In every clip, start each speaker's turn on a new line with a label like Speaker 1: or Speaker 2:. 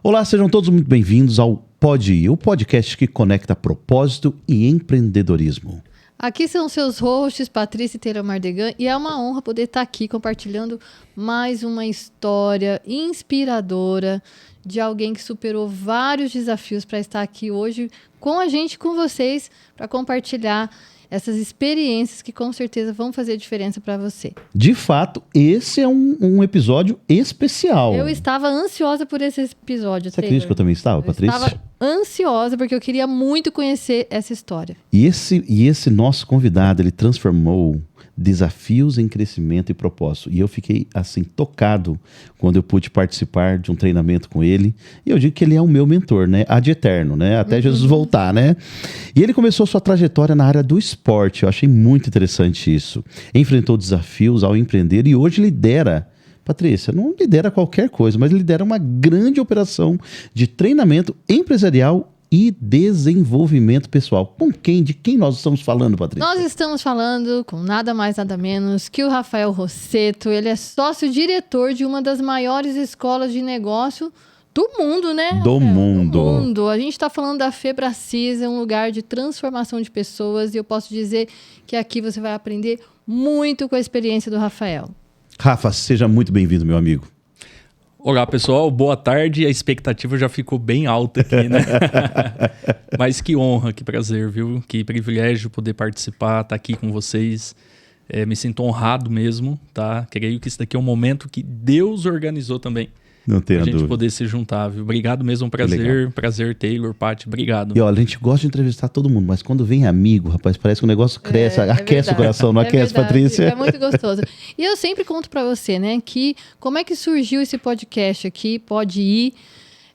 Speaker 1: Olá, sejam todos muito bem-vindos ao Pode Ir, o podcast que conecta propósito e empreendedorismo.
Speaker 2: Aqui são seus hosts, Patrícia e Taylor Mardegan, e é uma honra poder estar aqui compartilhando mais uma história inspiradora de alguém que superou vários desafios para estar aqui hoje com a gente, com vocês, para compartilhar essas experiências que com certeza vão fazer diferença para você.
Speaker 1: De fato, esse é um episódio especial.
Speaker 2: Eu estava ansiosa por esse episódio,
Speaker 1: Você acredita que eu também estava, Patrícia?
Speaker 2: Estava ansiosa porque eu queria muito conhecer essa história.
Speaker 1: E esse nosso convidado, ele transformou desafios em crescimento e propósito. E eu fiquei, assim, tocado quando eu pude participar de um treinamento com ele. E eu digo que ele é o meu mentor, né? Ad eterno, né? Até Jesus voltar, né? E ele começou sua trajetória na área do esporte. Eu achei muito interessante isso. Enfrentou desafios ao empreender e hoje lidera... Patrícia, não lidera qualquer coisa, mas lidera uma grande operação de treinamento empresarial e desenvolvimento pessoal. De quem nós estamos falando, Patrícia?
Speaker 2: Nós estamos falando com nada mais, nada menos que o Rafael Rossetto. Ele é sócio-diretor de uma das maiores escolas de negócio do mundo, né?
Speaker 1: Do mundo.
Speaker 2: Do mundo. A gente está falando da Febracis, é um lugar de transformação de pessoas, e eu posso dizer que aqui você vai aprender muito com a experiência do Rafael.
Speaker 1: Rafa, seja muito bem-vindo, meu amigo.
Speaker 3: Olá, pessoal. Boa tarde. A expectativa já ficou bem alta aqui, né? Mas que honra, que prazer, viu? Que privilégio poder participar, estar aqui com vocês. Me sinto honrado mesmo, tá? Creio que isso daqui é um momento que Deus organizou também.
Speaker 1: Não tenho
Speaker 3: dúvida. A gente poder se juntar, viu? Obrigado mesmo, prazer, Taylor, Paty, obrigado.
Speaker 1: E olha, a gente gosta de entrevistar todo mundo, mas quando vem amigo, rapaz, parece que o negócio cresce, aquece o coração, não aquece,
Speaker 2: verdade.
Speaker 1: Patrícia?
Speaker 2: É muito gostoso. E eu sempre conto pra você, né, que como é que surgiu esse podcast aqui, Pode Ir,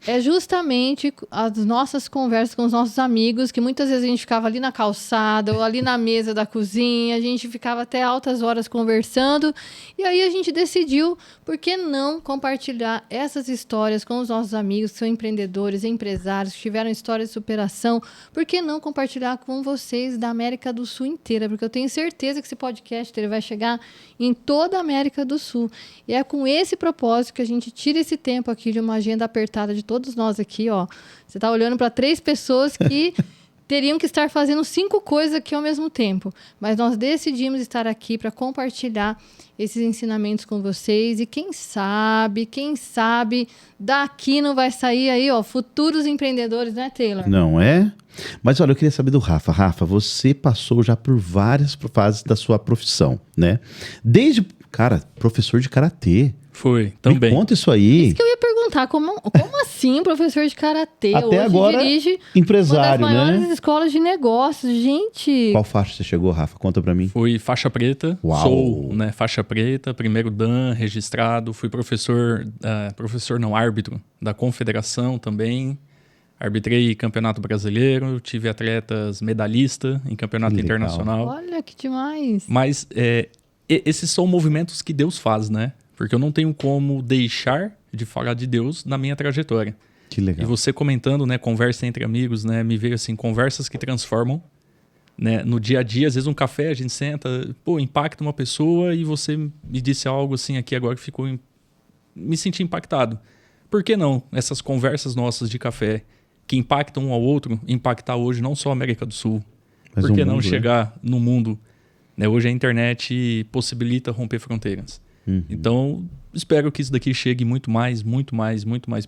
Speaker 2: é justamente as nossas conversas com os nossos amigos, que muitas vezes a gente ficava ali na calçada ou ali na mesa da cozinha, a gente ficava até altas horas conversando, e aí a gente decidiu, por que não compartilhar essas histórias com os nossos amigos que são empreendedores, empresários, que tiveram histórias de superação, por que não compartilhar com vocês da América do Sul inteira, porque eu tenho certeza que esse podcast ele vai chegar em toda a América do Sul, e é com esse propósito que a gente tira esse tempo aqui de uma agenda apertada de todos nós aqui, ó. Você está olhando para 3 pessoas que teriam que estar fazendo 5 coisas aqui ao mesmo tempo. Mas nós decidimos estar aqui para compartilhar esses ensinamentos com vocês. E quem sabe, daqui não vai sair aí, ó, futuros empreendedores, né, Taylor?
Speaker 1: Não é? Mas olha, eu queria saber do Rafa. Rafa, você passou já por várias fases da sua profissão, né? Desde, cara, professor de karatê.
Speaker 3: Foi, também.
Speaker 1: Me conta isso aí.
Speaker 2: Isso que eu ia perguntar, como assim professor de karatê?
Speaker 1: Até
Speaker 2: hoje
Speaker 1: agora,
Speaker 2: dirige
Speaker 1: empresário,
Speaker 2: uma das maiores
Speaker 1: né?
Speaker 2: escolas de negócios, gente.
Speaker 1: Qual faixa você chegou, Rafa? Conta pra mim.
Speaker 3: Fui faixa preta.
Speaker 1: Uau.
Speaker 3: Sou, né, faixa preta, primeiro Dan, registrado. Fui árbitro da confederação também. Arbitrei campeonato brasileiro, tive atletas medalhista em campeonato internacional.
Speaker 2: Olha que demais.
Speaker 3: Mas esses são movimentos que Deus faz, né? Porque eu não tenho como deixar de falar de Deus na minha trajetória.
Speaker 1: Que legal.
Speaker 3: E você comentando, né, conversa entre amigos, né, me veio assim, conversas que transformam, né, no dia a dia, às vezes um café, a gente senta, impacta uma pessoa e você me disse algo assim aqui agora que me senti impactado. Por que não essas conversas nossas de café que impactam um ao outro, impactar hoje não só a América do Sul?
Speaker 1: Mas
Speaker 3: por que
Speaker 1: mundo,
Speaker 3: não chegar no mundo? Né? Hoje a internet possibilita romper fronteiras. Então, espero que isso daqui chegue muito mais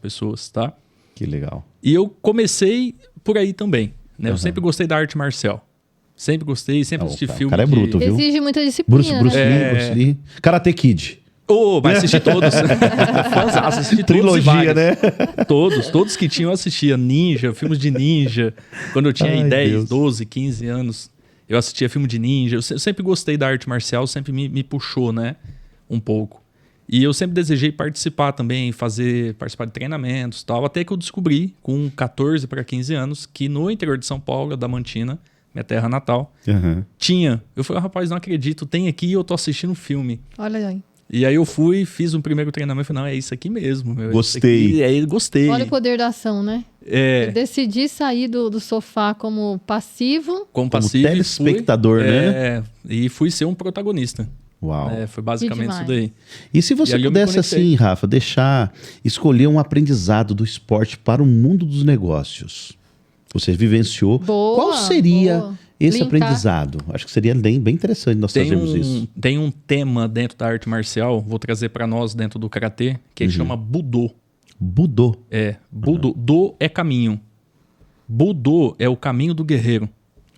Speaker 3: pessoas, tá?
Speaker 1: Que legal.
Speaker 3: E eu comecei por aí também, né? Eu sempre gostei da arte marcial. Sempre gostei, sempre assisti filme.
Speaker 1: O cara é bruto, viu?
Speaker 2: Exige muita disciplina,
Speaker 1: Bruce
Speaker 2: né?
Speaker 1: Lee. Karate Kid.
Speaker 3: Mas assisti todos. Assisti
Speaker 1: Trilogia, né?
Speaker 3: Todos que tinham eu assistia. Ninja, filmes de ninja. Quando eu tinha 10, 12, 15 anos, eu assistia filme de ninja. Eu sempre gostei da arte marcial, sempre me puxou, né? Um pouco. E eu sempre desejei participar também, participar de treinamentos e tal, até que eu descobri, com 14 para 15 anos, que no interior de São Paulo, Adamantina, minha terra natal, tinha. Eu falei, rapaz, não acredito, tem aqui e eu tô assistindo um filme.
Speaker 2: Olha aí.
Speaker 3: E aí eu fui, fiz um primeiro treinamento e falei, não, é isso aqui mesmo. Meu,
Speaker 1: gostei.
Speaker 3: Aí gostei.
Speaker 2: Olha o poder da ação, né? Eu decidi sair do sofá como passivo.
Speaker 3: Como passivo.
Speaker 1: Telespectador, né?
Speaker 3: E fui ser um protagonista.
Speaker 1: Uau.
Speaker 3: Foi basicamente isso daí.
Speaker 1: E se você pudesse, assim, Rafa, escolher um aprendizado do esporte para o mundo dos negócios, você vivenciou, qual seria esse aprendizado? Acho que seria bem interessante nós trazermos isso.
Speaker 3: Tem um tema dentro da arte marcial, vou trazer para nós dentro do karatê, que chama Budô.
Speaker 1: Budô?
Speaker 3: Budô. Do é caminho. Budô é o caminho do guerreiro.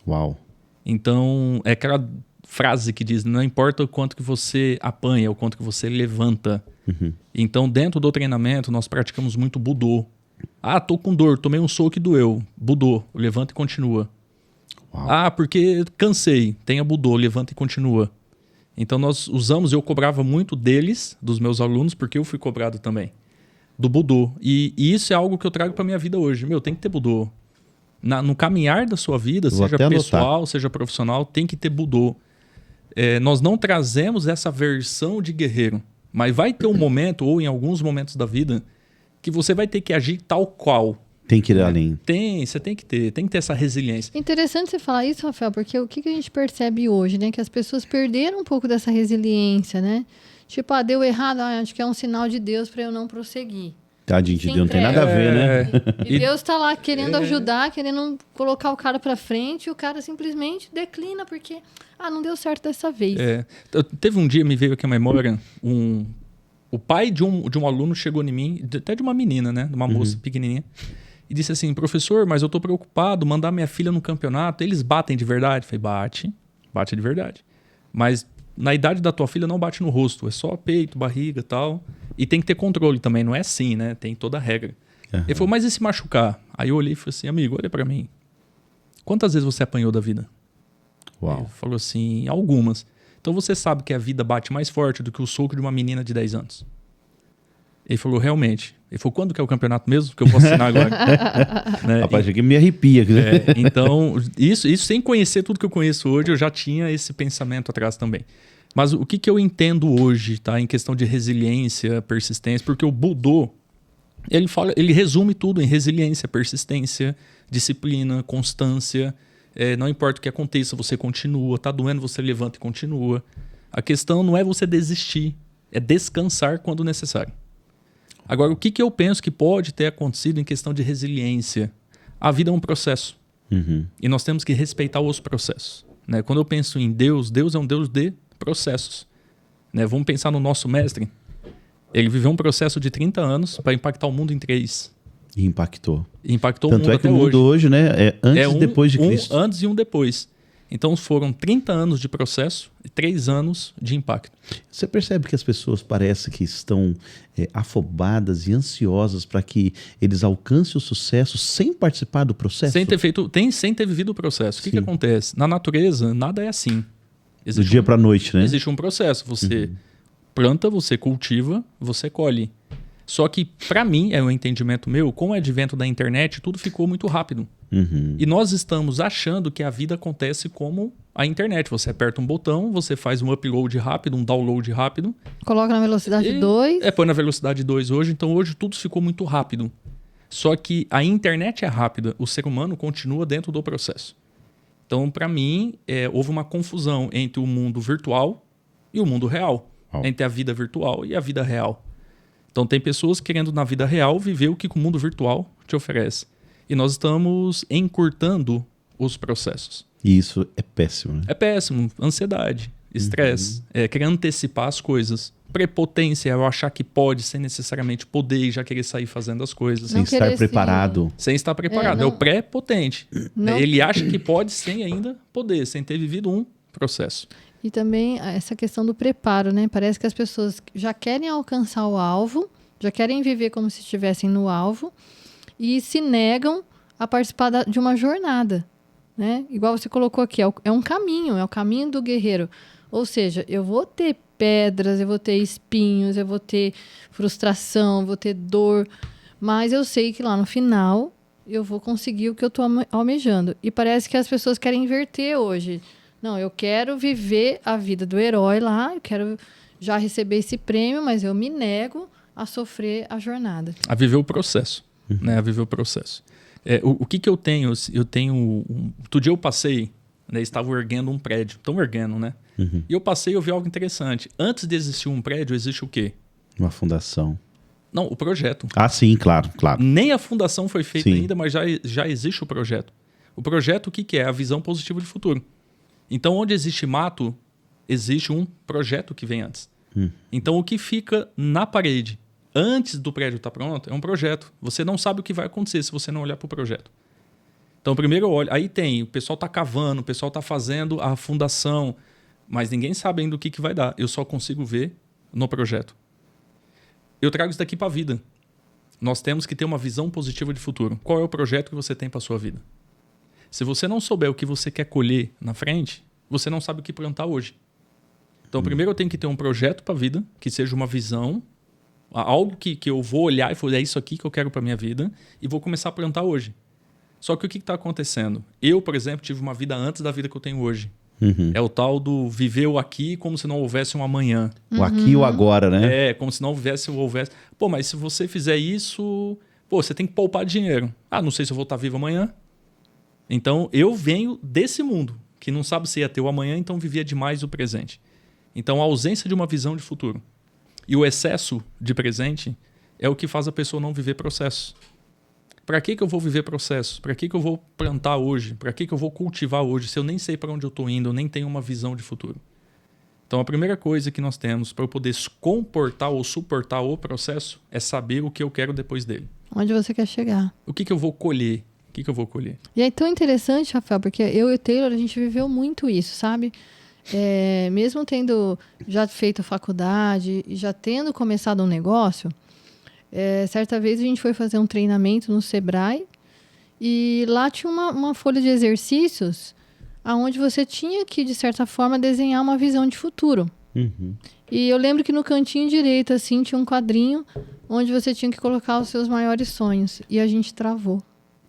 Speaker 1: Uau.
Speaker 3: Então, é aquela frase que diz, não importa o quanto que você apanha, o quanto que você levanta. Então, dentro do treinamento, nós praticamos muito Budô. Tô com dor, tomei um soco e doeu. Budô, levanta e continua. Uau. Porque cansei, tenha Budô, levanta e continua. Então, nós usamos, eu cobrava muito deles, dos meus alunos, porque eu fui cobrado também, do Budô. E isso é algo que eu trago para minha vida hoje. Tem que ter Budô. No caminhar da sua vida, seja pessoal, seja profissional, tem que ter Budô. Nós não trazemos essa versão de guerreiro, mas vai ter um momento, ou em alguns momentos da vida, que você vai ter que agir tal qual.
Speaker 1: Tem que ir além.
Speaker 3: Você tem que ter essa resiliência.
Speaker 2: Interessante você falar isso, Rafael, porque o que a gente percebe hoje, né? Que as pessoas perderam um pouco dessa resiliência, né? Tipo, deu errado, acho que é um sinal de Deus para eu não prosseguir.
Speaker 1: Tadinho de Deus, não tem nada a ver, né?
Speaker 2: E Deus tá lá querendo ajudar, querendo colocar o cara pra frente, e o cara simplesmente declina, porque não deu certo dessa vez.
Speaker 3: Teve um dia, me veio aqui a memória, o pai de um aluno chegou em mim, até de uma menina, né? De uma moça pequenininha, e disse assim, professor, mas eu tô preocupado, mandar minha filha no campeonato, eles batem de verdade? Eu falei, bate de verdade. Mas na idade da tua filha não bate no rosto, é só peito, barriga e tal. E tem que ter controle também, não é assim, né? Tem toda a regra. Ele falou, mas e se machucar? Aí eu olhei e falei assim, amigo, olha pra mim. Quantas vezes você apanhou da vida?
Speaker 1: Uau.
Speaker 3: Ele falou assim, algumas. Então você sabe que a vida bate mais forte do que o soco de uma menina de 10 anos. Ele falou, realmente. Ele falou, quando que é o campeonato mesmo? Que eu posso assinar agora. Né?
Speaker 1: Rapaz, aqui me arrepia.
Speaker 3: Então, isso sem conhecer tudo que eu conheço hoje, eu já tinha esse pensamento atrás também. Mas o que eu entendo hoje, tá, em questão de resiliência, persistência, porque o Budô, ele resume tudo em resiliência, persistência, disciplina, constância. Não importa o que aconteça, você continua. Tá doendo, você levanta e continua. A questão não é você desistir, é descansar quando necessário. Agora, o que eu penso que pode ter acontecido em questão de resiliência? A vida é um processo. E nós temos que respeitar os processos. Né? Quando eu penso em Deus, Deus é um Deus de processos. Né? Vamos pensar no nosso mestre. Ele viveu um processo de 30 anos para impactar o mundo em 3.
Speaker 1: E impactou.
Speaker 3: Impactou
Speaker 1: Tanto
Speaker 3: o mundo
Speaker 1: é que o mundo hoje, né, é antes e depois de Cristo.
Speaker 3: Antes e um depois. Então foram 30 anos de processo e 3 anos de impacto.
Speaker 1: Você percebe que as pessoas parecem que estão afobadas e ansiosas para que eles alcancem o sucesso sem participar do processo?
Speaker 3: Sem ter vivido o processo. O que acontece? Na natureza, nada é assim.
Speaker 1: Do dia para a noite, né?
Speaker 3: Existe um processo. Você planta, você cultiva, você colhe. Só que, para mim, é um entendimento meu, com o advento da internet, tudo ficou muito rápido. E nós estamos achando que a vida acontece como a internet. Você aperta um botão, você faz um upload rápido, um download rápido.
Speaker 2: Coloca na velocidade 2.
Speaker 3: Põe na velocidade 2 hoje. Então, hoje tudo ficou muito rápido. Só que a internet é rápida, o ser humano continua dentro do processo. Então, para mim, houve uma confusão entre o mundo virtual e o mundo real. Entre a vida virtual e a vida real. Então, tem pessoas querendo, na vida real, viver o que o mundo virtual te oferece. E nós estamos encurtando os processos.
Speaker 1: E isso é péssimo, né?
Speaker 3: É péssimo. Ansiedade, estresse, querer antecipar as coisas. Prepotência, eu achar que pode sem necessariamente poder e já querer sair fazendo as coisas.
Speaker 1: Sem estar preparado.
Speaker 3: Sem estar preparado. É o pré-potente. Ele acha que pode sem ainda poder, sem ter vivido um processo.
Speaker 2: E também essa questão do preparo, né? Parece que as pessoas já querem alcançar o alvo, já querem viver como se estivessem no alvo e se negam a participar de uma jornada, né? Igual você colocou aqui, é um caminho, é o caminho do guerreiro. Ou seja, eu vou ter pedras, eu vou ter espinhos, eu vou ter frustração, eu vou ter dor, mas eu sei que lá no final eu vou conseguir o que eu estou almejando. E parece que as pessoas querem inverter hoje. Não, eu quero viver a vida do herói lá, eu quero já receber esse prêmio, mas eu me nego a sofrer a jornada.
Speaker 3: A viver o processo, né? A viver o processo. O que eu tenho? Eu tenho... Outro dia eu passei, né? Estava erguendo um prédio. Estão erguendo, né? E eu passei e eu vi algo interessante. Antes de existir um prédio, existe o quê?
Speaker 1: Uma fundação.
Speaker 3: Não, o projeto.
Speaker 1: Ah, sim, claro.
Speaker 3: Nem a fundação foi feita
Speaker 1: Sim.
Speaker 3: ainda, mas já existe o projeto. O projeto, o que é? A visão positiva de futuro. Então, onde existe mato, existe um projeto que vem antes. Então, o que fica na parede, antes do prédio estar pronto, é um projeto. Você não sabe o que vai acontecer se você não olhar para o projeto. Então, primeiro eu olho. Aí o pessoal está cavando, o pessoal está fazendo a fundação, mas ninguém sabe ainda o que vai dar. Eu só consigo ver no projeto. Eu trago isso daqui para a vida. Nós temos que ter uma visão positiva de futuro. Qual é o projeto que você tem para a sua vida? Se você não souber o que você quer colher na frente, você não sabe o que plantar hoje. Então, primeiro eu tenho que ter um projeto para a vida, que seja uma visão, algo que eu vou olhar e falar, é isso aqui que eu quero para minha vida, e vou começar a plantar hoje. Só que o que está acontecendo? Eu, por exemplo, tive uma vida antes da vida que eu tenho hoje. É o tal do viver o aqui como se não houvesse um amanhã.
Speaker 1: O aqui e o agora, né?
Speaker 3: Como se não houvesse. Pô, mas se você fizer isso, você tem que poupar dinheiro. Ah, não sei se eu vou estar vivo amanhã. Então, eu venho desse mundo, que não sabe se ia ter o amanhã, então vivia demais o presente. Então, a ausência de uma visão de futuro e o excesso de presente é o que faz a pessoa não viver processo. Para que eu vou viver processo? Para que eu vou plantar hoje? Para que eu vou cultivar hoje se eu nem sei para onde eu estou indo, eu nem tenho uma visão de futuro? Então, a primeira coisa que nós temos para eu poder comportar ou suportar o processo é saber o que eu quero depois dele.
Speaker 2: Onde você quer chegar?
Speaker 3: O que eu vou colher? O que eu vou colher?
Speaker 2: E é tão interessante, Rafael, porque eu e o Taylor, a gente viveu muito isso, sabe? Mesmo tendo já feito faculdade e já tendo começado um negócio, certa vez a gente foi fazer um treinamento no Sebrae e lá tinha uma folha de exercícios onde você tinha que, de certa forma, desenhar uma visão de futuro. E eu lembro que no cantinho direito, assim, tinha um quadrinho onde você tinha que colocar os seus maiores sonhos. E a gente travou.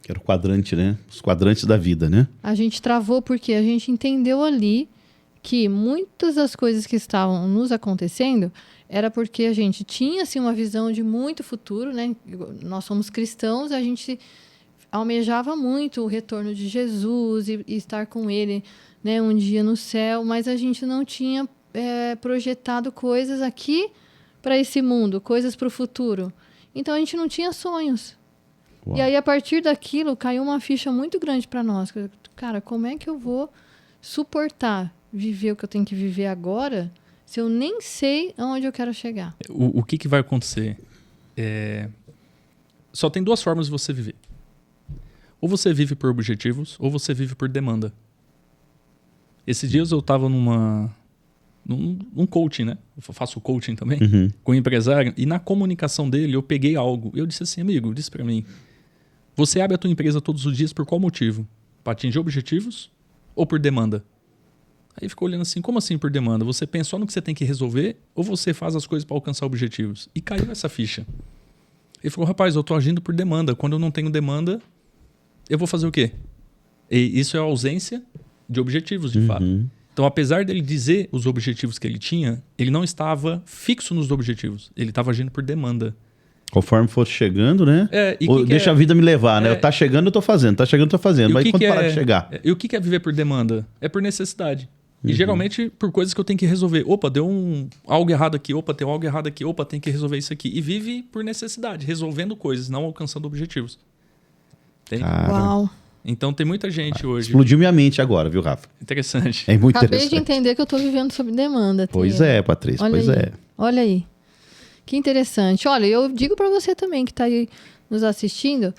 Speaker 1: Que era o quadrante, né? Os quadrantes da vida, né?
Speaker 2: A gente travou porque a gente entendeu ali que muitas das coisas que estavam nos acontecendo era porque a gente tinha assim, uma visão de muito futuro, né? Nós somos cristãos, a gente almejava muito o retorno de Jesus e estar com ele, né, um dia no céu, mas a gente não tinha projetado coisas aqui para esse mundo, coisas para o futuro. Então a gente não tinha sonhos. Uau. E aí, a partir daquilo, caiu uma ficha muito grande para nós. Cara, como é que eu vou suportar viver o que eu tenho que viver agora se eu nem sei aonde eu quero chegar?
Speaker 3: O que vai acontecer? Só tem duas formas de você viver. Ou você vive por objetivos, ou você vive por demanda. Esses dias eu estava num coaching, né? Eu faço coaching também, com um empresário, e na comunicação dele eu peguei algo. Eu disse assim, amigo, disse para mim, você abre a tua empresa todos os dias por qual motivo? Para atingir objetivos ou por demanda? Aí ficou olhando assim, como assim por demanda? Você pensou no que você tem que resolver ou você faz as coisas para alcançar objetivos? E caiu essa ficha. Ele falou, rapaz, eu tô agindo por demanda. Quando eu não tenho demanda, eu vou fazer o quê? E isso é a ausência de objetivos, de fato. Então, apesar dele dizer os objetivos que ele tinha, ele não estava fixo nos objetivos. Ele estava agindo por demanda.
Speaker 1: Conforme for chegando, né?
Speaker 3: Ou
Speaker 1: deixa a vida me levar, né? Tá chegando, eu tô fazendo. Tá chegando, eu tô fazendo. Mas quando parar de chegar?
Speaker 3: E o que é viver por demanda? É por necessidade. E geralmente por coisas que eu tenho que resolver. Opa, deu algo errado aqui. Opa, tem algo errado aqui. Opa, tem que resolver isso aqui. E vive por necessidade, resolvendo coisas, não alcançando objetivos. Entende?
Speaker 2: Uau!
Speaker 3: Então tem muita gente hoje...
Speaker 1: Explodiu minha mente agora, viu, Rafa?
Speaker 3: Interessante.
Speaker 1: É muito
Speaker 2: Acabei
Speaker 1: interessante.
Speaker 2: de entender que eu tô vivendo sob demanda.
Speaker 1: Pois é, Patrícia, pois é.
Speaker 2: Olha aí. Que interessante. Olha, eu digo para você também que está aí nos assistindo,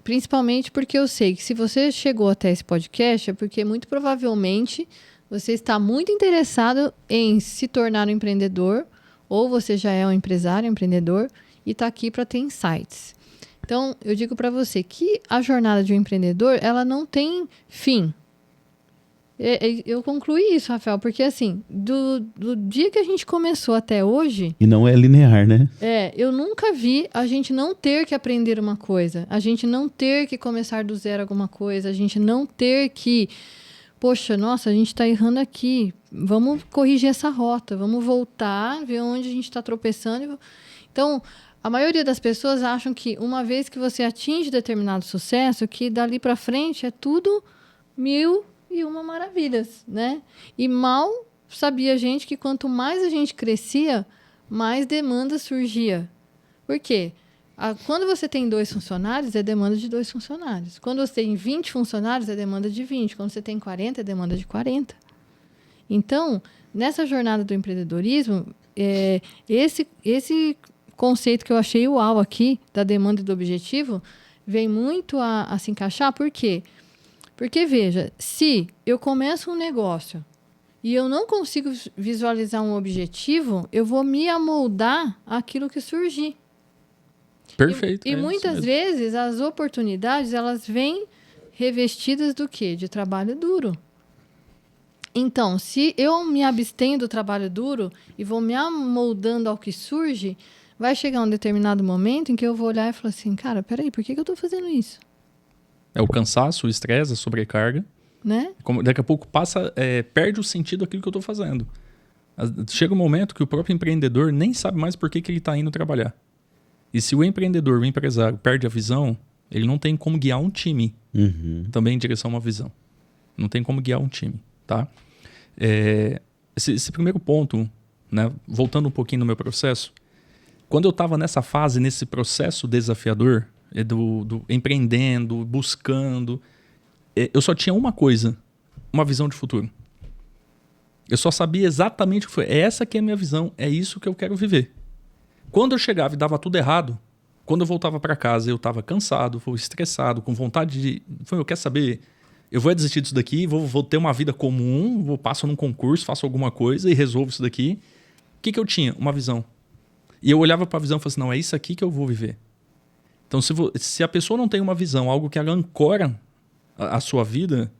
Speaker 2: principalmente porque eu sei que se você chegou até esse podcast é porque muito provavelmente você está muito interessado em se tornar um empreendedor ou você já é um empresário, um empreendedor e está aqui para ter insights. Então, eu digo para você que a jornada de um empreendedor, ela não tem fim. Eu concluí isso, Rafael, porque assim, do dia que a gente começou até hoje...
Speaker 1: E não é linear, né?
Speaker 2: Eu nunca vi a gente não ter que aprender uma coisa, a gente não ter que começar do zero alguma coisa, a gente não ter que... Poxa, nossa, a gente está errando aqui, vamos corrigir essa rota, vamos voltar, ver onde a gente está tropeçando. Então, a maioria das pessoas acham que uma vez que você atinge determinado sucesso, que dali para frente é tudo mil e uma maravilha, né? E mal sabia a gente que quanto mais a gente crescia, mais demanda surgia. Por quê? Quando você tem 2 funcionários, é demanda de 2 funcionários. Quando você tem 20 funcionários, é demanda de 20. Quando você tem 40, é demanda de 40. Então, nessa jornada do empreendedorismo, esse conceito que eu achei uau aqui, da demanda e do objetivo, vem muito a se encaixar. Por quê? Porque, veja, se eu começo um negócio e eu não consigo visualizar um objetivo, eu vou me amoldar àquilo que surgir.
Speaker 3: Perfeito.
Speaker 2: E muitas vezes as oportunidades, elas vêm revestidas do quê? De trabalho duro. Então, se eu me abstenho do trabalho duro e vou me amoldando ao que surge, vai chegar um determinado momento em que eu vou olhar e falar assim, cara, peraí, por que eu estou fazendo isso?
Speaker 3: É o cansaço, o estresse, a sobrecarga.
Speaker 2: Né?
Speaker 3: Daqui a pouco perde o sentido daquilo que eu estou fazendo. Chega um momento que o próprio empreendedor nem sabe mais por que ele está indo trabalhar. E se o empreendedor, o empresário, perde a visão, ele não tem como guiar um time também em direção a uma visão. Não tem como guiar um time, tá? Esse primeiro ponto, né, voltando um pouquinho no meu processo, quando eu estava nessa fase, nesse processo desafiador, do empreendendo, buscando, eu só tinha uma coisa, uma visão de futuro. Eu só sabia exatamente o que foi. Essa que é a minha visão, é isso que eu quero viver. Quando eu chegava e dava tudo errado, quando eu voltava para casa, eu estava cansado, estressado, com vontade de... Eu quero saber, eu vou desistir disso daqui, vou ter uma vida comum, passo num concurso, faço alguma coisa e resolvo isso daqui. O que eu tinha? Uma visão. E eu olhava para a visão e falava assim, não, é isso aqui que eu vou viver. Então, se a pessoa não tem uma visão, algo que ela ancora a sua vida,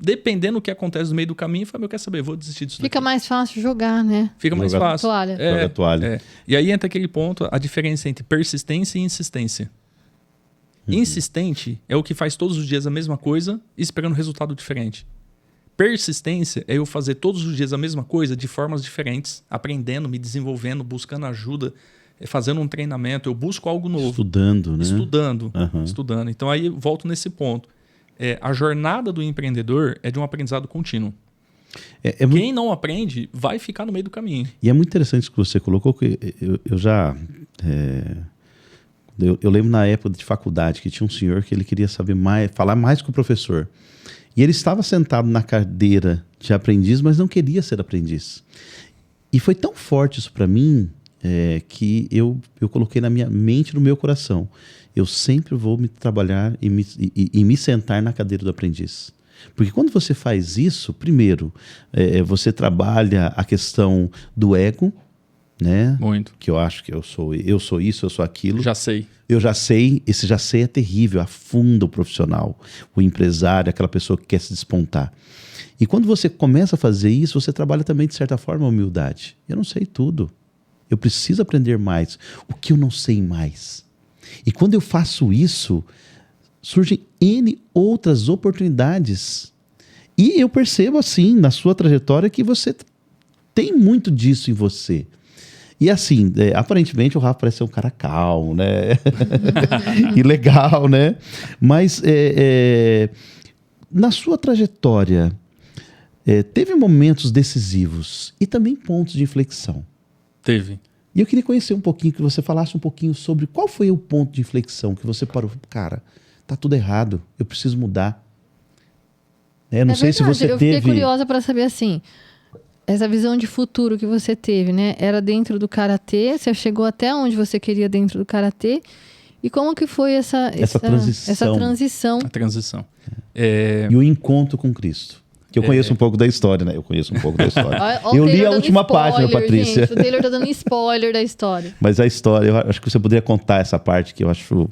Speaker 3: dependendo do que acontece no meio do caminho, eu quero saber, eu vou desistir disso
Speaker 2: Fica
Speaker 3: daqui.
Speaker 2: mais fácil jogar, né?
Speaker 3: Fica mais fácil.
Speaker 2: Toalha.
Speaker 1: Joga toalha.
Speaker 3: E aí entra aquele ponto, a diferença entre persistência e insistência. Insistente é o que faz todos os dias a mesma coisa, esperando resultado diferente. Persistência é eu fazer todos os dias a mesma coisa de formas diferentes, aprendendo, me desenvolvendo, buscando ajuda, fazendo um treinamento, eu busco algo novo.
Speaker 1: Estudando, né?
Speaker 3: Estudando. Então aí eu volto nesse ponto. A jornada do empreendedor é de um aprendizado contínuo. Quem não aprende vai ficar no meio do caminho.
Speaker 1: E é muito interessante isso que você colocou, que eu já... Eu lembro na época de faculdade que tinha um senhor que ele queria saber mais, falar mais com o professor. E ele estava sentado na cadeira de aprendiz, mas não queria ser aprendiz. E foi tão forte isso para mim que eu coloquei na minha mente, no meu coração. Eu sempre vou me trabalhar e me sentar na cadeira do aprendiz. Porque quando você faz isso, primeiro, você trabalha a questão do ego, né?
Speaker 3: Muito.
Speaker 1: Que eu acho que eu sou isso, eu sou aquilo.
Speaker 3: Já sei.
Speaker 1: Eu já sei, esse já sei é terrível, afunda o profissional, o empresário, aquela pessoa que quer se despontar. E quando você começa a fazer isso, você trabalha também, de certa forma, a humildade. Eu não sei tudo. Eu preciso aprender mais. O que eu não sei mais? E quando eu faço isso, surgem N outras oportunidades. E eu percebo, assim, na sua trajetória, que você tem muito disso em você. E assim, aparentemente o Rafa parece ser um cara calmo, né? E legal, né? Mas na sua trajetória, teve momentos decisivos e também pontos de inflexão.
Speaker 3: Teve.
Speaker 1: E eu queria conhecer um pouquinho, que você falasse um pouquinho sobre qual foi o ponto de inflexão que você parou. Cara, tá tudo errado, eu preciso mudar. Não sei se você teve...
Speaker 2: Eu fiquei curiosa para saber assim... Essa visão de futuro que você teve, né? Era dentro do karatê? Você chegou até onde você queria dentro do karatê? E como que foi essa transição?
Speaker 3: A transição.
Speaker 1: E o encontro com Cristo. Que eu conheço um pouco da história, né? Eu conheço um pouco da história.
Speaker 2: Eu
Speaker 1: li a última página, Patrícia.
Speaker 2: Gente, o Taylor tá dando spoiler da história.
Speaker 1: Mas a história, eu acho que você poderia contar essa parte que eu acho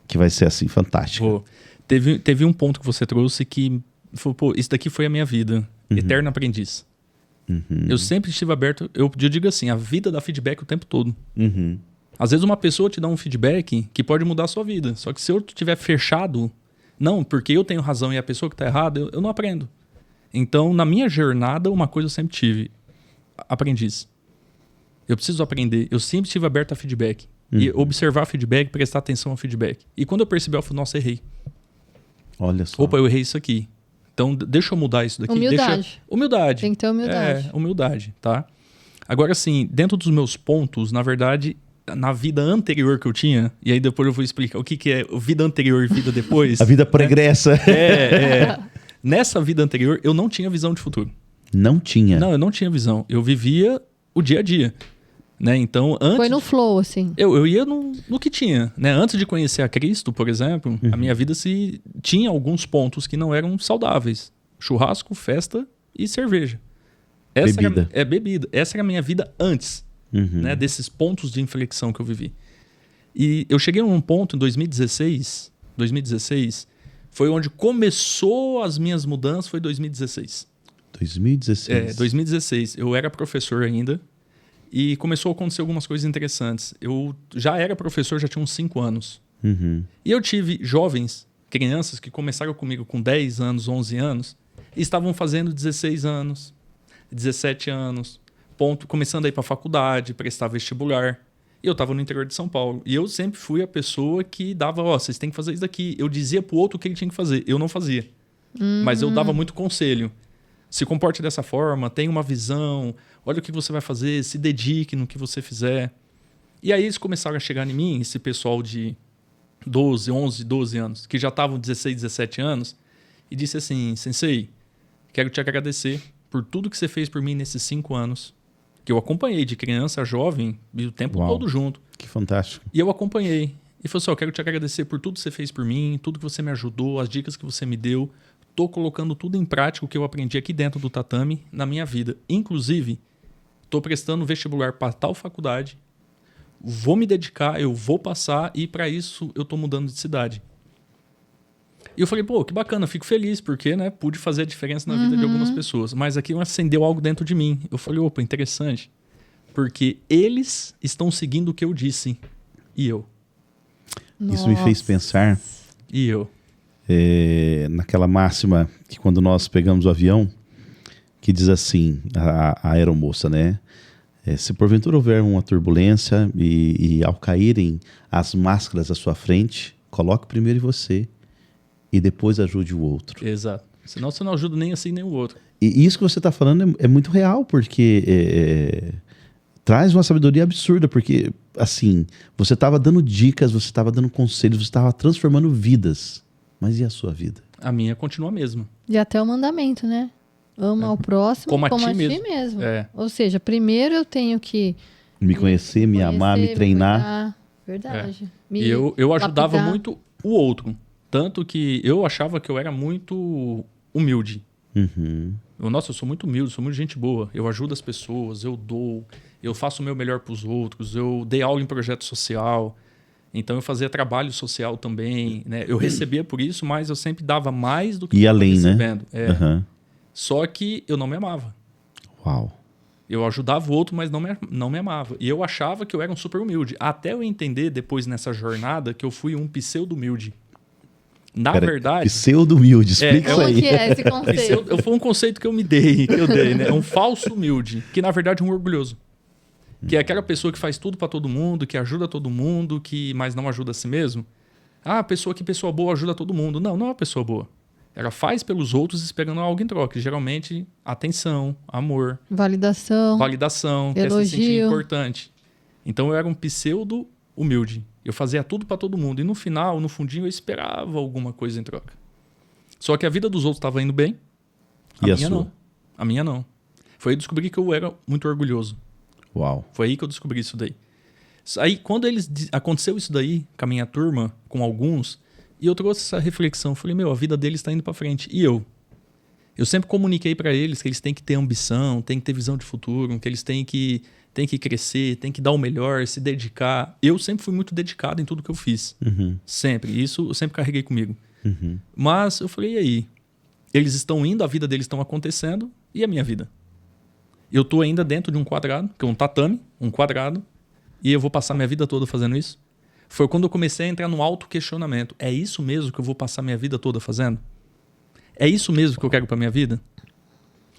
Speaker 1: que vai ser assim, fantástica.
Speaker 3: Teve um ponto que você trouxe que foi, isso daqui foi a minha vida. Eterno aprendiz. Eu sempre estive aberto, eu digo assim, a vida dá feedback o tempo todo. Às vezes uma pessoa te dá um feedback que pode mudar a sua vida. Só que se eu estiver fechado, não, porque eu tenho razão e a pessoa que está errada, eu não aprendo. Então, na minha jornada, uma coisa eu sempre tive, aprendiz. Eu preciso aprender, eu sempre estive aberto a feedback. E observar feedback, prestar atenção ao feedback. E quando eu percebi, eu falei, nossa, errei.
Speaker 1: Olha só.
Speaker 3: Opa, eu errei isso aqui. Então, deixa eu mudar isso daqui.
Speaker 2: Humildade.
Speaker 3: Humildade.
Speaker 2: Tem que ter humildade.
Speaker 3: Humildade, tá? Agora, assim, dentro dos meus pontos, na verdade, na vida anterior que eu tinha, e aí depois eu vou explicar o que é vida anterior e vida depois.
Speaker 1: A vida pregressa.
Speaker 3: Nessa vida anterior, eu não tinha visão de futuro.
Speaker 1: Não tinha?
Speaker 3: Não, eu não tinha visão. Eu vivia o dia a dia. Né? Então, antes...
Speaker 2: Foi no flow, assim.
Speaker 3: Eu ia no que tinha. Né? Antes de conhecer a Cristo, por exemplo, a minha vida tinha alguns pontos que não eram saudáveis. Churrasco, festa e cerveja.
Speaker 1: Bebida.
Speaker 3: Bebida. Essa era a minha vida antes, né? Desses pontos de inflexão que eu vivi. E eu cheguei num ponto em 2016, foi onde começou as minhas mudanças, foi 2016.
Speaker 1: 2016.
Speaker 3: 2016. Eu era professor ainda e começou a acontecer algumas coisas interessantes. Eu já era professor, já tinha uns 5 anos. E eu tive jovens, crianças que começaram comigo com 10 anos, 11 anos e estavam fazendo 16 anos, 17 anos, começando a ir para a faculdade, prestar vestibular. E eu estava no interior de São Paulo. E eu sempre fui a pessoa que dava, vocês têm que fazer isso daqui. Eu dizia pro outro o que ele tinha que fazer. Eu não fazia. Mas eu dava muito conselho. Se comporte dessa forma, tenha uma visão, olha o que você vai fazer, se dedique no que você fizer. E aí eles começaram a chegar em mim, esse pessoal de 11, 12 anos, que já estavam 16, 17 anos, e disse assim, Sensei, quero te agradecer por tudo que você fez por mim nesses 5 anos, que eu acompanhei de criança a jovem, e o tempo todo junto.
Speaker 1: Que fantástico.
Speaker 3: E eu acompanhei. E falou assim, eu quero te agradecer por tudo que você fez por mim, tudo que você me ajudou, as dicas que você me deu. Estou colocando tudo em prática, o que eu aprendi aqui dentro do tatame, na minha vida. Inclusive, estou prestando vestibular para tal faculdade, vou me dedicar, eu vou passar e para isso eu estou mudando de cidade. E eu falei, pô, que bacana, fico feliz, porque né, pude fazer a diferença na vida de algumas pessoas. Mas aqui acendeu algo dentro de mim. Eu falei, opa, interessante. Porque eles estão seguindo o que eu disse. E eu.
Speaker 1: Isso me fez pensar...
Speaker 3: E eu.
Speaker 1: Naquela máxima que quando nós pegamos o avião, que diz assim, a aeromoça, né? Se porventura houver uma turbulência e ao caírem as máscaras à sua frente, coloque primeiro em você e depois ajude o outro.
Speaker 3: Exato. Senão você não ajuda nem assim nem o outro.
Speaker 1: E isso que você está falando é muito real, porque traz uma sabedoria absurda, porque assim, você estava dando dicas, você estava dando conselhos, você estava transformando vidas. Mas e a sua vida?
Speaker 3: A minha continua a mesma.
Speaker 2: E até o mandamento, né? Ama ao próximo como a ti mesmo. Ou seja, primeiro eu tenho que...
Speaker 1: Me conhecer, me amar, me treinar.
Speaker 2: Verdade.
Speaker 3: E eu ajudava muito o outro. Tanto que eu achava que eu era muito humilde. Eu sou muito humilde, sou muito gente boa. Eu ajudo as pessoas, eu dou, eu faço o meu melhor para os outros. Eu dei aula em projeto social. Então eu fazia trabalho social também, né? Eu recebia por isso, mas eu sempre dava mais do que
Speaker 1: eu além,
Speaker 3: recebendo.
Speaker 1: Né?
Speaker 3: Só que eu não me amava.
Speaker 1: Uau.
Speaker 3: Eu ajudava o outro, mas não me amava. E eu achava que eu era um super humilde. Até eu entender depois nessa jornada que eu fui um pseudo-humilde. Na verdade...
Speaker 1: Pseudo-humilde, explica isso aí.
Speaker 2: Como que é esse conceito?
Speaker 3: Foi um conceito que eu dei, né? É um falso humilde, que na verdade é um orgulhoso. Que é aquela pessoa que faz tudo pra todo mundo, que ajuda todo mundo, mas não ajuda a si mesmo. Pessoa boa ajuda todo mundo. Não é uma pessoa boa. Ela faz pelos outros esperando algo em troca. Geralmente, atenção, amor. Validação, quer se sentir importante. Então, eu era um pseudo humilde. Eu fazia tudo pra todo mundo. E no final, no fundinho, eu esperava alguma coisa em troca. Só que a vida dos outros estava indo bem. A minha não. A minha não. Foi aí que eu descobri que eu era muito orgulhoso.
Speaker 1: Uau.
Speaker 3: Foi aí que eu descobri isso daí. Aí, quando aconteceu isso daí com a minha turma, com alguns, e eu trouxe essa reflexão, falei, a vida deles está indo para frente. E eu? Eu sempre comuniquei para eles que eles têm que ter ambição, têm que ter visão de futuro, que eles têm que crescer, têm que dar o melhor, se dedicar. Eu sempre fui muito dedicado em tudo que eu fiz. Sempre. Isso eu sempre carreguei comigo. Mas eu falei, e aí? Eles estão indo, a vida deles estão acontecendo, e a minha vida? Eu estou ainda dentro de um quadrado, que é um tatame, um quadrado, e eu vou passar minha vida toda fazendo isso? Foi quando eu comecei a entrar no autoquestionamento. É isso mesmo que eu vou passar minha vida toda fazendo? É isso mesmo que eu quero para minha vida?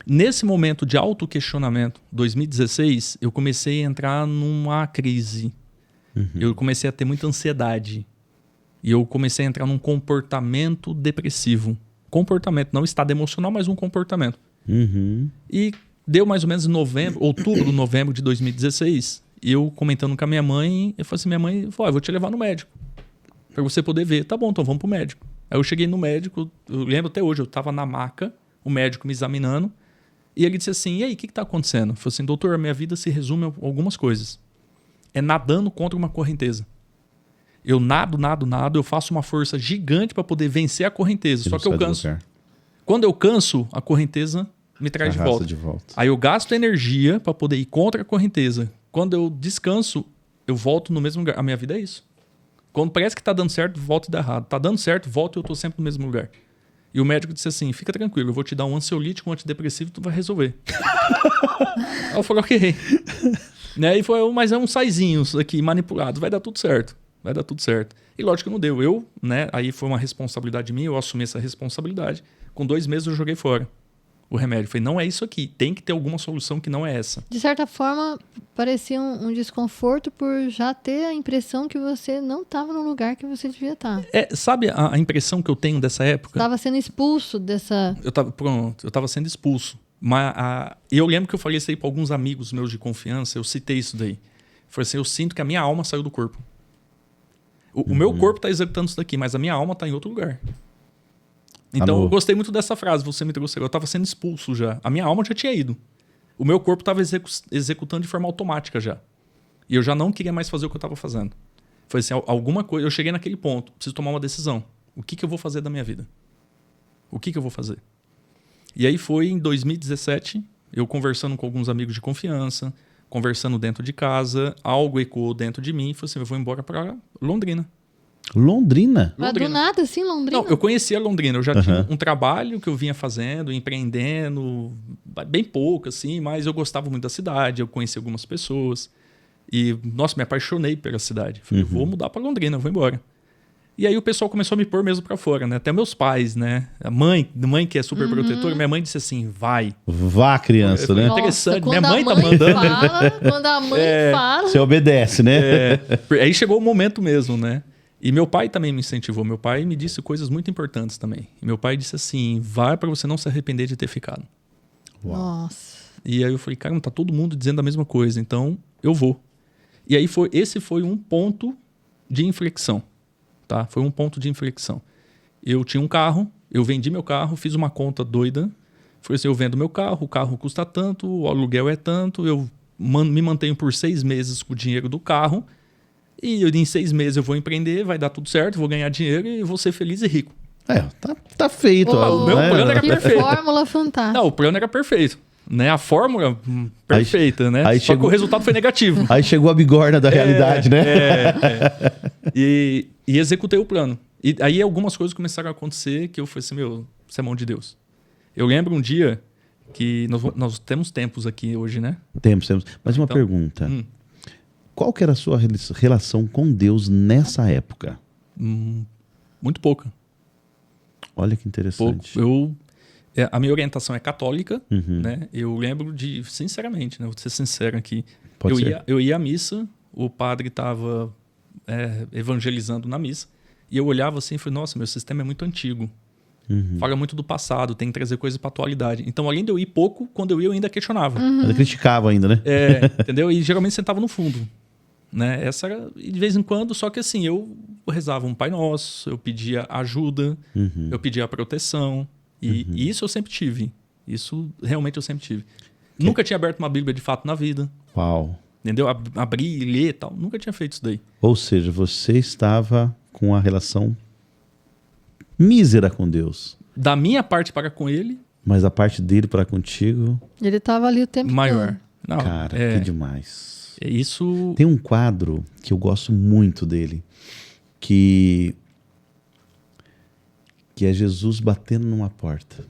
Speaker 3: Nesse momento de autoquestionamento, 2016, eu comecei a entrar numa crise. Eu comecei a ter muita ansiedade. E eu comecei a entrar num comportamento depressivo. comportamento, não estado emocional, mas um comportamento.
Speaker 1: Uhum.
Speaker 3: E deu mais ou menos em outubro, novembro de 2016, e eu comentando com a minha mãe, eu falei assim, minha mãe falou, eu vou te levar no médico, pra você poder ver. Tá bom, então vamos pro médico. Aí eu cheguei no médico, eu lembro até hoje, eu tava na maca, o médico me examinando, e ele disse assim, e aí, o que tá acontecendo? Eu falei assim, doutor, minha vida se resume a algumas coisas. É nadando contra uma correnteza. Eu nado, eu faço uma força gigante para poder vencer a correnteza, só que eu canso. Quando eu canso, a correnteza me traz de volta. Aí eu gasto energia para poder ir contra a correnteza. Quando eu descanso, eu volto no mesmo lugar. A minha vida é isso. Quando parece que tá dando certo, volto e dá errado. Tá dando certo, volto e eu tô sempre no mesmo lugar. E o médico disse assim, fica tranquilo, eu vou te dar um ansiolítico, um antidepressivo, tu vai resolver. Aí eu falei, ok. Né? E foi, mas é um saizinho aqui manipulado, vai dar tudo certo. Vai dar tudo certo. E lógico que não deu. Eu, né? Aí foi uma responsabilidade minha, eu assumi essa responsabilidade. Com 2 meses eu joguei fora o remédio. Falei, não é isso aqui. Tem que ter alguma solução que não é essa.
Speaker 2: De certa forma, parecia um desconforto por já ter a impressão que você não estava no lugar que você devia estar.
Speaker 3: Sabe a impressão que eu tenho dessa época?
Speaker 2: Estava sendo expulso dessa...
Speaker 3: Eu estava sendo expulso. E eu lembro que eu falei isso aí para alguns amigos meus de confiança, eu citei isso daí. Falei assim, eu sinto que a minha alma saiu do corpo. O meu corpo está executando isso daqui, mas a minha alma está em outro lugar. Então, eu gostei muito dessa frase, você me trouxe. Eu estava sendo expulso já. A minha alma já tinha ido. O meu corpo estava executando de forma automática já. E eu já não queria mais fazer o que eu estava fazendo. Foi assim, alguma coisa... Eu cheguei naquele ponto, preciso tomar uma decisão. O que eu vou fazer da minha vida? O que eu vou fazer? E aí foi em 2017, eu conversando com alguns amigos de confiança, conversando dentro de casa, algo ecoou dentro de mim e falei assim, eu vou embora para Londrina.
Speaker 1: Londrina?
Speaker 2: Mas do nada, assim, Londrina?
Speaker 3: Não, eu conhecia Londrina. Eu já tinha um trabalho que eu vinha fazendo, empreendendo, bem pouco, assim, mas eu gostava muito da cidade, eu conheci algumas pessoas. E, nossa, me apaixonei pela cidade. Falei, vou mudar para Londrina, vou embora. E aí o pessoal começou a me pôr mesmo para fora, né? Até meus pais, né? A mãe que é super protetora, minha mãe disse assim, vai.
Speaker 1: Vá, criança, né?
Speaker 2: Nossa,
Speaker 3: interessante. Minha mãe tá mandando.
Speaker 2: Quando a mãe fala...
Speaker 1: Você obedece, né?
Speaker 3: Aí chegou o momento mesmo, né? E meu pai também me incentivou. Meu pai me disse coisas muito importantes também. E meu pai disse assim, vai para você não se arrepender de ter ficado.
Speaker 1: Uau.
Speaker 2: Nossa.
Speaker 3: E aí eu falei, cara, tá todo mundo dizendo a mesma coisa, então eu vou. E aí esse foi um ponto de inflexão, tá? Foi um ponto de inflexão. Eu tinha um carro, eu vendi meu carro, fiz uma conta doida. Falei assim, eu vendo meu carro, o carro custa tanto, o aluguel é tanto, eu me mantenho por 6 meses com o dinheiro do carro. E em 6 meses eu vou empreender, vai dar tudo certo, vou ganhar dinheiro e vou ser feliz e rico.
Speaker 1: Tá feito.
Speaker 3: O meu plano era perfeito.
Speaker 2: Fórmula fantástica.
Speaker 3: Não, o plano era perfeito. Né? A fórmula perfeita, né?
Speaker 1: Aí
Speaker 3: Só que o resultado foi negativo.
Speaker 1: Aí chegou a bigorna da realidade, né?
Speaker 3: E executei o plano. E aí algumas coisas começaram a acontecer que eu falei assim, isso é mão de Deus. Eu lembro um dia que nós temos tempos aqui hoje, né?
Speaker 1: Temos. Mas uma pergunta. Qual que era a sua relação com Deus nessa época?
Speaker 3: Muito pouca.
Speaker 1: Olha que interessante.
Speaker 3: A minha orientação é católica, né? Eu lembro de, sinceramente, né? Vou ser sincero aqui. Eu ia à missa, o padre estava evangelizando na missa, e eu olhava assim e falei, nossa, meu sistema é muito antigo. Fala muito do passado, tem que trazer coisas para a atualidade. Então, além de eu ir pouco, quando eu ia, eu ainda questionava.
Speaker 1: Ainda criticava ainda, né?
Speaker 3: Entendeu? E geralmente sentava no fundo. Né? Essa era, de vez em quando, só que assim, eu rezava um Pai Nosso, eu pedia ajuda, eu pedia proteção. E isso eu sempre tive. Isso realmente eu sempre tive. Nunca tinha aberto uma Bíblia de fato na vida.
Speaker 1: Uau.
Speaker 3: Entendeu? Abrir e ler e tal. Nunca tinha feito isso daí.
Speaker 1: Ou seja, você estava com a relação mísera com Deus.
Speaker 3: Da minha parte para com ele.
Speaker 1: Mas a parte dele para contigo...
Speaker 2: Ele estava ali o tempo
Speaker 3: maior.
Speaker 2: todo.
Speaker 3: Não,
Speaker 1: cara, que demais.
Speaker 3: Isso...
Speaker 1: Tem um quadro que eu gosto muito dele. Que é Jesus batendo numa porta.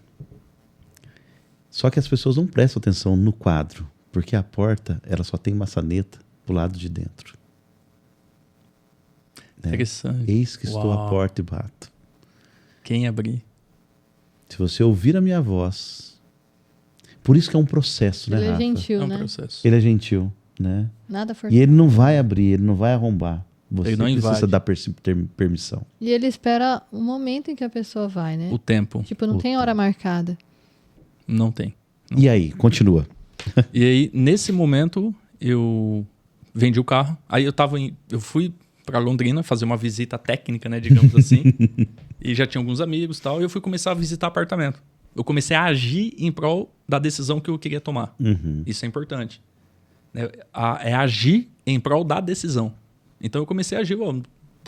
Speaker 1: Só que as pessoas não prestam atenção no quadro, porque a porta ela só tem maçaneta pro lado de dentro. Né?
Speaker 3: Interessante.
Speaker 1: Eis que estou à porta e bato.
Speaker 3: Quem abrir?
Speaker 1: Se você ouvir a minha voz... Por isso que é um processo, né,
Speaker 2: Ele
Speaker 1: Rafa?
Speaker 2: é gentil,
Speaker 3: É um
Speaker 2: né?
Speaker 3: processo.
Speaker 1: Ele é gentil, né?
Speaker 2: Nada forçado.
Speaker 1: E ele não vai abrir, ele não vai arrombar. Você
Speaker 3: Ele não
Speaker 1: precisa
Speaker 3: invade.
Speaker 1: dar ter permissão.
Speaker 2: E ele espera o momento em que a pessoa vai, né?
Speaker 3: O tempo.
Speaker 2: Tipo, não tem hora marcada.
Speaker 3: Não tem.
Speaker 1: E aí, continua.
Speaker 3: E aí, nesse momento, eu vendi o carro. Aí eu fui para Londrina fazer uma visita técnica, né, digamos assim. E já tinha alguns amigos e tal. E eu fui começar a visitar apartamento. Eu comecei a agir em prol da decisão que eu queria tomar. Isso é importante. É agir em prol da decisão. Então eu comecei a agir.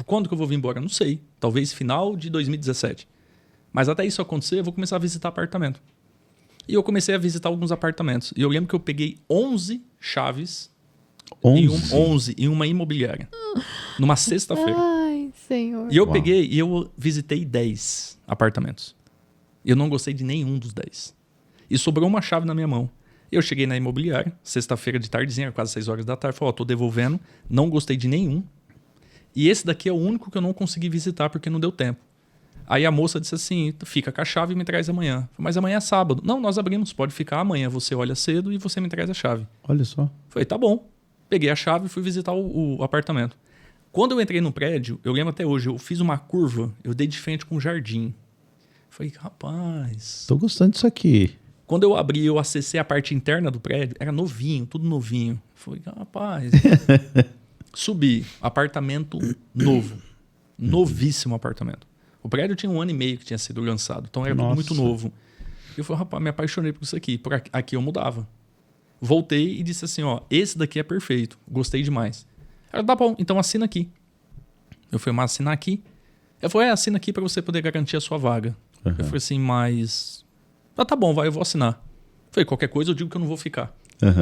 Speaker 3: Quando que eu vou vir embora? Não sei. Talvez final de 2017. Mas até isso acontecer, eu vou começar a visitar apartamento. E eu comecei a visitar alguns apartamentos. E eu lembro que eu peguei 11 chaves
Speaker 1: 11?
Speaker 3: em uma imobiliária. Numa sexta-feira.
Speaker 2: Ai, senhor.
Speaker 3: E eu peguei e eu visitei 10 apartamentos. Eu não gostei de nenhum dos 10. E sobrou uma chave na minha mão. Eu cheguei na imobiliária, sexta-feira de tardezinha, quase 6 horas da tarde. Falei, tô devolvendo, não gostei de nenhum. E esse daqui é o único que eu não consegui visitar porque não deu tempo. Aí a moça disse assim, fica com a chave e me traz amanhã. Falei, mas amanhã é sábado. Não, nós abrimos, pode ficar amanhã. Você olha cedo e você me traz a chave.
Speaker 1: Olha só.
Speaker 3: Falei, tá bom. Peguei a chave e fui visitar o apartamento. Quando eu entrei no prédio, eu lembro até hoje, eu fiz uma curva, eu dei de frente com um jardim. Falei, rapaz...
Speaker 1: Tô gostando disso aqui.
Speaker 3: Quando eu abri, eu acessei a parte interna do prédio, era novinho, tudo novinho. Falei, rapaz... Subi, apartamento novo. Novíssimo apartamento. O prédio tinha 1 ano e meio que tinha sido lançado, então era tudo muito novo. Eu falei, rapaz, me apaixonei por isso aqui. Por aqui eu mudava. Voltei e disse assim, ó, esse daqui é perfeito, gostei demais. Ela, tá bom, então assina aqui. Eu falei, mas assinar aqui? Eu falei, assina aqui para você poder garantir a sua vaga. Eu falei assim, mas... Ah, tá bom, vai, eu vou assinar. Eu falei, qualquer coisa eu digo que eu não vou ficar.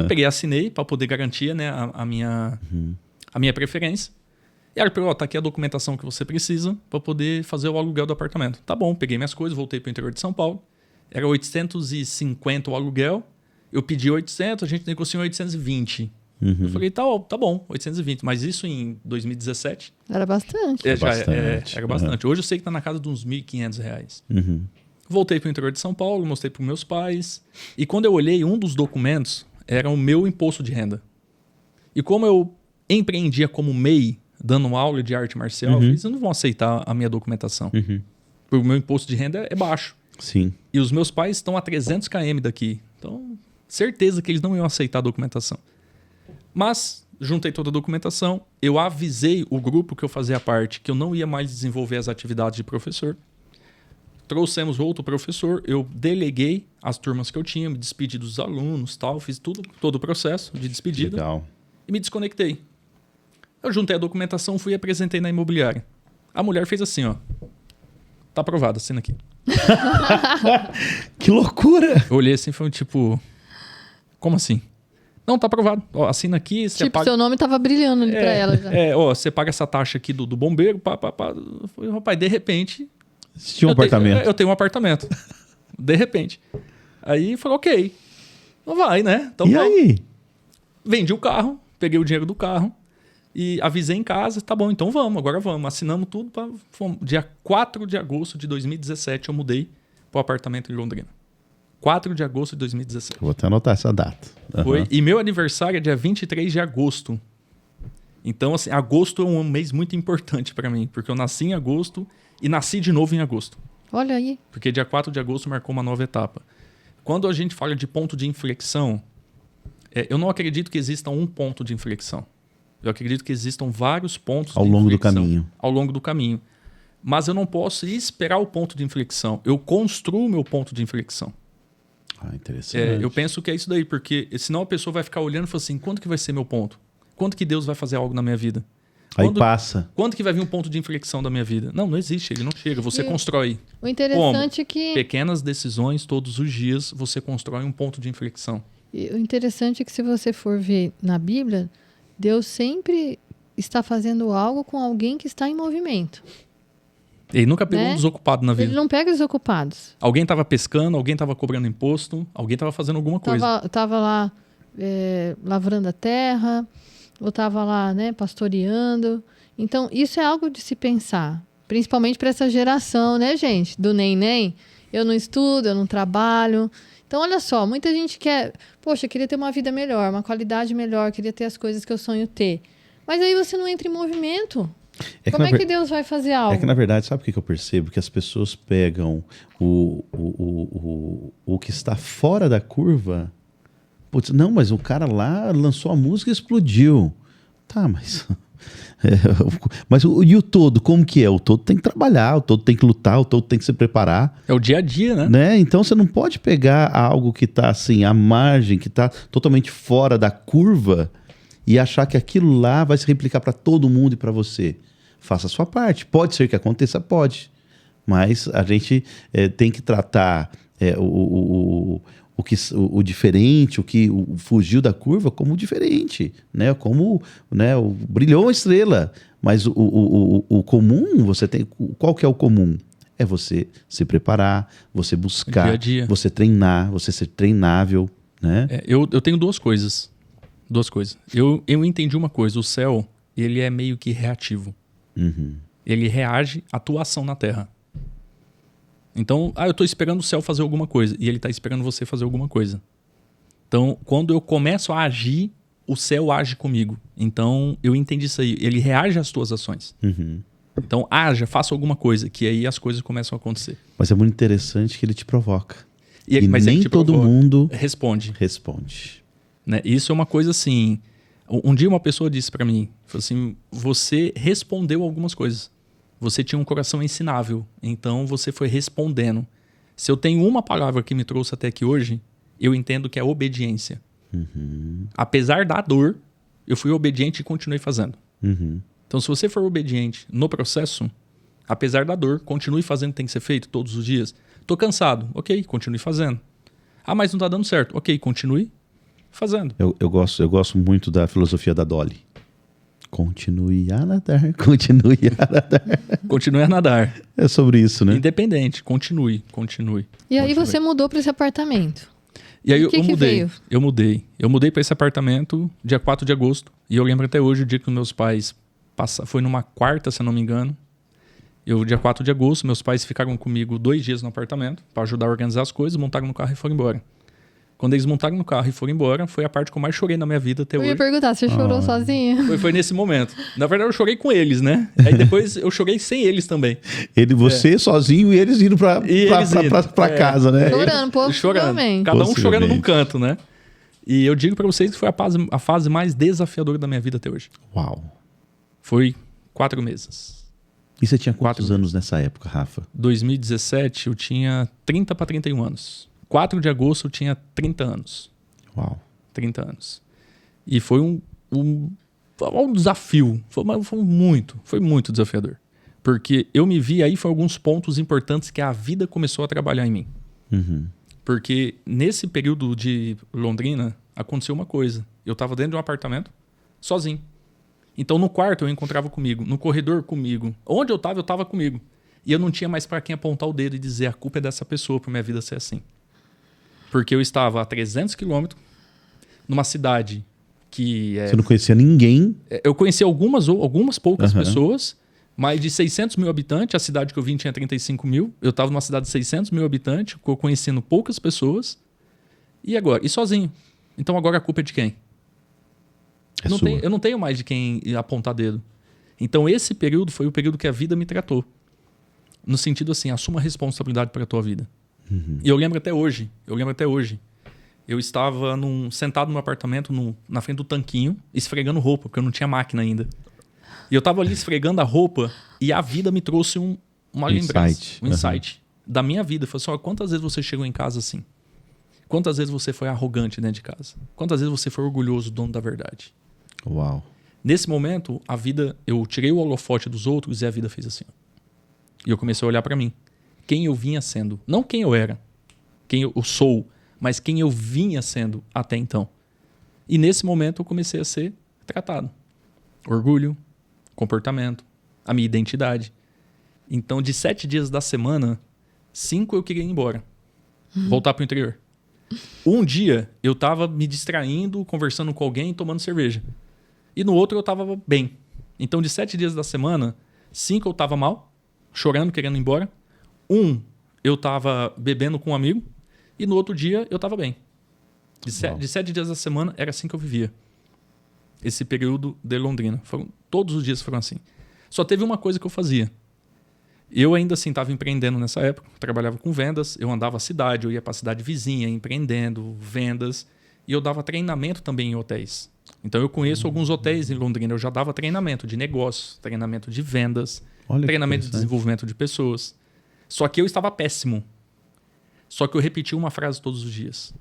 Speaker 3: Peguei, assinei para poder garantir, né, a minha preferência. E ela falou, ó, tá aqui a documentação que você precisa para poder fazer o aluguel do apartamento. Tá bom, peguei minhas coisas, voltei para o interior de São Paulo. Era 850 o aluguel. Eu pedi 800, a gente negociou 820. Eu falei, tá bom, 820. Mas isso em 2017...
Speaker 2: Era bastante.
Speaker 3: Era bastante. Hoje eu sei que tá na casa de uns R$1.500. Voltei para o interior de São Paulo, mostrei para meus pais. E quando eu olhei, um dos documentos era o meu imposto de renda. E como eu empreendia como MEI, dando aula de arte marcial, eles não vão aceitar a minha documentação. Porque o meu imposto de renda é baixo.
Speaker 1: Sim.
Speaker 3: E os meus pais estão a 300 km daqui. Então, certeza que eles não iam aceitar a documentação. Mas, juntei toda a documentação, eu avisei o grupo que eu fazia parte que eu não ia mais desenvolver as atividades de professor. Trouxemos outro professor, eu deleguei as turmas que eu tinha, me despedi dos alunos, tal, fiz todo o processo de despedida.
Speaker 1: Legal.
Speaker 3: E me desconectei. Eu juntei a documentação, fui e apresentei na imobiliária. A mulher fez assim, ó. Tá aprovado, assina aqui.
Speaker 1: Que loucura!
Speaker 3: Eu olhei assim e falei, tipo... Como assim? Não, tá aprovado. Ó, assina aqui, você
Speaker 2: Tipo,
Speaker 3: paga...
Speaker 2: seu nome tava brilhando ali pra ela já.
Speaker 3: ó, você paga essa taxa aqui do bombeiro, pá. Eu falei, rapaz, de repente...
Speaker 1: Tinha um apartamento.
Speaker 3: Eu tenho um apartamento. De repente. Aí falou, ok. Não vai, né? Então,
Speaker 1: E aí?
Speaker 3: Vendi o carro, peguei o dinheiro do carro e avisei em casa, tá bom, então agora vamos. Assinamos tudo. Dia 4 de agosto de 2017 eu mudei pro apartamento em Londrina. 4 de agosto de 2017.
Speaker 1: Vou até anotar essa data.
Speaker 3: Foi. E meu aniversário é dia 23 de agosto. Então, assim, agosto é um mês muito importante para mim, porque eu nasci em agosto e nasci de novo em agosto.
Speaker 2: Olha aí.
Speaker 3: Porque dia 4 de agosto marcou uma nova etapa. Quando a gente fala de ponto de inflexão, eu não acredito que exista um ponto de inflexão. Eu acredito que existam vários pontos
Speaker 1: Ao
Speaker 3: de
Speaker 1: longo do
Speaker 3: inflexão
Speaker 1: caminho.
Speaker 3: ao longo do caminho. Mas eu não posso esperar o ponto de inflexão. Eu construo o meu ponto de inflexão.
Speaker 1: Ah, interessante.
Speaker 3: Eu penso que é isso daí, porque senão a pessoa vai ficar olhando e falar assim, quando que vai ser meu ponto? Quando que Deus vai fazer algo na minha vida?
Speaker 1: Aí passa.
Speaker 3: Quando que vai vir um ponto de inflexão da minha vida? Não existe, ele não chega, você constrói.
Speaker 2: O interessante é que...
Speaker 3: Pequenas decisões, todos os dias, você constrói um ponto de inflexão.
Speaker 2: E o interessante é que se você for ver na Bíblia, Deus sempre está fazendo algo com alguém que está em movimento.
Speaker 3: Ele nunca pegou um desocupado na vida.
Speaker 2: Ele não pega desocupados.
Speaker 3: Alguém estava pescando, alguém estava cobrando imposto, alguém estava fazendo alguma coisa.
Speaker 2: Tava lá lavrando a terra, ou estava lá, né, pastoreando. Então, isso é algo de se pensar. Principalmente para essa geração, né, gente? Do nem. Eu não estudo, eu não trabalho. Então, olha só, muita gente quer... Poxa, eu queria ter uma vida melhor, uma qualidade melhor, queria ter as coisas que eu sonho ter. Mas aí você não entra em movimento.
Speaker 1: É
Speaker 2: Como é que Deus vai fazer algo?
Speaker 1: É que, na verdade, sabe o que eu percebo? Que as pessoas pegam o que está fora da curva. Putz, não, mas o cara lá lançou a música e explodiu. Tá, mas... mas e o todo, como que é? O todo tem que trabalhar, o todo tem que lutar, o todo tem que se preparar.
Speaker 3: É o dia a dia,
Speaker 1: né? Então você não pode pegar algo que está assim, à margem, que está totalmente fora da curva e achar que aquilo lá vai se replicar para todo mundo e para você. Faça a sua parte. Pode ser que aconteça, pode. Mas a gente tem que tratar o diferente, o que fugiu da curva como diferente, né? Como, né, brilhou uma estrela, mas o comum, você tem, qual que é o comum? É você se preparar, você buscar,
Speaker 3: dia a dia.
Speaker 1: Você treinar, você ser treinável, né?
Speaker 3: Eu tenho duas coisas. Eu entendi uma coisa, o céu, ele é meio que reativo.
Speaker 1: Uhum.
Speaker 3: Ele reage à tua ação na Terra. Então, eu estou esperando o céu fazer alguma coisa. E ele está esperando você fazer alguma coisa. Então, quando eu começo a agir, o céu age comigo. Então, eu entendi isso aí. Ele reage às tuas ações.
Speaker 1: Uhum.
Speaker 3: Então, faça alguma coisa, que aí as coisas começam a acontecer.
Speaker 1: Mas é muito interessante que ele te provoca.
Speaker 3: Mas
Speaker 1: nem todo mundo
Speaker 3: responde.
Speaker 1: Né?
Speaker 3: Isso é uma coisa assim... Um dia uma pessoa disse para mim, falou assim, você respondeu algumas coisas. Você tinha um coração ensinável, então você foi respondendo. Se eu tenho uma palavra que me trouxe até aqui hoje, eu entendo que é obediência.
Speaker 1: Uhum.
Speaker 3: Apesar da dor, eu fui obediente e continuei fazendo.
Speaker 1: Uhum.
Speaker 3: Então, se você for obediente no processo, apesar da dor, continue fazendo o que tem que ser feito todos os dias. Tô cansado, ok, continue fazendo. Mas não tá dando certo, ok, continue fazendo.
Speaker 1: Eu gosto muito da filosofia da Dolly. Continue a nadar, continue a nadar.
Speaker 3: Continue a nadar.
Speaker 1: É sobre isso, né?
Speaker 3: Independente, continue.
Speaker 2: E aí você mudou para esse apartamento.
Speaker 3: E aí eu mudei.
Speaker 2: Veio?
Speaker 3: Eu mudei para esse apartamento dia 4 de agosto. E eu lembro até hoje o dia que meus pais foi numa quarta, se eu não me engano. Dia 4 de agosto, meus pais ficaram comigo 2 dias no apartamento para ajudar a organizar as coisas, montaram no carro e foram embora. Quando eles montaram no carro e foram embora, foi a parte que eu mais chorei na minha vida até hoje.
Speaker 2: Eu ia perguntar, você chorou sozinho?
Speaker 3: Foi nesse momento. Na verdade, eu chorei com eles, né? Aí depois eu chorei sem eles também.
Speaker 1: Você sozinho e eles indo pra casa, né?
Speaker 2: Chorando, pô. Também.
Speaker 3: Cada um chorando num canto, né? E eu digo pra vocês que foi a fase mais desafiadora da minha vida até hoje.
Speaker 1: Uau.
Speaker 3: Foi 4 meses.
Speaker 1: E você tinha quantos anos nessa época, Rafa?
Speaker 3: 2017, eu tinha 30 para 31 anos. 4 de agosto eu tinha 30 anos.
Speaker 1: Uau.
Speaker 3: 30 anos. E foi um desafio. Foi muito desafiador. Porque eu me vi aí, foi alguns pontos importantes que a vida começou a trabalhar em mim.
Speaker 1: Uhum.
Speaker 3: Porque nesse período de Londrina, aconteceu uma coisa. Eu estava dentro de um apartamento, sozinho. Então no quarto eu encontrava comigo, no corredor comigo. Onde eu estava comigo. E eu não tinha mais para quem apontar o dedo e dizer a culpa é dessa pessoa para minha vida ser assim. Porque eu estava a 300 quilômetros, numa cidade que...
Speaker 1: Você não conhecia ninguém?
Speaker 3: Eu conhecia algumas poucas pessoas, mas de 600 mil habitantes, a cidade que eu vim tinha 35 mil. Eu estava numa cidade de 600 mil habitantes, conhecendo poucas pessoas. E agora? E sozinho. Então agora a culpa é de quem? Eu não tenho mais de quem apontar dedo. Então esse período foi o período que a vida me tratou. No sentido assim, assuma a responsabilidade para a tua vida. Uhum. E eu lembro até hoje. Eu estava sentado no meu apartamento, na frente do tanquinho, esfregando roupa, porque eu não tinha máquina ainda. E eu estava ali esfregando a roupa e a vida me trouxe uma lembrança, um insight da minha vida. Falei assim, quantas vezes você chegou em casa assim? Quantas vezes você foi arrogante dentro de casa? Quantas vezes você foi orgulhoso, dono da verdade?
Speaker 1: Uau.
Speaker 3: Nesse momento, a vida, eu tirei o holofote dos outros e a vida fez assim. E eu comecei a olhar para mim. Quem eu vinha sendo. Não quem eu era, quem eu sou, mas quem eu vinha sendo até então. E nesse momento eu comecei a ser tratado. Orgulho, comportamento, a minha identidade. Então, de 7 dias da semana, 5 eu queria ir embora. Voltar pro interior. Um dia eu tava me distraindo, conversando com alguém, tomando cerveja. E no outro eu tava bem. Então, de 7 dias da semana, 5 eu tava mal, chorando, querendo ir embora. 1 eu tava bebendo com um amigo. E no outro dia eu tava bem. De 7 dias da semana era assim que eu vivia. esse período de Londrina. Todos os dias foram assim. Só teve uma coisa que eu fazia. Eu ainda assim estava empreendendo nessa época, trabalhava com vendas, eu andava a cidade, eu ia para a cidade vizinha, empreendendo, vendas, e eu dava treinamento também em hotéis. Então eu conheço alguns hotéis em Londrina, eu já dava treinamento de negócios, treinamento de vendas, treinamento de desenvolvimento de pessoas. Só que eu estava péssimo. Só que eu repetia uma frase todos os dias.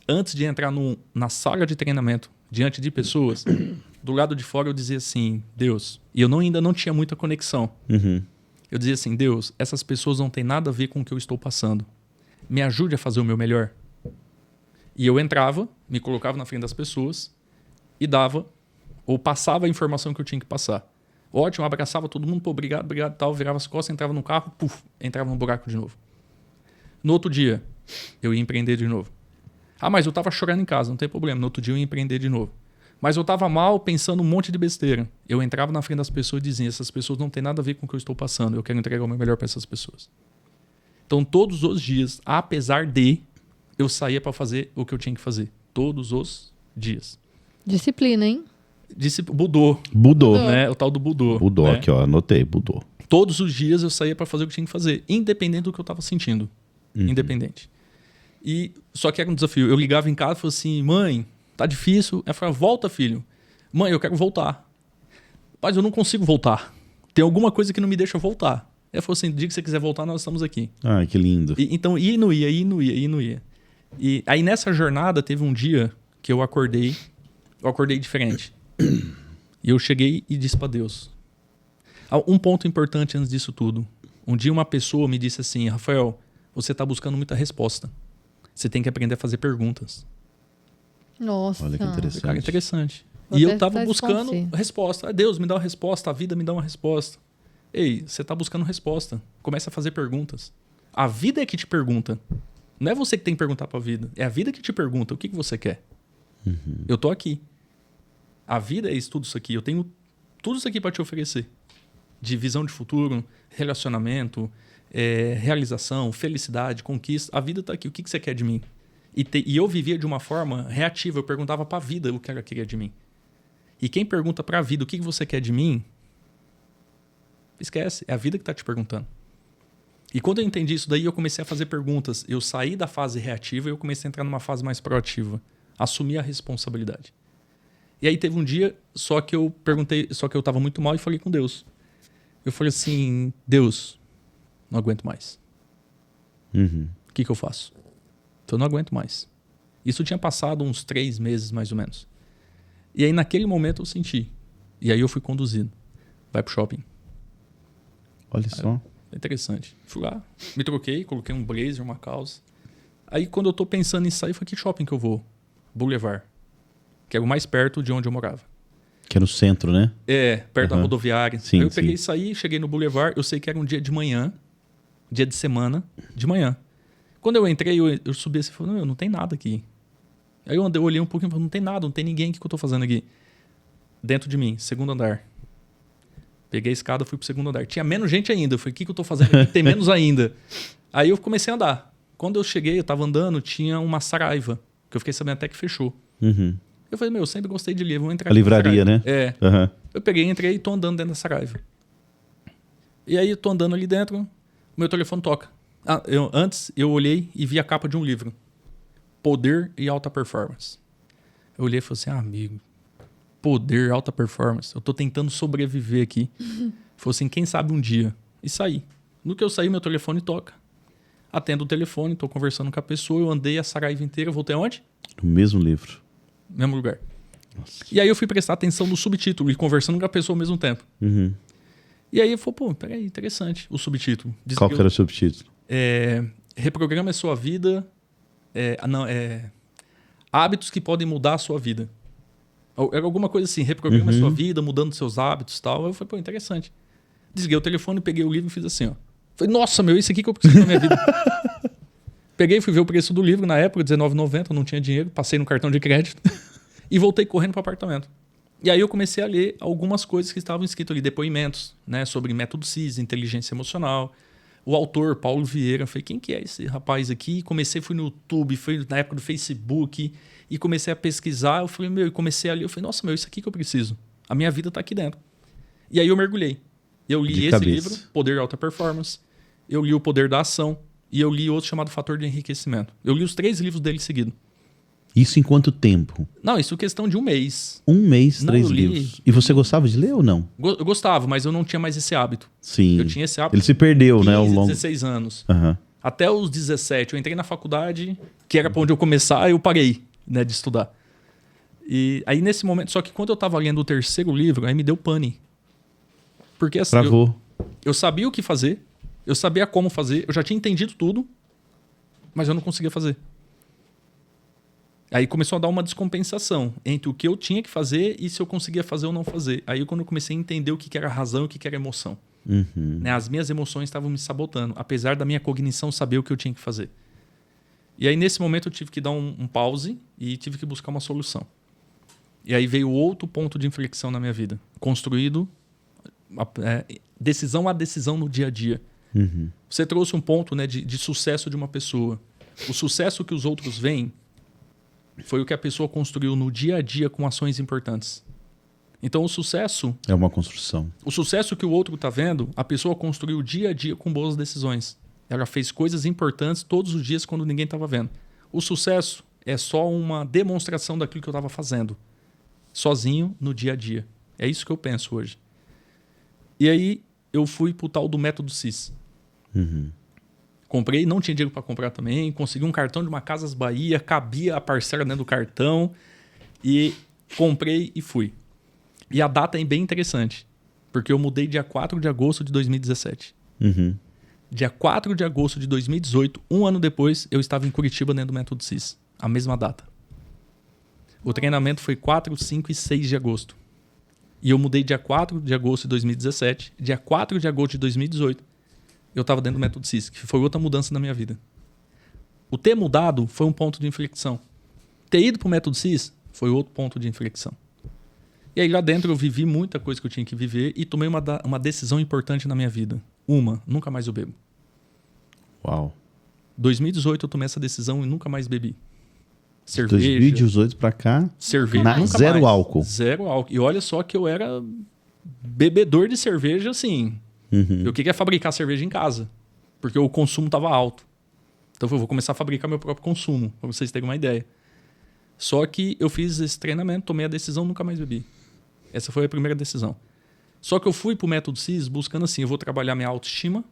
Speaker 3: Antes de entrar na sala de treinamento, diante de pessoas, do lado de fora eu dizia assim, Deus, e eu ainda não tinha muita conexão. Eu dizia assim, Deus, essas pessoas não têm nada a ver com o que eu estou passando. Me ajude a fazer o meu melhor. E eu entrava, me colocava na frente das pessoas e dava, ou passava a informação que eu tinha que passar. Ótimo, abraçava todo mundo, pô, obrigado, tal, virava as costas, entrava no carro, entrava no buraco de novo. No outro dia, eu ia empreender de novo. Ah, mas eu estava chorando em casa, não tem problema. No outro dia eu ia empreender de novo. Mas eu estava mal, pensando um monte de besteira. Eu entrava na frente das pessoas e dizia, essas pessoas não têm nada a ver com o que eu estou passando. Eu quero entregar o meu melhor para essas pessoas. Então, todos os dias, apesar de, eu saía para fazer o que eu tinha que fazer. Todos os dias.
Speaker 2: Disciplina, hein?
Speaker 3: Budô. Né? O tal do budô.
Speaker 1: Budô,
Speaker 3: né?
Speaker 1: aqui ó, anotei, budô.
Speaker 3: Todos os dias eu saía para fazer o que tinha que fazer. Independente do que eu estava sentindo. Independente. Só que era um desafio. Eu ligava em casa e falava assim, mãe, tá difícil. Ela falava, volta, filho. Mãe, eu quero voltar. Mas eu não consigo voltar. Tem alguma coisa que não me deixa voltar. Ela falou assim, dia que você quiser voltar, nós estamos aqui.
Speaker 1: Ah, que lindo.
Speaker 3: Então, ia e não ia. E aí, nessa jornada, teve um dia que eu acordei diferente. E eu cheguei e disse para Deus. Um ponto importante antes disso tudo. Um dia uma pessoa me disse assim, Rafael, você está buscando muita resposta. Você tem que aprender a fazer perguntas.
Speaker 2: Nossa.
Speaker 1: Olha que interessante.
Speaker 3: Cara, interessante.
Speaker 2: Vou
Speaker 3: E eu
Speaker 2: testar
Speaker 3: estava
Speaker 2: isso com
Speaker 3: buscando
Speaker 2: você.
Speaker 3: resposta. Deus, me dá uma resposta. A vida me dá uma resposta. Ei, você está buscando resposta. Comece a fazer perguntas. A vida é que te pergunta. Não é você que tem que perguntar para a vida. É a vida que te pergunta o que você quer. Eu tô aqui. A vida é tudo isso aqui. Eu tenho tudo isso aqui para te oferecer. De visão de futuro, relacionamento, realização, felicidade, conquista. A vida está aqui. O que você quer de mim? E eu vivia de uma forma reativa. Eu perguntava para a vida o que ela queria de mim. E quem pergunta para a vida o que você quer de mim, esquece. É a vida que está te perguntando. E quando eu entendi isso daí, eu comecei a fazer perguntas. Eu saí da fase reativa e eu comecei a entrar numa fase mais proativa. Assumir a responsabilidade. E aí teve um dia, só que eu estava muito mal e falei com Deus. Eu falei assim, Deus, não aguento mais. O que eu faço? Então eu não aguento mais. Isso tinha passado uns 3 meses, mais ou menos. E aí naquele momento eu senti. E aí eu fui conduzido. Vai pro shopping.
Speaker 1: Olha só.
Speaker 3: Interessante. Fui lá, me troquei, coloquei um blazer, uma calça. Aí quando eu tô pensando em sair, eu falei, que shopping que eu vou? Boulevard. Que é o mais perto de onde eu morava.
Speaker 1: Que é no centro, né?
Speaker 3: Perto da rodoviária.
Speaker 1: Sim,
Speaker 3: aí eu peguei e saí, cheguei no Boulevard. Eu sei que era um dia de manhã, dia de semana, de manhã. Quando eu entrei, eu subi assim e falei, não tem nada aqui. Aí eu olhei um pouquinho e falei, não tem nada, não tem ninguém. O que eu tô fazendo aqui? Dentro de mim, segundo andar. Peguei a escada, fui pro segundo andar. Tinha menos gente ainda. Eu falei, o que eu tô fazendo aqui? Tem menos ainda. Aí eu comecei a andar. Quando eu cheguei, eu tava andando, tinha uma Saraiva, que eu fiquei sabendo até que fechou. Eu falei, eu sempre gostei de livro, vou entrar
Speaker 1: A livraria, né?
Speaker 3: Eu peguei, entrei e tô andando dentro da Saraiva. E aí eu tô andando ali dentro, meu telefone toca. Antes eu olhei e vi a capa de um livro. Poder e Alta Performance. Eu olhei e falei assim, amigo, poder, alta performance, eu tô tentando sobreviver aqui. Falei assim, quem sabe um dia. E saí. No que eu saí, meu telefone toca. Atendo o telefone, tô conversando com a pessoa, eu andei a Saraiva inteira, voltei aonde?
Speaker 1: No mesmo livro.
Speaker 3: Mesmo lugar. Nossa. E aí eu fui prestar atenção no subtítulo e conversando com a pessoa ao mesmo tempo. E aí eu falei, peraí, interessante o subtítulo.
Speaker 1: Qual que era o subtítulo?
Speaker 3: Reprograma a sua vida. Hábitos que podem mudar a sua vida. Era alguma coisa assim, reprograma a sua vida, mudando seus hábitos e tal. Eu falei, interessante. Desliguei o telefone, peguei o livro e fiz assim, ó. Falei, nossa, isso aqui que eu preciso na minha vida. Peguei, fui ver o preço do livro na época, R$19,90, não tinha dinheiro, passei no cartão de crédito e voltei correndo para o apartamento. E aí eu comecei a ler algumas coisas que estavam escritas ali, depoimentos, né, sobre método CIS, inteligência emocional, o autor, Paulo Vieira. Falei, quem que é esse rapaz aqui? Fui no YouTube, fui na época do Facebook e comecei a pesquisar. Eu falei, e comecei ali. Eu falei, nossa, isso aqui que eu preciso. A minha vida tá aqui dentro. E aí eu mergulhei. Eu li esse livro, Poder de Alta Performance. Eu li O Poder da Ação. E eu li outro chamado Fator de Enriquecimento. Eu li os 3 livros dele seguidos.
Speaker 1: Isso em quanto tempo?
Speaker 3: Não, isso é questão de 1 mês.
Speaker 1: 1 mês, 3 livros. E você gostava de ler ou não?
Speaker 3: Eu gostava, mas eu não tinha mais esse hábito.
Speaker 1: Sim.
Speaker 3: Eu tinha esse hábito.
Speaker 1: Ele se perdeu,
Speaker 3: 15,
Speaker 1: né? Ao longo...
Speaker 3: 16 anos.
Speaker 1: Uhum.
Speaker 3: Até os 17. Eu entrei na faculdade, que era para onde eu começar, eu parei, né, de estudar. E aí nesse momento... Só que quando eu estava lendo o 3º livro, aí me deu pane. Porque assim...
Speaker 1: Travou.
Speaker 3: Eu sabia o que fazer, eu sabia como fazer, eu já tinha entendido tudo, mas eu não conseguia fazer. Aí começou a dar uma descompensação entre o que eu tinha que fazer e se eu conseguia fazer ou não fazer. Aí quando eu comecei a entender o que era razão e o que era emoção.
Speaker 1: Uhum.
Speaker 3: Né? As minhas emoções estavam me sabotando, apesar da minha cognição saber o que eu tinha que fazer. E aí nesse momento eu tive que dar um pause e tive que buscar uma solução. E aí veio outro ponto de inflexão na minha vida. Construído, decisão a decisão no dia a dia.
Speaker 1: Uhum.
Speaker 3: Você trouxe um ponto, né, de sucesso de uma pessoa. O sucesso que os outros veem foi o que a pessoa construiu no dia a dia com ações importantes. Então o sucesso...
Speaker 1: É uma construção.
Speaker 3: O sucesso que o outro está vendo, a pessoa construiu dia a dia com boas decisões. Ela fez coisas importantes todos os dias quando ninguém estava vendo. O sucesso é só uma demonstração daquilo que eu estava fazendo. Sozinho, no dia a dia. É isso que eu penso hoje. E aí eu fui pro tal do método CIS.
Speaker 1: Uhum.
Speaker 3: Comprei, não tinha dinheiro para comprar também. Consegui um cartão de uma Casas Bahia, cabia a parcela dentro do cartão. E comprei e fui. E a data é bem interessante, porque eu mudei dia 4 de agosto de 2017.
Speaker 1: Uhum.
Speaker 3: Dia 4 de agosto de 2018, 1 ano depois, eu estava em Curitiba dentro do Método CIS. A mesma data. O treinamento foi 4, 5 e 6 de agosto. E eu mudei dia 4 de agosto de 2017. Dia 4 de agosto de 2018, eu estava dentro do Método CIS, que foi outra mudança na minha vida. O ter mudado foi um ponto de inflexão. Ter ido para o Método CIS foi outro ponto de inflexão. E aí lá dentro eu vivi muita coisa que eu tinha que viver e tomei uma decisão importante na minha vida. Nunca mais eu bebo.
Speaker 1: Uau.
Speaker 3: 2018 eu tomei essa decisão e nunca mais bebi. Cerveja.
Speaker 1: 2018 pra cá,
Speaker 3: cerveja.
Speaker 1: Zero álcool.
Speaker 3: Zero álcool. E olha só que eu era bebedor de cerveja, assim.
Speaker 1: Uhum.
Speaker 3: Eu queria fabricar cerveja em casa, porque o consumo estava alto. Então eu vou começar a fabricar meu próprio consumo, para vocês terem uma ideia. Só que eu fiz esse treinamento, tomei a decisão, nunca mais bebi. Essa foi a primeira decisão. Só que eu fui pro Método CIS buscando assim, eu vou trabalhar minha autoestima,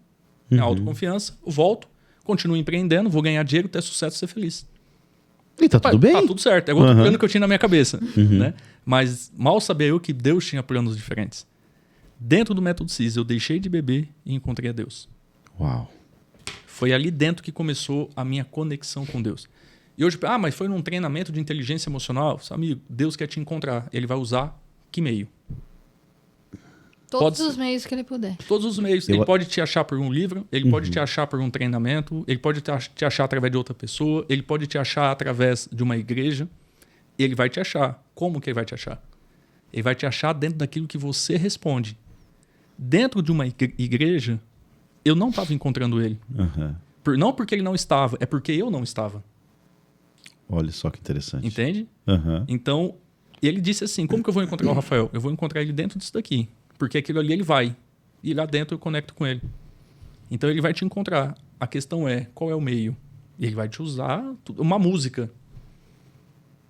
Speaker 3: minha autoconfiança, eu volto, continuo empreendendo, vou ganhar dinheiro, ter sucesso, ser feliz.
Speaker 1: E tá tudo bem?
Speaker 3: Tá tudo certo. É outro plano que eu tinha na minha cabeça. Né? Mas mal sabia eu que Deus tinha planos diferentes. Dentro do Método CIS, eu deixei de beber e encontrei a Deus.
Speaker 1: Uau.
Speaker 3: Foi ali dentro que começou a minha conexão com Deus. E hoje, mas foi num treinamento de inteligência emocional? Amigo, Deus quer te encontrar. Ele vai usar que meio?
Speaker 2: Todos os meios que ele puder.
Speaker 3: Todos os meios. Ele pode te achar por um livro, ele pode te achar por um treinamento, ele pode te achar através de outra pessoa, ele pode te achar através de uma igreja. Ele vai te achar. Como que ele vai te achar? Ele vai te achar dentro daquilo que você responde. Dentro de uma igreja, eu não estava encontrando ele.
Speaker 1: Uhum.
Speaker 3: Não porque ele não estava, é porque eu não estava.
Speaker 1: Olha só que interessante.
Speaker 3: Entende?
Speaker 1: Uhum.
Speaker 3: Então, ele disse assim, como que eu vou encontrar o Rafael? Eu vou encontrar ele dentro disso daqui. Porque aquilo ali ele vai. E lá dentro eu conecto com ele. Então ele vai te encontrar. A questão é, qual é o meio? Ele vai te usar uma música.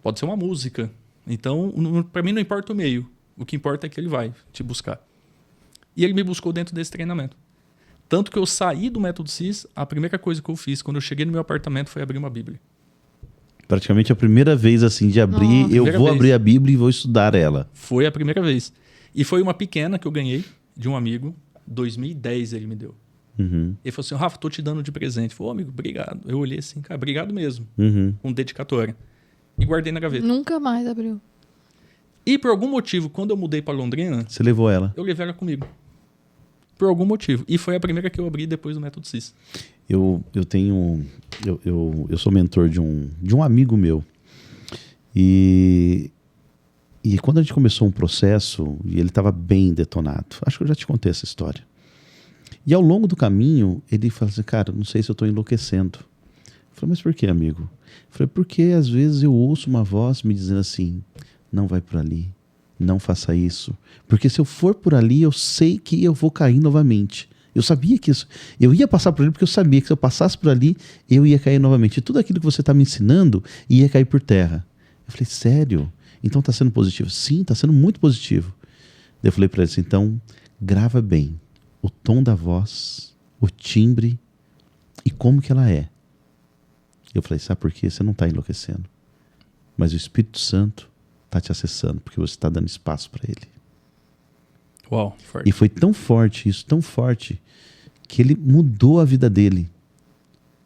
Speaker 3: Pode ser uma música. Então, para mim não importa o meio. O que importa é que ele vai te buscar. E ele me buscou dentro desse treinamento. Tanto que eu saí do Método CIS, a primeira coisa que eu fiz quando eu cheguei no meu apartamento foi abrir uma Bíblia.
Speaker 1: Praticamente a primeira vez assim de abrir, eu vou abrir a Bíblia e vou estudar ela.
Speaker 3: Foi a primeira vez. E foi uma pequena que eu ganhei de um amigo. 2010 ele me deu.
Speaker 1: Uhum.
Speaker 3: Ele falou assim, Rafa, tô te dando de presente. Eu falei, amigo, obrigado. Eu olhei assim, cara, obrigado mesmo. Com dedicatória. E guardei na gaveta.
Speaker 2: Nunca mais abriu.
Speaker 3: E por algum motivo, quando eu mudei para Londrina...
Speaker 1: Você levou ela?
Speaker 3: Eu levei ela comigo. Por algum motivo. E foi a primeira que eu abri depois do Método CIS.
Speaker 1: Eu sou mentor de um amigo meu. E quando a gente começou um processo, e ele estava bem detonado. Acho que eu já te contei essa história. E ao longo do caminho, ele fala assim, cara, não sei se eu estou enlouquecendo. Eu falei, mas por que, amigo? Eu falei, porque às vezes eu ouço uma voz me dizendo assim, não vai por ali, não faça isso. Porque se eu for por ali, eu sei que eu vou cair novamente. Eu sabia que isso, eu ia passar por ali porque eu sabia que se eu passasse por ali, eu ia cair novamente. E tudo aquilo que você está me ensinando ia cair por terra. Eu falei, sério? Então está sendo positivo? Sim, está sendo muito positivo. Eu falei para ele assim, então grava bem o tom da voz, o timbre e como que ela é. Eu falei, sabe por quê? Você não está enlouquecendo. Mas o Espírito Santo está te acessando, porque você está dando espaço para ele.
Speaker 3: Uau, forte.
Speaker 1: E foi tão forte isso, tão forte, que ele mudou a vida dele.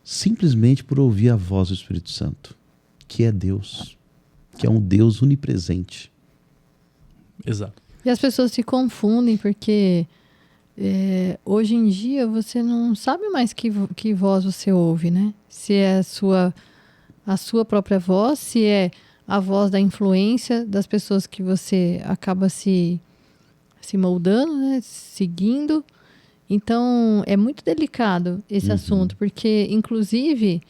Speaker 1: Simplesmente por ouvir a voz do Espírito Santo. Que é Deus. Que é um Deus onipresente.
Speaker 3: Exato.
Speaker 2: E as pessoas se confundem porque hoje em dia você não sabe mais que voz você ouve, né? Se é a sua própria voz, se é a voz da influência das pessoas que você acaba se moldando, né? Seguindo. Então, é muito delicado esse assunto, porque, inclusive,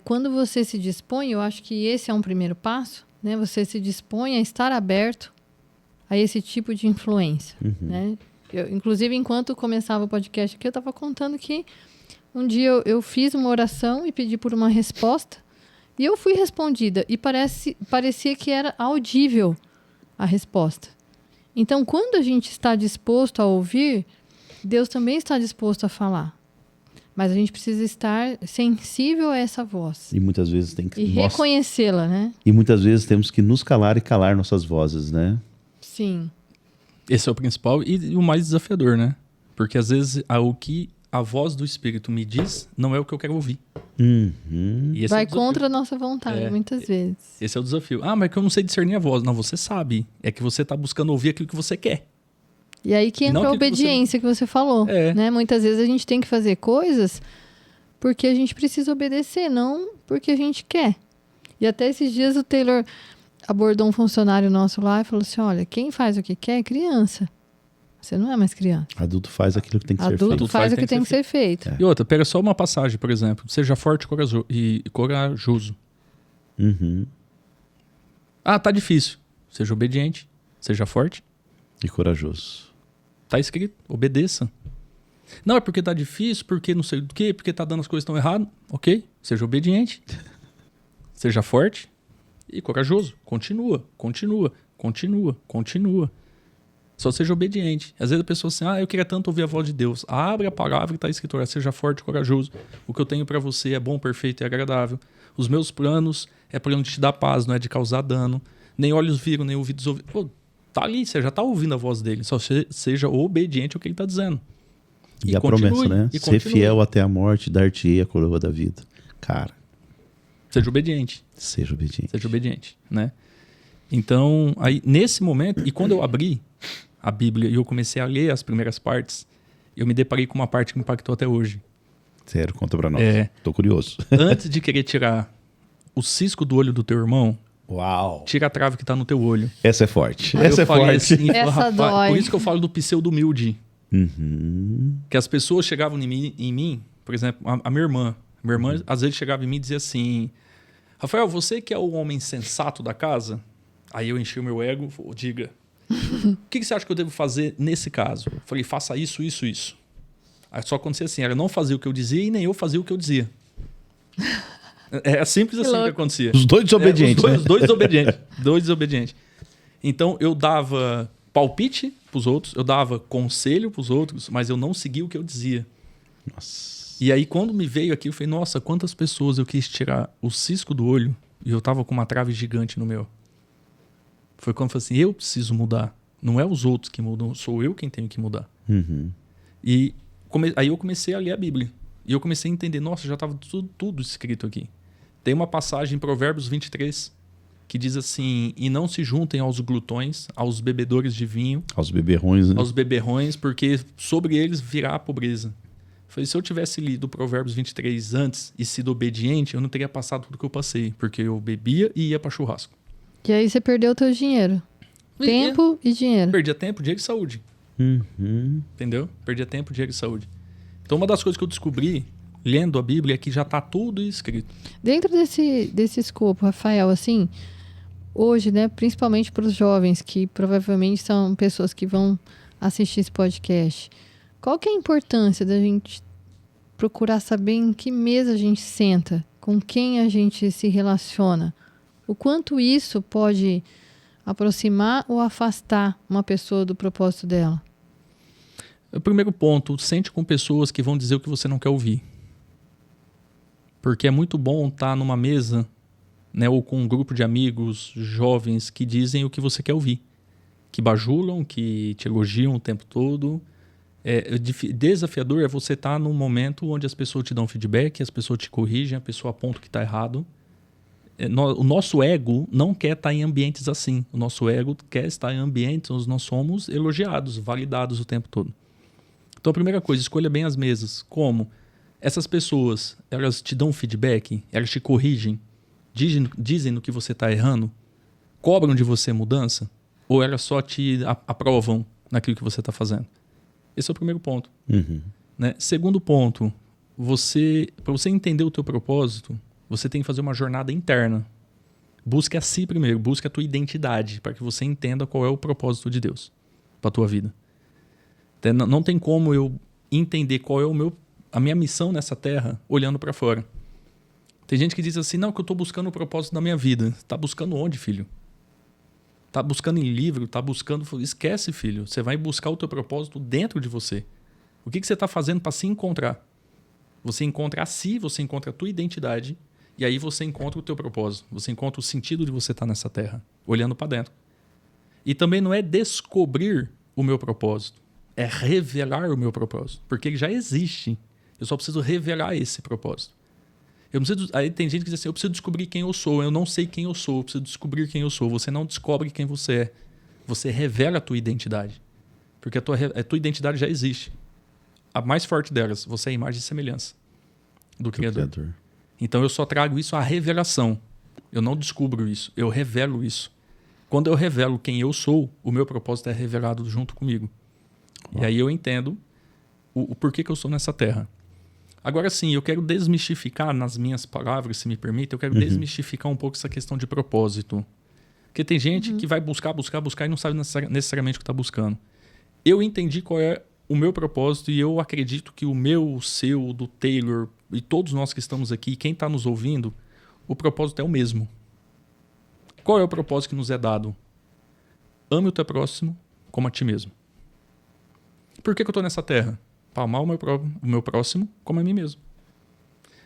Speaker 2: quando você se dispõe, eu acho que esse é um primeiro passo, né? Você se dispõe a estar aberto a esse tipo de influência, né? Inclusive, enquanto começava o podcast aqui, eu estava contando que um dia eu fiz uma oração e pedi por uma resposta e eu fui respondida e parecia que era audível a resposta. Então, quando a gente está disposto a ouvir, Deus também está disposto a falar. Mas a gente precisa estar sensível a essa voz.
Speaker 1: E muitas vezes tem que...
Speaker 2: E reconhecê-la, né?
Speaker 1: E muitas vezes temos que nos calar e calar nossas vozes, né?
Speaker 2: Sim.
Speaker 3: Esse é o principal e o mais desafiador, né? Porque às vezes o que a voz do Espírito me diz não é o que eu quero ouvir. E esse
Speaker 2: vai
Speaker 3: é o desafio.
Speaker 2: contra a nossa vontade, muitas vezes.
Speaker 3: Esse é o desafio. Ah, mas é que eu não sei discernir a voz. Não, você sabe. É que você está buscando ouvir aquilo que você quer.
Speaker 2: E aí que entra a obediência que você falou. Né? Muitas vezes a gente tem que fazer coisas porque a gente precisa obedecer, não porque a gente quer. E até esses dias o Taylor abordou um funcionário nosso lá e falou assim, olha, quem faz o que quer é criança. Você não é mais criança.
Speaker 1: Adulto faz aquilo que tem que ser feito.
Speaker 2: Adulto faz o que tem que ser feito.
Speaker 3: E outra, pega só uma passagem, por exemplo. Seja forte e corajoso. Ah, tá difícil. Seja obediente. Seja forte.
Speaker 1: E corajoso.
Speaker 3: Tá escrito. Obedeça. Não, é porque tá difícil, porque não sei do quê, porque tá dando as coisas tão errado. Ok. Seja obediente. Seja forte. E corajoso. Continua. Só seja obediente. Às vezes a pessoa assim, eu queria tanto ouvir a voz de Deus. Abre a palavra e está escrito, seja forte e corajoso. O que eu tenho para você é bom, perfeito e agradável. Os meus planos é plano de te dar paz, não é de causar dano. Nem olhos viram, nem ouvidos ouviram. Pô, tá ali, você já tá ouvindo a voz dele. Só seja obediente ao que ele tá dizendo.
Speaker 1: E a promessa, né? Ser fiel até a morte, dar-te-ei a coroa da vida. Cara.
Speaker 3: Seja obediente.
Speaker 1: Seja
Speaker 3: obediente, né? Então, aí, nesse momento, e quando eu abri a Bíblia e eu comecei a ler as primeiras partes, eu me deparei com uma parte que me impactou até hoje.
Speaker 1: Sério, conta pra nós. Tô curioso.
Speaker 3: Antes de querer tirar o cisco do olho do teu irmão,
Speaker 1: uau,
Speaker 3: tira a trave que tá no teu olho.
Speaker 1: Essa é forte. Essa é forte.
Speaker 3: Assim,
Speaker 2: essa dói.
Speaker 3: Por isso que eu falo do pseudo humilde. Que as pessoas chegavam em mim, por exemplo, a minha irmã. Minha irmã, às vezes, chegava em mim e dizia assim, Rafael, você que é o homem sensato da casa? Aí eu enchi o meu ego, diga, o que você acha que eu devo fazer nesse caso? Eu falei, faça isso, isso, isso. Aí só acontecia assim, ela não fazia o que eu dizia e nem eu fazia o que eu dizia. É simples assim que acontecia.
Speaker 1: Os dois desobedientes,
Speaker 3: os dois desobedientes. Dois desobedientes. Então eu dava palpite pros outros, eu dava conselho pros outros, mas eu não seguia o que eu dizia.
Speaker 1: Nossa.
Speaker 3: E aí quando me veio aqui, eu falei, nossa, quantas pessoas eu quis tirar o cisco do olho e eu tava com uma trave gigante no meu. Foi quando eu falei assim, eu preciso mudar. Não é os outros que mudam, sou eu quem tenho que mudar. E aí eu comecei a ler a Bíblia. E eu comecei a entender, nossa, já estava tudo escrito aqui. Tem uma passagem em Provérbios 23 que diz assim, e não se juntem aos glutões, aos bebedores de vinho.
Speaker 1: Aos beberrões, né?
Speaker 3: Aos beberrões, porque sobre eles virá a pobreza. Eu falei, se eu tivesse lido Provérbios 23 antes e sido obediente, eu não teria passado tudo que eu passei. Porque eu bebia e ia para churrasco.
Speaker 2: E aí você perdeu o teu dinheiro. Tempo e dinheiro.
Speaker 3: Perdia tempo, dinheiro e saúde. Entendeu? Perdia tempo, dinheiro e saúde. Então, uma das coisas que eu descobri lendo a Bíblia é que já está tudo escrito.
Speaker 2: Dentro desse escopo, Rafael, assim, hoje, né, principalmente para os jovens, que provavelmente são pessoas que vão assistir esse podcast, qual que é a importância da gente procurar saber em que mesa a gente senta, com quem a gente se relaciona? O quanto isso pode aproximar ou afastar uma pessoa do propósito dela?
Speaker 3: O primeiro ponto, sente com pessoas que vão dizer o que você não quer ouvir. Porque é muito bom estar numa mesa, né, ou com um grupo de amigos jovens que dizem o que você quer ouvir. Que bajulam, que te elogiam o tempo todo. Desafiador é você estar num momento onde as pessoas te dão feedback, as pessoas te corrigem, a pessoa aponta o que está errado. O nosso ego não quer estar em ambientes assim. O nosso ego quer estar em ambientes onde nós somos elogiados, validados o tempo todo. Então, a primeira coisa, escolha bem as mesas. Como? Essas pessoas, elas te dão feedback, elas te corrigem, dizem no que você está errando, cobram de você mudança, ou elas só te aprovam naquilo que você está fazendo? Esse é o primeiro ponto.
Speaker 1: Uhum.
Speaker 3: Né? Segundo ponto, para você entender o teu propósito, você tem que fazer uma jornada interna. Busque a si primeiro, busque a tua identidade, para que você entenda qual é o propósito de Deus para a tua vida. Não tem como eu entender qual é a minha missão nessa terra olhando para fora. Tem gente que diz assim, não, que eu estou buscando o propósito da minha vida. Está buscando onde, filho? Está buscando em livro, está buscando... Esquece, filho. Você vai buscar o teu propósito dentro de você. O que você está fazendo para se encontrar? Você encontra a si, você encontra a tua identidade, e aí você encontra o teu propósito. Você encontra o sentido de você estar nessa terra, olhando para dentro. E também não é descobrir o meu propósito, é revelar o meu propósito, porque ele já existe. Eu só preciso revelar esse propósito. Aí tem gente que diz assim, eu preciso descobrir quem eu sou, eu não sei quem eu sou, eu preciso descobrir quem eu sou. Você não descobre quem você é, você revela a tua identidade, porque a tua identidade já existe. A mais forte delas, você é a imagem e semelhança do Criador. Então eu só trago isso à revelação. Eu não descubro isso, eu revelo isso. Quando eu revelo quem eu sou, o meu propósito é revelado junto comigo. Uau. E aí eu entendo o porquê que eu sou nessa terra. Agora sim, eu quero desmistificar, nas minhas palavras, se me permite, eu quero desmistificar um pouco essa questão de propósito. Porque tem gente que vai buscar e não sabe necessariamente o que está buscando. Eu entendi qual é o meu propósito e eu acredito que o meu, o seu, do Taylor e todos nós que estamos aqui, quem está nos ouvindo, o propósito é o mesmo. Qual é o propósito que nos é dado? Ame o teu próximo como a ti mesmo. Por que eu estou nessa terra? Para amar o meu próximo como a mim mesmo.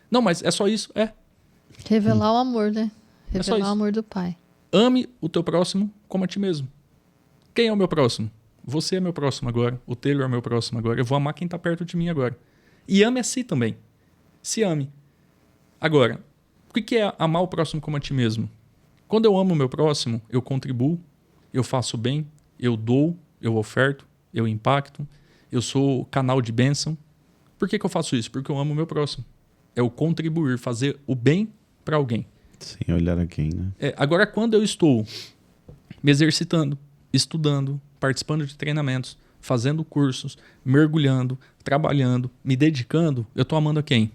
Speaker 3: Não, mas é só isso? É.
Speaker 2: Revelar o amor, né? Revelar o amor do Pai.
Speaker 3: Ame o teu próximo como a ti mesmo. Quem é o meu próximo? Você é meu próximo agora. O Taylor é meu próximo agora. Eu vou amar quem está perto de mim agora. E ame a si também. Se ame. Agora, o que é amar o próximo como a ti mesmo? Quando eu amo o meu próximo, eu contribuo, eu faço bem, eu dou, eu oferto, eu impacto, eu sou canal de bênção. Por que eu faço isso? Porque eu amo o meu próximo. É o contribuir, fazer o bem para alguém.
Speaker 1: Sem olhar a quem, né?
Speaker 3: Agora, quando eu estou me exercitando, estudando, participando de treinamentos, fazendo cursos, mergulhando, trabalhando, me dedicando, eu estou amando a quem?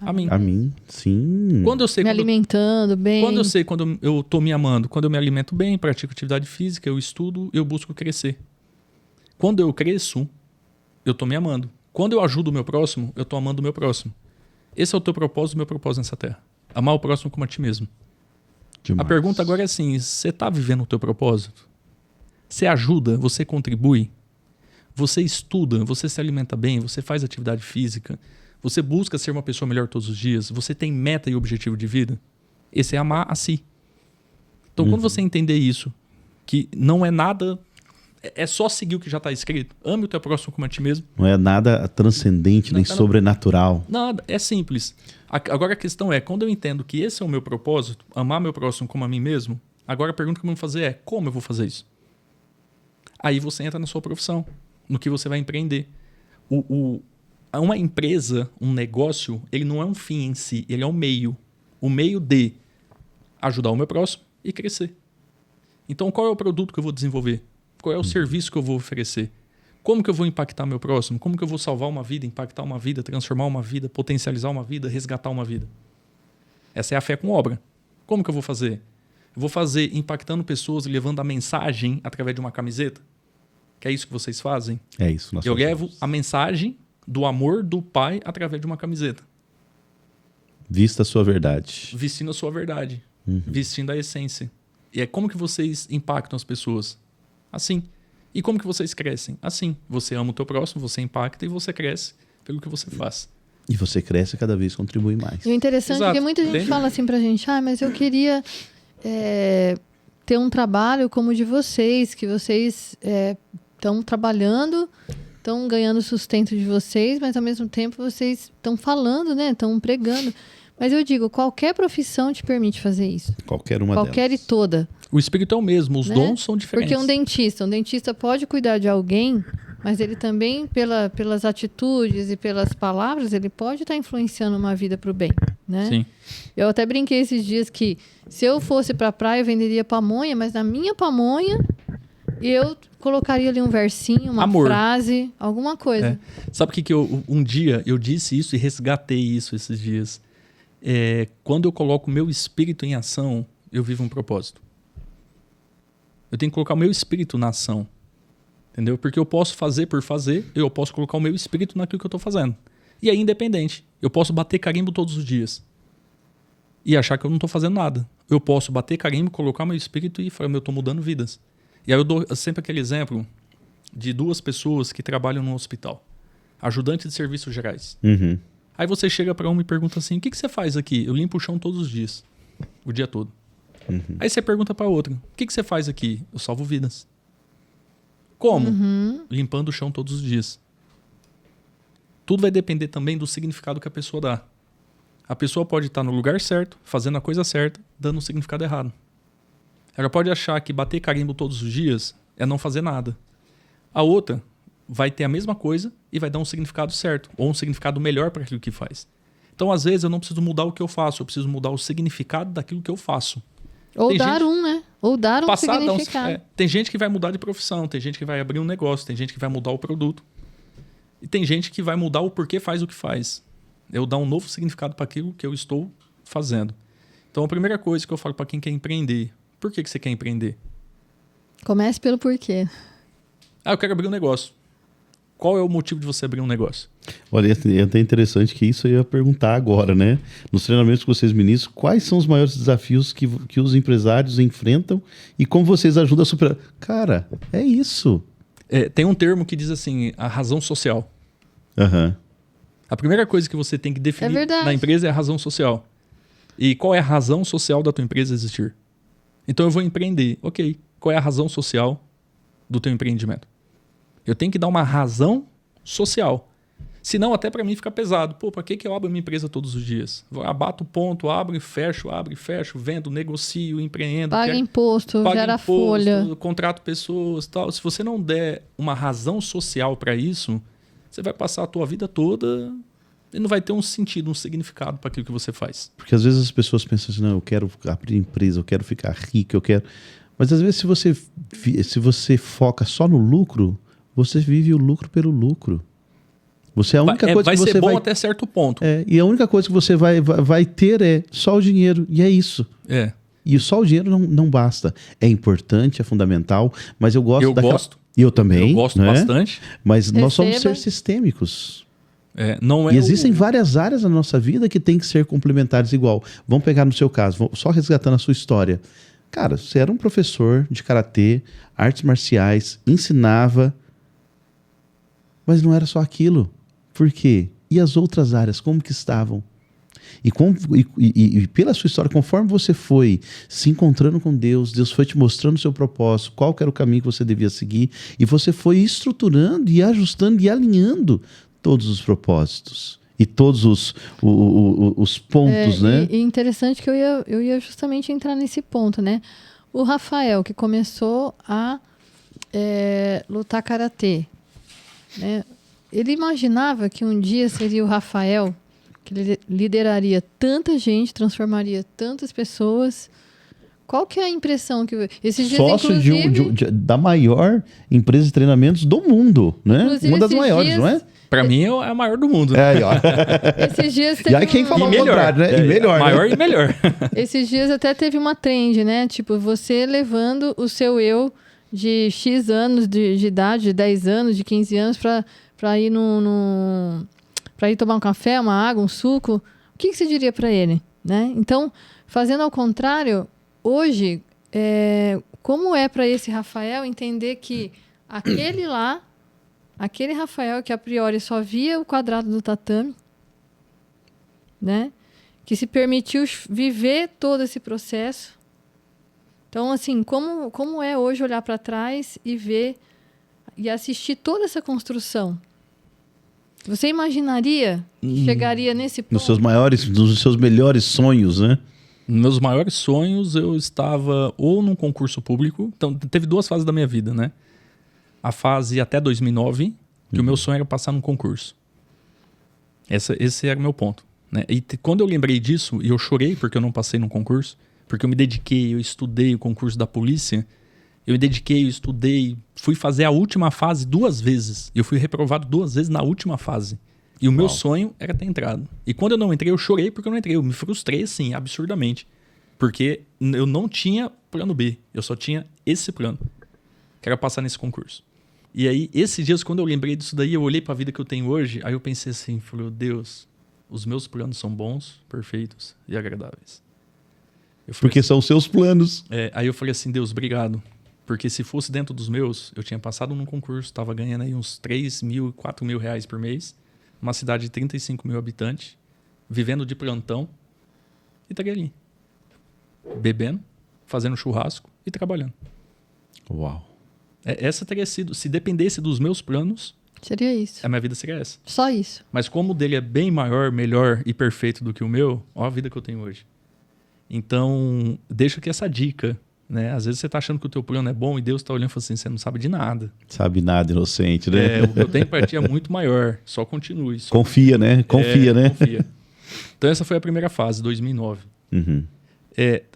Speaker 3: A mim.
Speaker 1: A mim, sim.
Speaker 2: Alimentando bem.
Speaker 3: Quando eu estou me amando, quando eu me alimento bem, pratico atividade física, eu estudo, eu busco crescer. Quando eu cresço, eu estou me amando. Quando eu ajudo o meu próximo, eu estou amando o meu próximo. Esse é o teu propósito, o meu propósito nessa terra. Amar o próximo como a ti mesmo.
Speaker 1: Demais.
Speaker 3: A pergunta agora é assim, você está vivendo o teu propósito? Você ajuda, você contribui, você estuda, você se alimenta bem, você faz atividade física, você busca ser uma pessoa melhor todos os dias, você tem meta e objetivo de vida? Esse é amar a si. Então, quando você entender isso, que não é nada, é só seguir o que já está escrito. Ame o teu próximo como a ti mesmo.
Speaker 1: Não é nada transcendente, nem sobrenatural.
Speaker 3: Nada, é simples. Agora a questão é, quando eu entendo que esse é o meu propósito, amar meu próximo como a mim mesmo, agora a pergunta que eu vou fazer é, como eu vou fazer isso? Aí você entra na sua profissão, no que você vai empreender. Uma empresa, um negócio, ele não é um fim em si, ele é um meio. O meio de ajudar o meu próximo e crescer. Então, qual é o produto que eu vou desenvolver? Qual é o serviço que eu vou oferecer? Como que eu vou impactar meu próximo? Como que eu vou salvar uma vida, impactar uma vida, transformar uma vida, potencializar uma vida, resgatar uma vida? Essa é a fé com obra. Como que eu vou fazer? Eu vou fazer impactando pessoas e levando a mensagem através de uma camiseta? Que é isso que vocês fazem?
Speaker 1: É isso.
Speaker 3: Eu levo a mensagem do amor do Pai através de uma camiseta.
Speaker 1: Vista a sua verdade.
Speaker 3: Vestindo a sua verdade. Vestindo a essência. E é como que vocês impactam as pessoas? Assim. E como que vocês crescem? Assim. Você ama o teu próximo, você impacta e você cresce pelo que você faz.
Speaker 1: E você cresce e cada vez contribui mais.
Speaker 2: E o interessante é que muita gente fala assim pra gente, mas eu queria ter um trabalho como o de vocês, que vocês estão trabalhando, estão ganhando sustento de vocês, mas ao mesmo tempo vocês estão falando, né? Estão pregando. Mas eu digo, qualquer profissão te permite fazer isso.
Speaker 1: Qualquer uma
Speaker 2: Qualquer
Speaker 1: delas.
Speaker 2: e toda.
Speaker 3: O espírito é o mesmo, os dons são diferentes.
Speaker 2: Porque um dentista pode cuidar de alguém, mas ele também, pelas atitudes e pelas palavras, ele pode estar influenciando uma vida para o bem, né?
Speaker 3: Sim.
Speaker 2: Eu até brinquei esses dias que se eu fosse para a praia, eu venderia pamonha, mas na minha pamonha eu colocaria ali um versinho, uma frase, alguma coisa.
Speaker 3: Sabe o que um dia eu disse isso e resgatei isso esses dias? Quando eu coloco o meu espírito em ação, eu vivo um propósito. Eu tenho que colocar o meu espírito na ação. Entendeu? Porque eu posso fazer por fazer, eu posso colocar o meu espírito naquilo que eu estou fazendo. E aí, independente. Eu posso bater carimbo todos os dias. E achar que eu não estou fazendo nada. Eu posso bater carimbo, colocar meu espírito e falar, eu estou mudando vidas. E aí eu dou sempre aquele exemplo de 2 pessoas que trabalham no hospital. Ajudante de serviços gerais.
Speaker 1: Uhum.
Speaker 3: Aí você chega para uma e pergunta assim, o que você faz aqui? Eu limpo o chão todos os dias. O dia todo.
Speaker 1: Uhum.
Speaker 3: Aí você pergunta para outra, o que você faz aqui? Eu salvo vidas. Como? Limpando o chão todos os dias. Tudo vai depender também do significado que a pessoa dá. A pessoa pode estar no lugar certo, fazendo a coisa certa, dando um significado errado. Ela pode achar que bater carimbo todos os dias é não fazer nada. A outra vai ter a mesma coisa e vai dar um significado certo, ou um significado melhor para aquilo que faz. Então, às vezes, eu não preciso mudar o que eu faço, eu preciso mudar o significado daquilo que eu faço.
Speaker 2: Ou dar Ou dar um significado.
Speaker 3: Tem gente que vai mudar de profissão, tem gente que vai abrir um negócio, tem gente que vai mudar o produto. E tem gente que vai mudar o porquê faz o que faz. Eu dar um novo significado para aquilo que eu estou fazendo. Então, a primeira coisa que eu falo para quem quer empreender, por que você quer empreender?
Speaker 2: Comece pelo porquê.
Speaker 3: Eu quero abrir um negócio. Qual é o motivo de você abrir um negócio?
Speaker 1: Olha, é até interessante que isso eu ia perguntar agora, né? Nos treinamentos que vocês ministram, quais são os maiores desafios que os empresários enfrentam e como vocês ajudam a superar? Cara, é isso.
Speaker 3: Tem um termo que diz assim, a razão social.
Speaker 1: Uhum.
Speaker 3: A primeira coisa que você tem que definir na empresa é a razão social. E qual é a razão social da tua empresa existir? Então eu vou empreender. Ok, qual é a razão social do teu empreendimento? Eu tenho que dar uma razão social. Senão, até para mim fica pesado. Pô, para que eu abro minha empresa todos os dias? Bato o ponto, abro e fecho, vendo, negocio, empreendo.
Speaker 2: Paga imposto, gera folha.
Speaker 3: Contrato pessoas, tal. Se você não der uma razão social para isso, você vai passar a tua vida toda e não vai ter um sentido, um significado para aquilo que você faz.
Speaker 1: Porque às vezes as pessoas pensam assim, não, eu quero abrir empresa, eu quero ficar rico, eu quero... Mas às vezes se você foca só no lucro, você vive o lucro pelo lucro. Você é a única coisa
Speaker 3: vai
Speaker 1: que você
Speaker 3: ser bom até certo ponto.
Speaker 1: E a única coisa que você vai ter é só o dinheiro. E é isso. E só o dinheiro não basta. É importante, é fundamental, mas eu gosto
Speaker 3: gosto.
Speaker 1: E eu também.
Speaker 3: Eu gosto bastante.
Speaker 1: Mas nós somos seres sistêmicos.
Speaker 3: Não é
Speaker 1: e existem várias áreas da nossa vida que tem que ser complementares igual. Vamos pegar no seu caso, só resgatando a sua história. Cara, você era um professor de karatê, artes marciais, ensinava, mas não era só aquilo. Por quê? E as outras áreas, como que estavam? E pela sua história, conforme você foi se encontrando com Deus, Deus foi te mostrando o seu propósito, qual que era o caminho que você devia seguir, e você foi estruturando e ajustando e alinhando todos os propósitos e todos os pontos, né?
Speaker 2: E interessante que eu ia justamente entrar nesse ponto, né? O Rafael, que começou a lutar karatê, né? Ele imaginava que um dia seria o Rafael que lideraria tanta gente, transformaria tantas pessoas Qual que é a impressão que... Esses dias,
Speaker 1: Sócio da maior empresa de treinamentos do mundo, né? Uma das maiores, não é?
Speaker 3: Pra mim é a maior do mundo.
Speaker 2: Esses dias teve
Speaker 1: e aí quem falou o contrário, né? E melhor,
Speaker 3: maior
Speaker 1: né?
Speaker 3: e melhor.
Speaker 2: Esses dias até teve uma trend, né? Tipo, você levando o seu eu de X anos de idade, de 10 anos, de 15 anos, pra ir pra ir tomar um café, uma água, um suco. O que você diria pra ele, né? Então, fazendo ao contrário, hoje, como é pra esse Rafael entender que aquele Rafael que a priori só via o quadrado do tatame, né? Que se permitiu viver todo esse processo. Então, assim, como é hoje olhar para trás e ver e assistir toda essa construção? Você imaginaria que chegaria nesse ponto?
Speaker 1: Nos seus melhores sonhos, né?
Speaker 3: Nos meus maiores sonhos, eu estava ou num concurso público. Então, teve 2 fases da minha vida, né? A fase até 2009, que o meu sonho era passar num concurso. Esse era o meu ponto, né? E quando eu lembrei disso, e eu chorei porque eu não passei num concurso, porque eu me dediquei, eu estudei o concurso da polícia, eu me dediquei, eu estudei, fui fazer a última fase 2 vezes. Eu fui reprovado 2 vezes na última fase. E o meu sonho era ter entrado. E quando eu não entrei, eu chorei porque eu não entrei. Eu me frustrei, assim, absurdamente. Porque eu não tinha plano B. Eu só tinha esse plano, que era passar nesse concurso. E aí, esses dias, quando eu lembrei disso daí, eu olhei pra vida que eu tenho hoje, aí eu pensei assim, falei, Deus, os meus planos são bons, perfeitos e agradáveis.
Speaker 1: Porque são os seus planos.
Speaker 3: Aí eu falei assim, Deus, obrigado. Porque se fosse dentro dos meus, eu tinha passado num concurso, tava ganhando aí uns 3 mil, 4 mil reais por mês, uma cidade de 35 mil habitantes, vivendo de plantão, e estaria ali, bebendo, fazendo churrasco e trabalhando.
Speaker 1: Uau.
Speaker 3: Essa teria sido, se dependesse dos meus planos,
Speaker 2: seria isso.
Speaker 3: A minha vida seria essa.
Speaker 2: Só isso.
Speaker 3: Mas como o dele é bem maior, melhor e perfeito do que o meu, olha a vida que eu tenho hoje. Então, deixa aqui essa dica, né? Às vezes você tá achando que o teu plano é bom e Deus tá olhando e falando assim, você não sabe de nada.
Speaker 1: Sabe nada, inocente, né?
Speaker 3: O que eu tenho pra ti é muito maior, só continue.
Speaker 1: Confia, né? Confia, né?
Speaker 3: Confia. Então essa foi a primeira fase, 2009.
Speaker 1: Uhum.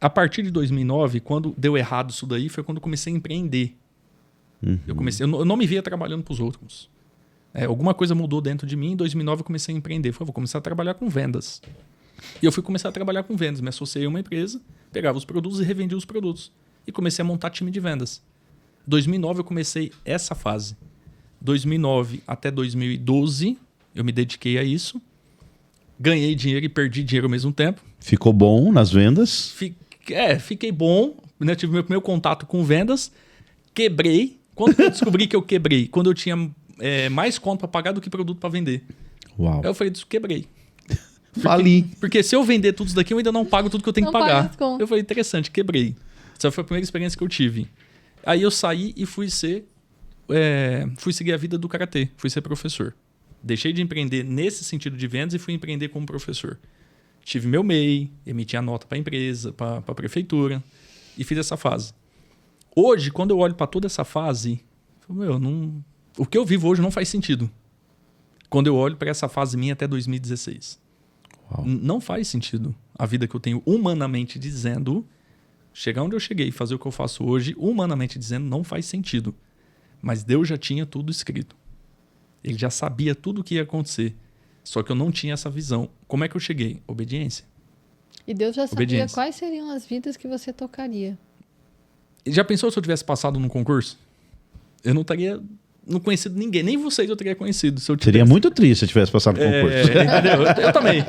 Speaker 3: A partir de 2009, quando deu errado isso daí, foi quando eu comecei a empreender.
Speaker 1: Uhum.
Speaker 3: Eu não me via trabalhando para os outros. Alguma coisa mudou dentro de mim. Em 2009 eu comecei a empreender. Falei, vou começar a trabalhar com vendas. E eu fui começar a trabalhar com vendas. Me associei a uma empresa, pegava os produtos e revendia os produtos. E comecei a montar time de vendas. 2009 eu comecei essa fase. 2009 até 2012 eu me dediquei a isso. Ganhei dinheiro e perdi dinheiro ao mesmo tempo.
Speaker 1: Ficou bom nas vendas?
Speaker 3: Fiquei bom. Né? Tive meu primeiro contato com vendas. Quebrei. Quando eu descobri que eu quebrei? Quando eu tinha mais conta para pagar do que produto para vender.
Speaker 1: Uau.
Speaker 3: Aí eu falei, quebrei.
Speaker 1: Fali.
Speaker 3: Porque se eu vender tudo isso daqui, eu ainda não pago tudo que eu tenho que pagar.
Speaker 2: Eu
Speaker 3: falei, interessante, quebrei. Essa foi a primeira experiência que eu tive. Aí eu saí e fui seguir a vida do karatê. Fui ser professor. Deixei de empreender nesse sentido de vendas e fui empreender como professor. Tive meu MEI, emiti a nota para a empresa, para a prefeitura e fiz essa fase. Hoje, quando eu olho para toda essa fase, o que eu vivo hoje não faz sentido. Quando eu olho para essa fase minha até 2016. Uau. Não faz sentido a vida que eu tenho humanamente dizendo. Chegar onde eu cheguei, fazer o que eu faço hoje, humanamente dizendo, não faz sentido. Mas Deus já tinha tudo escrito. Ele já sabia tudo o que ia acontecer. Só que eu não tinha essa visão. Como é que eu cheguei? Obediência.
Speaker 2: E Deus já sabia quais seriam as vidas que você tocaria.
Speaker 3: Já pensou se eu tivesse passado num concurso? Eu não teria conhecido ninguém. Nem vocês eu teria conhecido.
Speaker 1: Seria muito triste se eu tivesse passado no concurso.
Speaker 3: Eu também.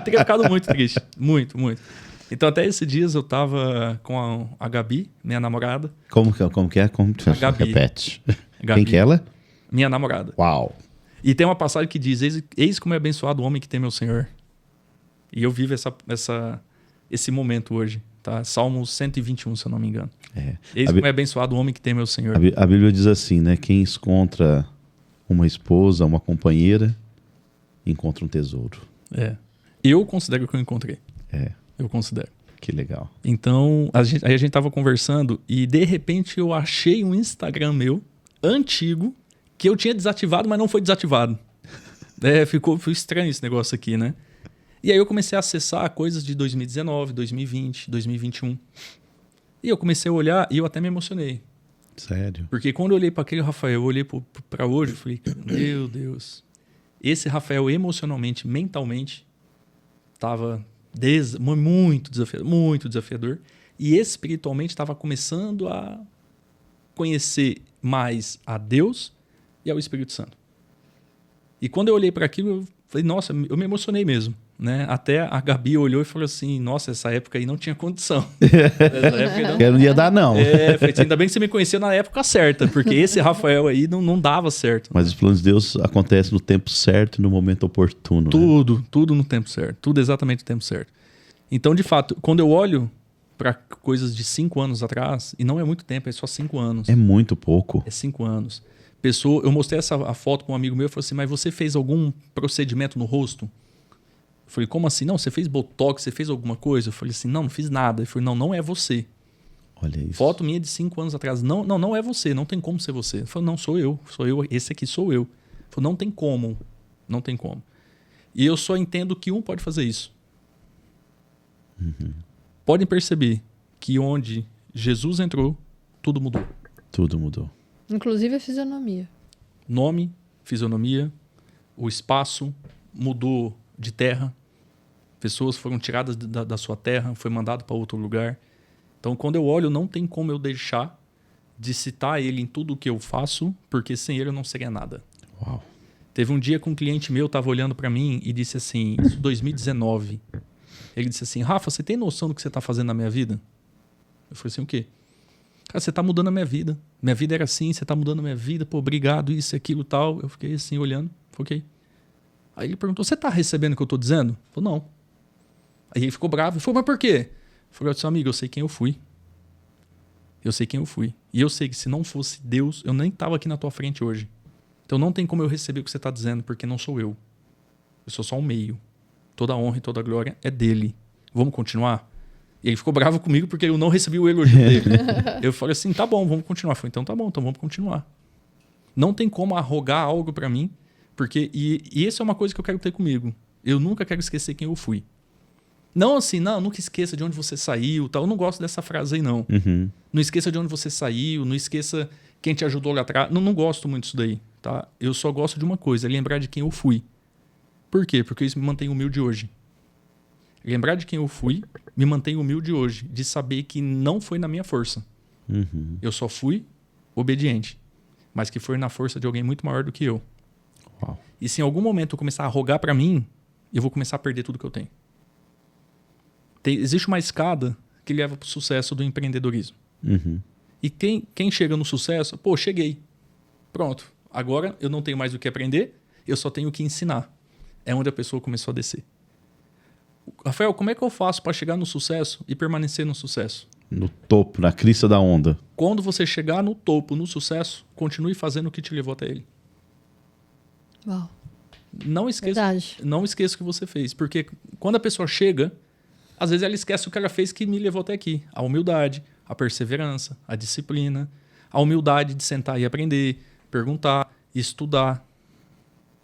Speaker 3: Teria ficado muito triste. Muito, muito. Então, até esses dias eu tava com a Gabi, minha namorada.
Speaker 1: Como que é? Como
Speaker 3: a Gabi.
Speaker 1: Repete.
Speaker 3: Gabi,
Speaker 1: quem que é ela?
Speaker 3: Minha namorada.
Speaker 1: Uau.
Speaker 3: E tem uma passagem que diz, eis como é abençoado o homem que tem meu Senhor. E eu vivo esse momento hoje. Tá? Salmo 121, se eu não me engano. Eis como é abençoado o homem que tem meu Senhor.
Speaker 1: A Bíblia diz assim, né? Quem encontra uma esposa, uma companheira, encontra um tesouro.
Speaker 3: Eu considero que eu encontrei. Eu considero.
Speaker 1: Que legal.
Speaker 3: Então, aí a gente tava conversando e de repente eu achei um Instagram meu, antigo, que eu tinha desativado, mas não foi desativado. Ficou estranho esse negócio aqui, né? E aí eu comecei a acessar coisas de 2019, 2020, 2021. E eu comecei a olhar e eu até me emocionei.
Speaker 1: Sério?
Speaker 3: Porque quando eu olhei para aquele Rafael, eu olhei para hoje e falei, meu Deus, esse Rafael emocionalmente, mentalmente, estava muito desafiador. E espiritualmente estava começando a conhecer mais a Deus e ao Espírito Santo. E quando eu olhei para aquilo, eu falei, nossa, eu me emocionei mesmo. Né? Até a Gabi olhou e falou assim, nossa, essa época aí não tinha condição. Essa época
Speaker 1: Eu não ia dar, não.
Speaker 3: falei assim, ainda bem que você me conheceu na época certa, porque esse Rafael aí não dava certo.
Speaker 1: Mas os planos de Deus acontecem no tempo certo e no momento oportuno.
Speaker 3: Tudo no tempo certo. Tudo exatamente no tempo certo. Então, de fato, quando eu olho para coisas de 5 anos atrás, e não é muito tempo, é só 5 anos.
Speaker 1: É muito pouco.
Speaker 3: É 5 anos. Eu mostrei a foto para um amigo meu e falei assim, mas você fez algum procedimento no rosto? Eu falei, como assim? Não, você fez botox, você fez alguma coisa? Eu falei assim, não fiz nada. Ele falou, não é você.
Speaker 1: Olha isso.
Speaker 3: Foto minha de 5 anos atrás. Não é você, não tem como ser você. Ele falou, não, sou eu, esse aqui sou eu. Ele falou, não tem como. E eu só entendo que um pode fazer isso.
Speaker 1: Uhum.
Speaker 3: Podem perceber que onde Jesus entrou, tudo mudou.
Speaker 1: Tudo mudou.
Speaker 2: Inclusive a fisionomia.
Speaker 3: Nome, fisionomia, o espaço mudou de terra. Pessoas foram tiradas da sua terra, foi mandado para outro lugar. Então, quando eu olho, não tem como eu deixar de citar ele em tudo o que eu faço, porque sem ele eu não seria nada.
Speaker 1: Uau.
Speaker 3: Teve um dia que um cliente meu estava olhando para mim e disse assim, isso 2019. Ele disse assim, Rafa, você tem noção do que você está fazendo na minha vida? Eu falei assim, o quê? Cara, você está mudando a minha vida. Minha vida era assim, você está mudando a minha vida. Pô, obrigado, isso, aquilo, tal. Eu fiquei assim, olhando. Ok. Aí ele perguntou, você está recebendo o que eu estou dizendo? Eu falei, não. Aí ele ficou bravo. Ele falou, mas por quê? Eu falei, seu amigo, eu sei quem eu fui. Eu sei quem eu fui. E eu sei que se não fosse Deus, eu nem estava aqui na tua frente hoje. Então não tem como eu receber o que você está dizendo, porque não sou eu. Eu sou só um meio. Toda a honra e toda a glória é dele. Vamos continuar? E ele ficou bravo comigo porque eu não recebi o elogio dele. Eu falei assim, tá bom, vamos continuar. Eu falei, então tá bom, então vamos continuar. Não tem como arrogar algo para mim, porque e essa é uma coisa que eu quero ter comigo. Eu nunca quero esquecer quem eu fui. Não assim, nunca esqueça de onde você saiu, tal. Eu não gosto dessa frase aí, não.
Speaker 1: Uhum.
Speaker 3: Não esqueça de onde você saiu, não esqueça quem te ajudou lá atrás. Não gosto muito disso daí, tá? Eu só gosto de uma coisa, é lembrar de quem eu fui. Por quê? Porque isso me mantém humilde hoje. Lembrar de quem eu fui me mantém humilde hoje, de saber que não foi na minha força.
Speaker 1: Uhum.
Speaker 3: Eu só fui obediente, mas que foi na força de alguém muito maior do que eu.
Speaker 1: Uau.
Speaker 3: E se em algum momento eu começar a rogar para mim, eu vou começar a perder tudo que eu tenho. Existe uma escada que leva para o sucesso do empreendedorismo.
Speaker 1: Uhum.
Speaker 3: E quem chega no sucesso, pô, cheguei. Pronto. Agora eu não tenho mais o que aprender, eu só tenho o que ensinar. É onde a pessoa começou a descer. Rafael, como é que eu faço para chegar no sucesso e permanecer no sucesso?
Speaker 1: No topo, na crista da onda.
Speaker 3: Quando você chegar no topo, no sucesso, continue fazendo o que te levou até ele.
Speaker 2: Uau.
Speaker 3: Não esqueça o que você fez. Porque quando a pessoa chega, às vezes ela esquece o que ela fez que me levou até aqui. A humildade, a perseverança, a disciplina, a humildade de sentar e aprender, perguntar, estudar.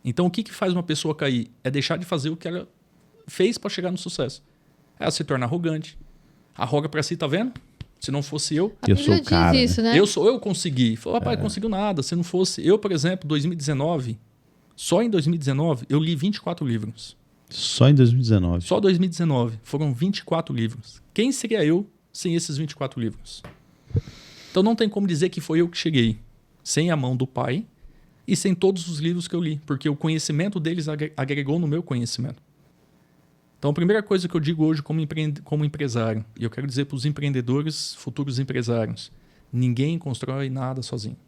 Speaker 3: Então, o que faz uma pessoa cair? É deixar de fazer o que ela fez para chegar no sucesso. Ela se torna arrogante. Arroga para si, tá vendo? Se não fosse eu...
Speaker 1: Eu sou o cara.
Speaker 2: Isso, né?
Speaker 3: Eu consegui. Falei, rapaz, conseguiu nada. Se não fosse... Eu, por exemplo, 2019... Só em 2019, eu li 24 livros.
Speaker 1: Só em 2019?
Speaker 3: Só 2019. Foram 24 livros. Quem seria eu sem esses 24 livros? Então não tem como dizer que foi eu que cheguei. Sem a mão do Pai e sem todos os livros que eu li. Porque o conhecimento deles agregou no meu conhecimento. Então a primeira coisa que eu digo hoje como empresário, e eu quero dizer para os empreendedores, futuros empresários, ninguém constrói nada sozinho.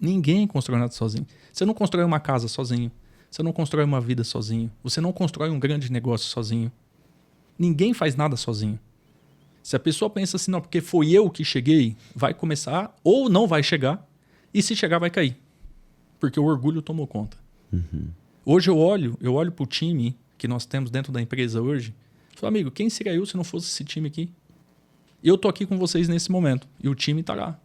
Speaker 3: Ninguém constrói nada sozinho. Você não constrói uma casa sozinho. Você não constrói uma vida sozinho. Você não constrói um grande negócio sozinho. Ninguém faz nada sozinho. Se a pessoa pensa assim, não, porque foi eu que cheguei, vai começar ou não vai chegar. E se chegar, vai cair. Porque o orgulho tomou conta.
Speaker 1: Uhum.
Speaker 3: Hoje eu olho para o time que nós temos dentro da empresa hoje. Falo, amigo, quem seria eu se não fosse esse time aqui? Eu tô aqui com vocês nesse momento. E o time tá lá.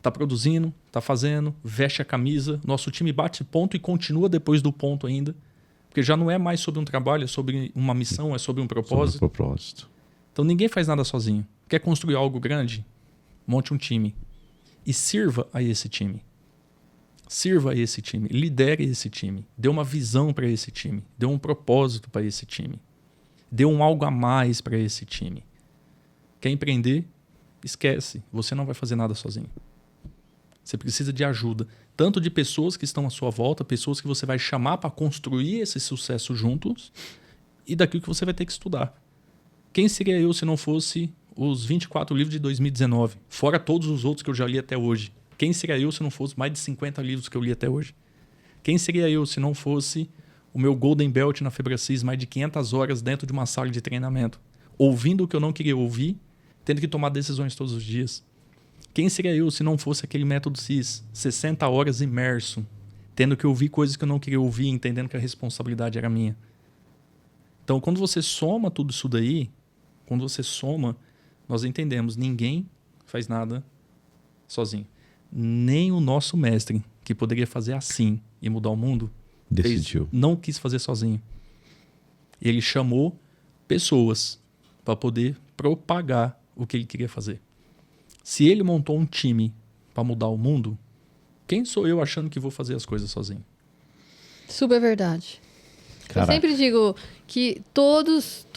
Speaker 3: Tá produzindo, tá fazendo, veste a camisa. Nosso time bate ponto e continua depois do ponto ainda. Porque já não é mais sobre um trabalho, é sobre uma missão, é sobre um propósito.
Speaker 1: Sobre o propósito.
Speaker 3: Então ninguém faz nada sozinho. Quer construir algo grande? Monte um time. E sirva a esse time. Sirva a esse time. Lidere esse time. Dê uma visão para esse time. Dê um propósito para esse time. Dê um algo a mais para esse time. Quer empreender? Esquece. Você não vai fazer nada sozinho. Você precisa de ajuda. Tanto de pessoas que estão à sua volta, pessoas que você vai chamar para construir esse sucesso juntos, e daquilo que você vai ter que estudar. Quem seria eu se não fosse os 24 livros de 2019? Fora todos os outros que eu já li até hoje. Quem seria eu se não fosse mais de 50 livros que eu li até hoje? Quem seria eu se não fosse o meu Golden Belt na Febracis, mais de 500 horas dentro de uma sala de treinamento? Ouvindo o que eu não queria ouvir, tendo que tomar decisões todos os dias. Quem seria eu se não fosse aquele método CIS? 60 horas imerso, tendo que ouvir coisas que eu não queria ouvir, entendendo que a responsabilidade era minha. Então, quando você soma tudo isso daí, nós entendemos, ninguém faz nada sozinho. Nem o nosso mestre, que poderia fazer assim e mudar o mundo, não quis fazer sozinho. Ele chamou pessoas para poder propagar o que ele queria fazer. Se ele montou um time para mudar o mundo, quem sou eu achando que vou fazer as coisas sozinho?
Speaker 2: Super verdade.
Speaker 1: Caraca.
Speaker 2: Eu sempre digo que todos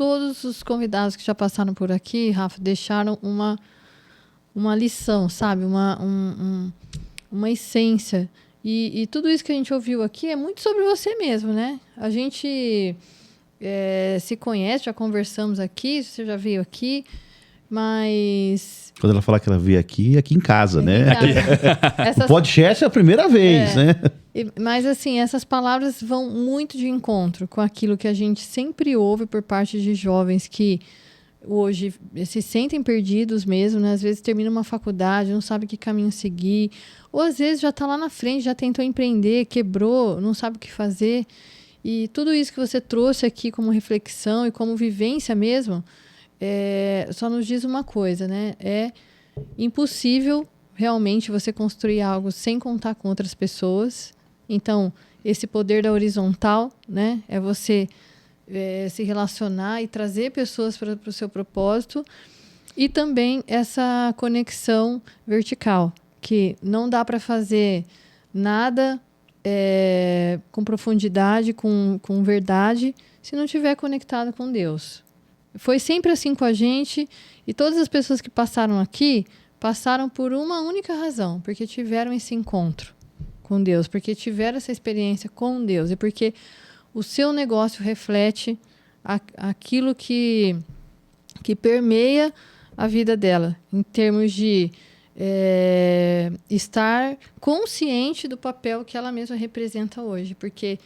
Speaker 2: os convidados que já passaram por aqui, Rafa, deixaram uma lição, sabe? Uma essência. E tudo isso que a gente ouviu aqui é muito sobre você mesmo, né? A gente se conhece, já conversamos aqui, você já veio aqui, mas...
Speaker 1: Quando ela fala que ela veio aqui em casa, né?
Speaker 2: Essas...
Speaker 1: O podcast é a primeira vez, né?
Speaker 2: Mas, assim, essas palavras vão muito de encontro com aquilo que a gente sempre ouve por parte de jovens que hoje se sentem perdidos mesmo, né? Às vezes termina uma faculdade, não sabe que caminho seguir, ou às vezes já está lá na frente, já tentou empreender, quebrou, não sabe o que fazer. E tudo isso que você trouxe aqui como reflexão e como vivência mesmo, só nos diz uma coisa, né? É impossível realmente você construir algo sem contar com outras pessoas. Então, esse poder da horizontal, né? É você se relacionar e trazer pessoas para o seu propósito. E também essa conexão vertical, que não dá para fazer nada com profundidade, com verdade, se não estiver conectado com Deus. Foi sempre assim com a gente, e todas as pessoas que passaram aqui passaram por uma única razão, porque tiveram esse encontro com Deus, porque tiveram essa experiência com Deus, e porque o seu negócio reflete aquilo que permeia a vida dela, em termos de estar consciente do papel que ela mesma representa hoje. Porque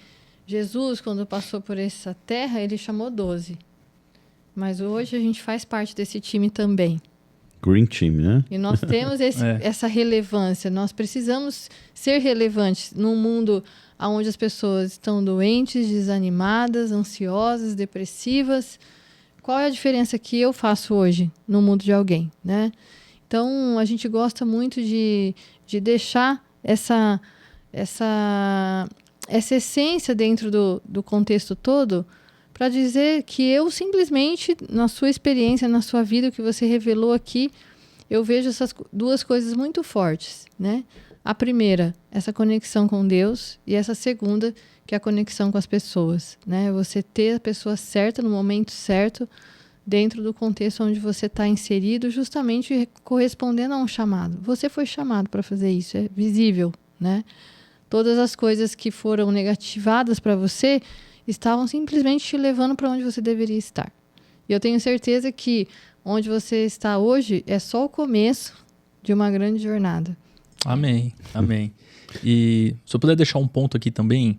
Speaker 2: Jesus, quando passou por essa terra, ele chamou 12. Mas hoje a gente faz parte desse time também.
Speaker 1: Green Team, né?
Speaker 2: E nós temos essa relevância. Nós precisamos ser relevantes num mundo onde as pessoas estão doentes, desanimadas, ansiosas, depressivas. Qual é a diferença que eu faço hoje no mundo de alguém, né? Então, a gente gosta muito de deixar essa essência dentro do contexto todo, para dizer que eu simplesmente, na sua experiência, na sua vida, o que você revelou aqui, eu vejo essas duas coisas muito fortes, né? A primeira, essa conexão com Deus, e essa segunda, que é a conexão com as pessoas, né? Você ter a pessoa certa no momento certo, dentro do contexto onde você está inserido, justamente correspondendo a um chamado. Você foi chamado para fazer isso, é visível, né? Todas as coisas que foram negativadas para você estavam simplesmente te levando para onde você deveria estar. E eu tenho certeza que onde você está hoje é só o começo de uma grande jornada.
Speaker 3: Amém, amém. E se eu puder deixar um ponto aqui também,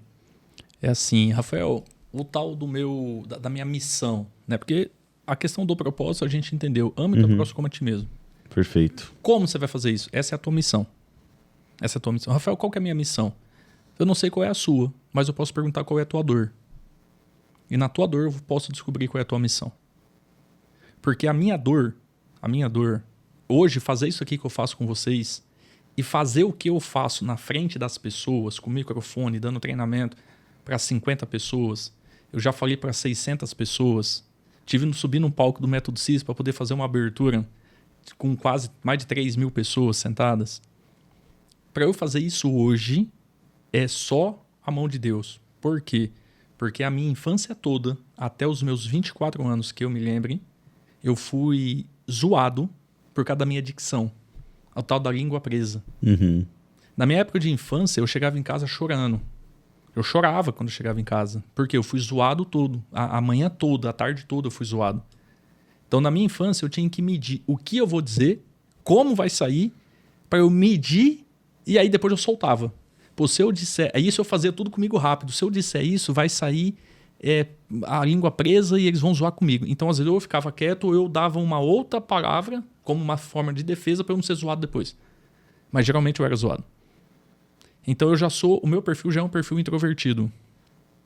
Speaker 3: é assim, Rafael, o tal da minha missão, né? Porque a questão do propósito a gente entendeu. Ame o teu próximo como a ti mesmo.
Speaker 1: Perfeito.
Speaker 3: Como você vai fazer isso? Essa é a tua missão. Essa é a tua missão. Rafael, qual que é a minha missão? Eu não sei qual é a sua, mas eu posso perguntar qual é a tua dor. E na tua dor eu posso descobrir qual é a tua missão. Porque a minha dor, hoje fazer isso aqui que eu faço com vocês e fazer o que eu faço na frente das pessoas, com microfone, dando treinamento para 50 pessoas, eu já falei para 600 pessoas, Subi num palco do Método CIS para poder fazer uma abertura com quase mais de 3.000 pessoas sentadas. Para eu fazer isso hoje, é só a mão de Deus. Por quê? Porque a minha infância toda, até os meus 24 anos, que eu me lembre, eu fui zoado por causa da minha dicção. O tal da língua presa.
Speaker 1: Uhum.
Speaker 3: Na minha época de infância, eu chegava em casa chorando. Eu chorava quando eu chegava em casa. Porque eu fui zoado todo. A manhã toda, a tarde toda eu fui zoado. Então, na minha infância, eu tinha que medir o que eu vou dizer, como vai sair, para eu medir, e aí depois eu soltava. Pô, se eu disser... Isso eu fazia tudo comigo rápido. Se eu disser isso, vai sair a língua presa e eles vão zoar comigo. Então, às vezes, eu ficava quieto ou eu dava uma outra palavra como uma forma de defesa para eu não ser zoado depois. Mas, geralmente, eu era zoado. Então, o meu perfil já é um perfil introvertido.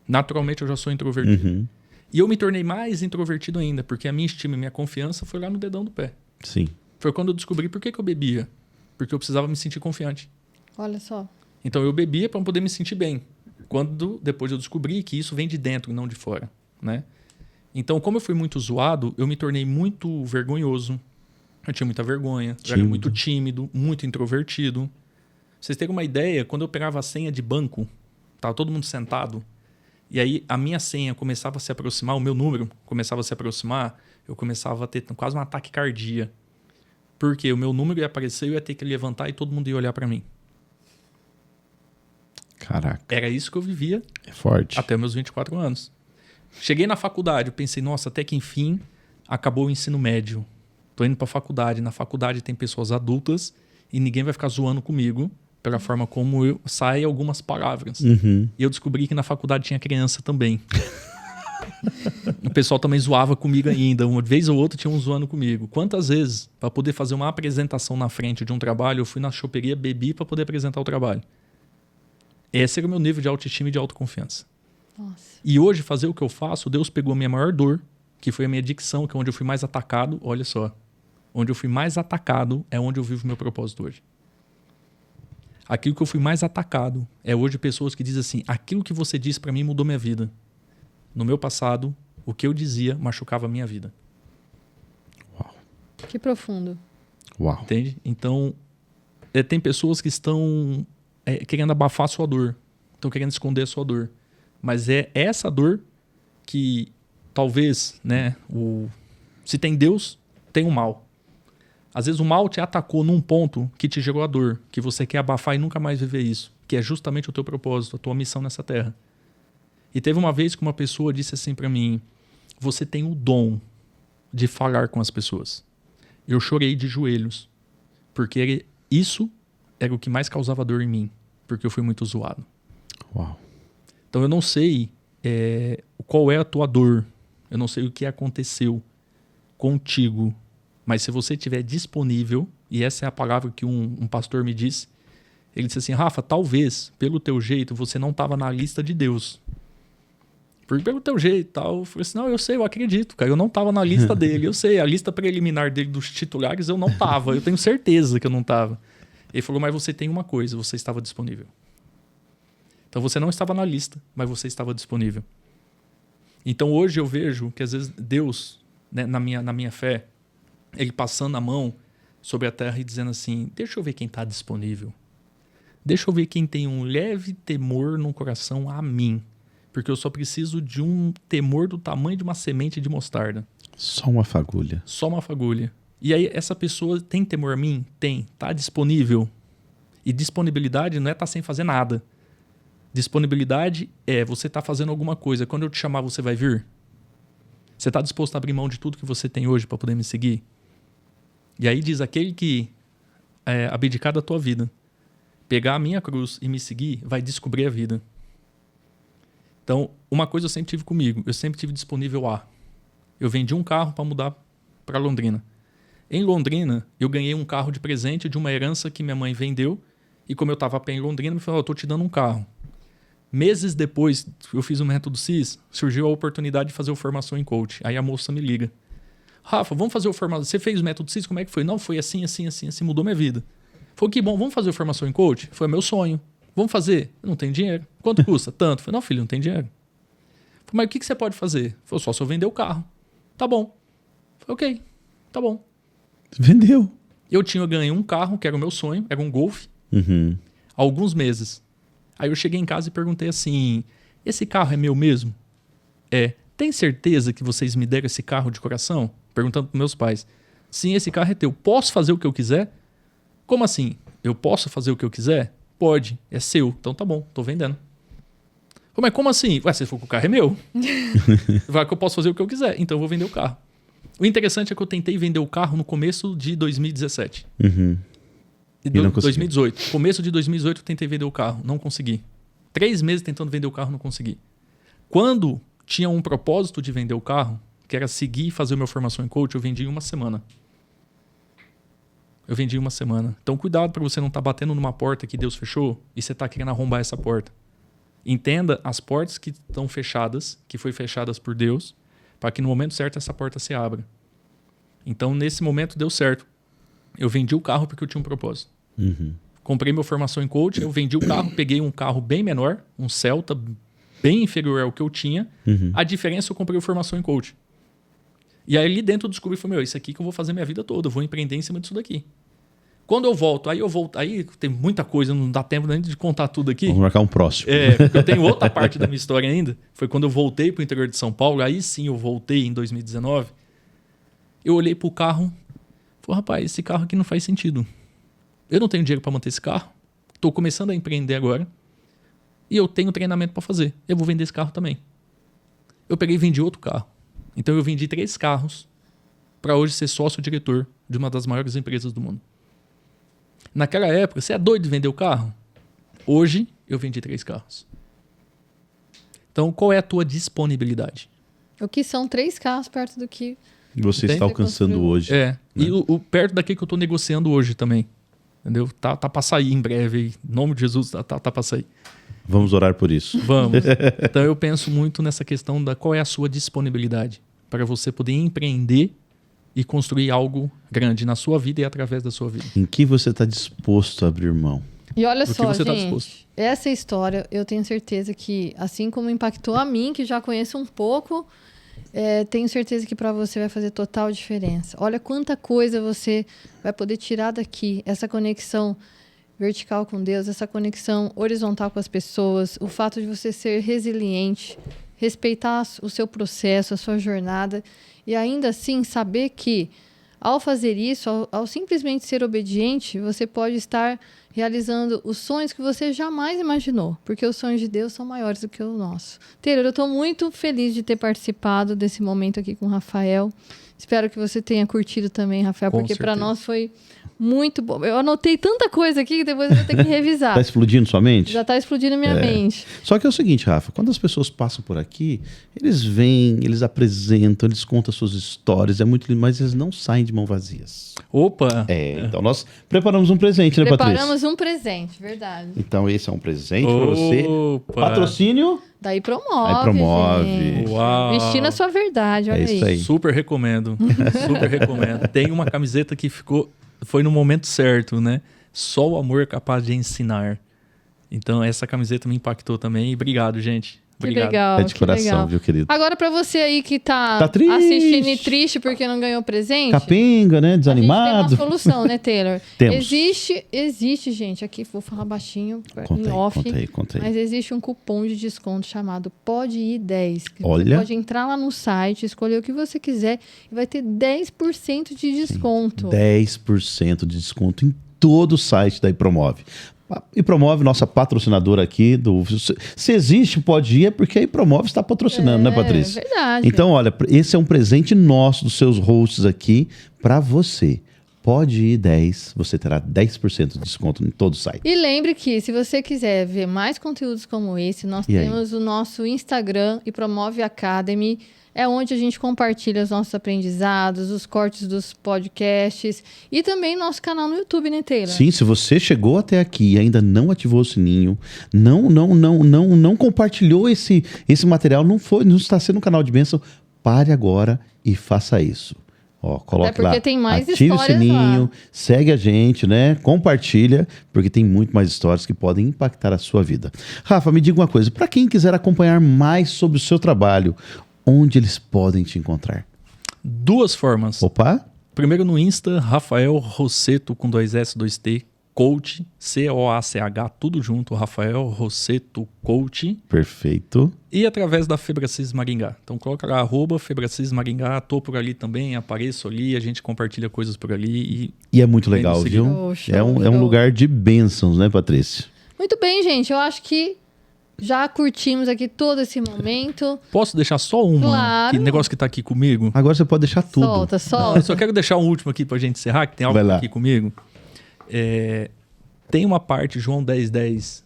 Speaker 3: Naturalmente, eu já sou introvertido.
Speaker 1: Uhum.
Speaker 3: E eu me tornei mais introvertido ainda, porque a minha estima e minha confiança foi lá no dedão do pé.
Speaker 1: Sim.
Speaker 3: Foi quando eu descobri por que eu bebia. Porque eu precisava me sentir confiante.
Speaker 2: Olha só.
Speaker 3: Então, eu bebia para poder me sentir bem. Depois eu descobri que isso vem de dentro e não de fora, né? Então, como eu fui muito zoado, eu me tornei muito vergonhoso. Eu tinha muita vergonha. Eu era muito tímido, muito introvertido. Pra vocês terem uma ideia, quando eu pegava a senha de banco, tava todo mundo sentado, e aí a minha senha começava a se aproximar, o meu número começava a se aproximar, eu começava a ter quase um ataque cardíaco. Porque o meu número ia aparecer, eu ia ter que levantar e todo mundo ia olhar para mim.
Speaker 1: Caraca.
Speaker 3: Era isso que eu vivia.
Speaker 1: É forte.
Speaker 3: Até meus 24 anos. Cheguei na faculdade, eu pensei, nossa, até que enfim acabou o ensino médio. Tô indo pra faculdade. Na faculdade tem pessoas adultas e ninguém vai ficar zoando comigo pela forma como saem algumas palavras.
Speaker 1: Uhum.
Speaker 3: E eu descobri que na faculdade tinha criança também. O pessoal também zoava comigo ainda. Uma vez ou outra tinha um zoando comigo. Quantas vezes, para poder fazer uma apresentação na frente de um trabalho, eu fui na choperia, bebi para poder apresentar o trabalho. Esse era o meu nível de autoestima e de autoconfiança.
Speaker 2: Nossa.
Speaker 3: E hoje, fazer o que eu faço, Deus pegou a minha maior dor, que foi a minha dicção, que é onde eu fui mais atacado. Olha só. Onde eu fui mais atacado é onde eu vivo o meu propósito hoje. Aquilo que eu fui mais atacado é hoje pessoas que dizem assim, aquilo que você disse para mim mudou minha vida. No meu passado, o que eu dizia machucava a minha vida.
Speaker 1: Uau.
Speaker 2: Que profundo.
Speaker 1: Uau.
Speaker 3: Entende? Então, tem pessoas que estão querendo abafar a sua dor. Estão querendo esconder a sua dor. Mas é essa dor que talvez, né, se tem Deus, tem o mal. Às vezes o mal te atacou num ponto que te gerou a dor, que você quer abafar e nunca mais viver isso, que é justamente o teu propósito, a tua missão nessa terra. E teve uma vez que uma pessoa disse assim para mim, você tem o dom de falar com as pessoas. Eu chorei de joelhos, porque isso era o que mais causava dor em mim, porque eu fui muito zoado.
Speaker 1: Uau.
Speaker 3: Então eu não sei qual é a tua dor, eu não sei o que aconteceu contigo, mas se você estiver disponível, e essa é a palavra que um pastor me disse, ele disse assim, Rafa, talvez, pelo teu jeito, você não estava na lista de Deus. Porque pelo teu jeito e tal, eu falei assim, não, eu sei, eu acredito, cara, eu não estava na lista dele, eu sei, a lista preliminar dele dos titulares eu não estava, eu tenho certeza que eu não estava. Ele falou, mas você tem uma coisa, você estava disponível. Então você não estava na lista, mas você estava disponível. Então hoje eu vejo que às vezes Deus, né, na minha fé, ele passando a mão sobre a terra e dizendo assim, deixa eu ver quem está disponível. Deixa eu ver quem tem um leve temor no coração a mim. Porque eu só preciso de um temor do tamanho de uma semente de mostarda.
Speaker 1: Só uma fagulha.
Speaker 3: Só uma fagulha. E aí essa pessoa tem temor a mim? Tem. Está disponível. E disponibilidade não é estar sem fazer nada. Disponibilidade é você estar fazendo alguma coisa. Quando eu te chamar, você vai vir? Você está disposto a abrir mão de tudo que você tem hoje para poder me seguir? E aí diz, aquele que abdicar da tua vida, pegar a minha cruz e me seguir, vai descobrir a vida. Então, uma coisa eu sempre tive comigo, eu sempre tive disponível eu vendi um carro para mudar para Londrina. Em Londrina, eu ganhei um carro de presente de uma herança que minha mãe vendeu, e como eu estava a pé em Londrina, me falou, eu estou te dando um carro. Meses depois, eu fiz o Método CIS, surgiu a oportunidade de fazer o formação em coach. Aí a moça me liga. Rafa, vamos fazer o formação. Você fez o Método CIS, como é que foi? Não, foi assim, mudou minha vida. Falei, que bom, vamos fazer o formação em coach? Foi meu sonho. Vamos fazer? Eu não tenho dinheiro. Quanto custa? Tanto. Falei, não, filho, não tem dinheiro. Falei, mas o que você pode fazer? Falei, só se eu vender o carro. Tá bom. Falei, ok, tá bom.
Speaker 1: Vendeu.
Speaker 3: Eu ganhei um carro, que era o meu sonho, era um Golf,
Speaker 1: Uhum.
Speaker 3: há alguns meses. Aí eu cheguei em casa e perguntei assim, esse carro é meu mesmo? Tem certeza que vocês me deram esse carro de coração? Perguntando para meus pais. Sim, esse carro é teu. Posso fazer o que eu quiser? Como assim? Eu posso fazer o que eu quiser? Pode, é seu. Então tá bom, tô vendendo. Mas como assim? Ué, se for que o carro é meu. Vai que eu posso fazer o que eu quiser, então eu vou vender o carro. O interessante é que eu tentei vender o carro no começo de 2017.
Speaker 1: Uhum.
Speaker 3: E
Speaker 1: não conseguiu.
Speaker 3: 2018. Começo de 2018 eu tentei vender o carro, não consegui. 3 meses tentando vender o carro, não consegui. Quando tinha um propósito de vender o carro, que era seguir e fazer a minha formação em coach, eu vendi em uma semana. Então cuidado para você não estar batendo numa porta que Deus fechou e você está querendo arrombar essa porta. Entenda as portas que estão fechadas, que foi fechadas por Deus, para que no momento certo essa porta se abra. Então nesse momento deu certo. Eu vendi o carro porque eu tinha um propósito.
Speaker 1: Uhum.
Speaker 3: Comprei minha formação em coach, eu vendi o carro, peguei um carro bem menor, um Celta bem inferior ao que eu tinha.
Speaker 1: Uhum.
Speaker 3: A diferença eu comprei a formação em coach. E aí ali dentro eu descobri, falei, isso aqui que eu vou fazer minha vida toda, eu vou empreender em cima disso daqui. Quando eu volto, aí tem muita coisa, não dá tempo nem de contar tudo aqui.
Speaker 1: Vamos marcar um próximo.
Speaker 3: Porque eu tenho outra parte da minha história ainda. Foi quando eu voltei para o interior de São Paulo, aí sim eu voltei em 2019. Eu olhei para o carro, falei, rapaz, esse carro aqui não faz sentido. Eu não tenho dinheiro para manter esse carro, estou começando a empreender agora e eu tenho treinamento para fazer. Eu vou vender esse carro também. Eu peguei e vendi outro carro. Então eu vendi 3 carros para hoje ser sócio-diretor de uma das maiores empresas do mundo. Naquela época, você é doido de vender o carro? Hoje, eu vendi 3 carros. Então, qual é a tua disponibilidade?
Speaker 2: O que são 3 carros perto do que...
Speaker 1: Você está alcançando hoje.
Speaker 3: Né? E perto daquilo que eu estou negociando hoje também. Entendeu? Tá para sair em breve. Aí. Em nome de Jesus, tá para sair.
Speaker 1: Vamos orar por isso.
Speaker 3: Vamos. Então, eu penso muito nessa questão da qual é a sua disponibilidade para você poder empreender e construir algo grande na sua vida e através da sua vida.
Speaker 1: Em que você está disposto a abrir mão?
Speaker 2: E olha
Speaker 3: Do que
Speaker 2: só,
Speaker 3: você tá
Speaker 2: gente,
Speaker 3: disposto.
Speaker 2: essa história eu tenho certeza que, assim como impactou a mim, que já conheço um pouco, tenho certeza que para você vai fazer total diferença. Olha quanta coisa você vai poder tirar daqui, essa conexão vertical com Deus, essa conexão horizontal com as pessoas, o fato de você ser resiliente, respeitar o seu processo, a sua jornada, e ainda assim saber que, ao fazer isso, ao simplesmente ser obediente, você pode estar realizando os sonhos que você jamais imaginou, porque os sonhos de Deus são maiores do que o nosso. Taylor, eu estou muito feliz de ter participado desse momento aqui com o Rafael. Espero que você tenha curtido também, Rafael, porque para nós foi muito bom. Eu anotei tanta coisa aqui que depois eu vou ter que revisar.
Speaker 1: Está explodindo sua mente?
Speaker 2: Já está explodindo minha mente.
Speaker 1: Só que é o seguinte, Rafa, quando as pessoas passam por aqui, eles vêm, eles apresentam, eles contam suas histórias, é muito lindo, mas eles não saem de mão vazias.
Speaker 3: Opa!
Speaker 1: Então nós preparamos um presente, né, Patrícia?
Speaker 2: Preparamos um presente, verdade.
Speaker 1: Então esse é um presente para você.
Speaker 3: Opa!
Speaker 1: Patrocínio?
Speaker 2: Daí promove.
Speaker 1: Aí promove.
Speaker 2: Gente.
Speaker 3: Uau.
Speaker 2: Vestindo a sua verdade, olha
Speaker 1: isso aí.
Speaker 3: Super recomendo. Super recomendo. Tem uma camiseta que foi no momento certo, né? Só o amor é capaz de ensinar. Então, essa camiseta me impactou também. E obrigado, gente. Obrigado.
Speaker 2: Que legal,
Speaker 1: É de coração,
Speaker 2: legal.
Speaker 1: viu, querido?
Speaker 2: Agora, pra você aí que tá
Speaker 1: triste.
Speaker 2: assistindo e triste porque não ganhou presente...
Speaker 1: Capenga, né?
Speaker 2: A
Speaker 1: Desanimado.
Speaker 2: gente tem uma solução, né, Taylor?
Speaker 1: Temos.
Speaker 2: Existe, gente, aqui vou falar baixinho,
Speaker 1: Conta
Speaker 2: em
Speaker 1: aí,
Speaker 2: off,
Speaker 1: conta aí.
Speaker 2: mas existe um cupom de desconto chamado PODI10. Que
Speaker 1: Olha.
Speaker 2: Você pode entrar lá no site, escolher o que você quiser e vai ter 10% de desconto.
Speaker 1: 10% de desconto em todo o site da Ipromove. E Promove, nossa patrocinadora aqui. Se existe, pode ir, é porque a Ipromove está patrocinando, né, Patrícia?
Speaker 2: É verdade.
Speaker 1: Então, olha, esse é um presente nosso dos seus hosts aqui para você. Pode ir 10, você terá 10% de desconto em todo o site.
Speaker 2: E lembre que, se você quiser ver mais conteúdos como esse, nós temos o nosso Instagram, Ipromove Academy. É onde a gente compartilha os nossos aprendizados, os cortes dos podcasts e também nosso canal no YouTube, né, Taylor?
Speaker 1: Sim, se você chegou até aqui e ainda não ativou o sininho, não compartilhou esse material, não está sendo um canal de bênção, pare agora e faça isso. Ó, coloque
Speaker 2: porque
Speaker 1: lá,
Speaker 2: tem mais
Speaker 1: ative o
Speaker 2: histórias
Speaker 1: sininho,
Speaker 2: lá.
Speaker 1: segue a gente, né? Compartilha, porque tem muito mais histórias que podem impactar a sua vida. Rafa, me diga uma coisa, para quem quiser acompanhar mais sobre o seu trabalho, onde eles podem te encontrar?
Speaker 3: Duas formas.
Speaker 1: Opa!
Speaker 3: Primeiro no Insta, Rafael Rossetto, com 2S, 2T, Coach, C-O-A-C-H, tudo junto, Rafael Rossetto Coach.
Speaker 1: Perfeito.
Speaker 3: E através da Febracis Maringá. Então coloca lá, @Febracis Maringá, tô por ali também, apareço ali, a gente compartilha coisas por ali.
Speaker 1: E é muito legal, viu? É um lugar de bênçãos, né, Patrícia?
Speaker 2: Muito bem, gente. Eu acho que já curtimos aqui todo esse momento.
Speaker 3: Posso deixar só uma?
Speaker 2: Claro.
Speaker 3: Que negócio que tá aqui comigo?
Speaker 1: Agora você pode deixar tudo.
Speaker 2: Solta,
Speaker 3: Eu
Speaker 2: solta.
Speaker 3: só quero deixar um último aqui pra gente encerrar, que tem algo aqui comigo. Tem uma parte, João 10:10,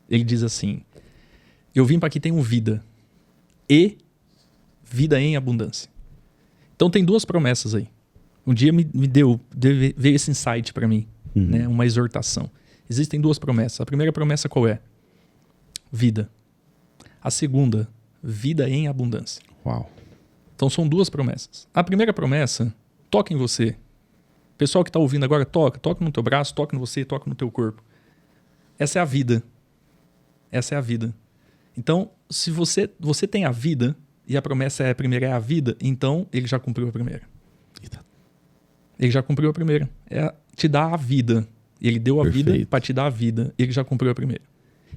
Speaker 3: ele diz assim: eu vim para aqui tenham vida e vida em abundância. Então tem duas promessas aí. Um dia veio esse insight para mim, né? Uma exortação. Existem duas promessas. A primeira promessa qual é? Vida. A segunda, vida em abundância.
Speaker 1: Uau.
Speaker 3: Então são duas promessas. A primeira promessa, toca em você. Pessoal que está ouvindo agora, toca no teu braço, toca em você, toca no teu corpo. Essa é a vida. Essa é a vida. Então, se você tem a vida, e a promessa a primeira é a vida, então ele já cumpriu a primeira. Ele já cumpriu a primeira. É te dar a vida. Ele deu a vida para te dar a vida. Ele já cumpriu a primeira.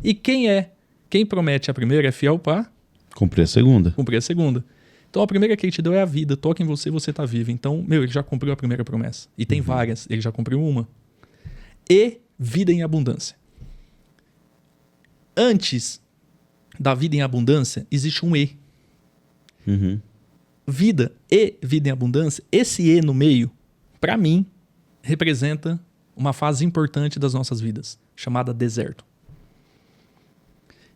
Speaker 3: E quem promete a primeira é fiel para
Speaker 1: cumprir a segunda.
Speaker 3: Cumprir a segunda. Então a primeira que ele te deu é a vida. Toca em você, você está vivo. Então, ele já cumpriu a primeira promessa. E tem várias. Ele já cumpriu uma. E vida em abundância. Antes da vida em abundância, existe um E. Vida e vida em abundância. Esse E no meio, para mim, representa uma fase importante das nossas vidas, chamada deserto.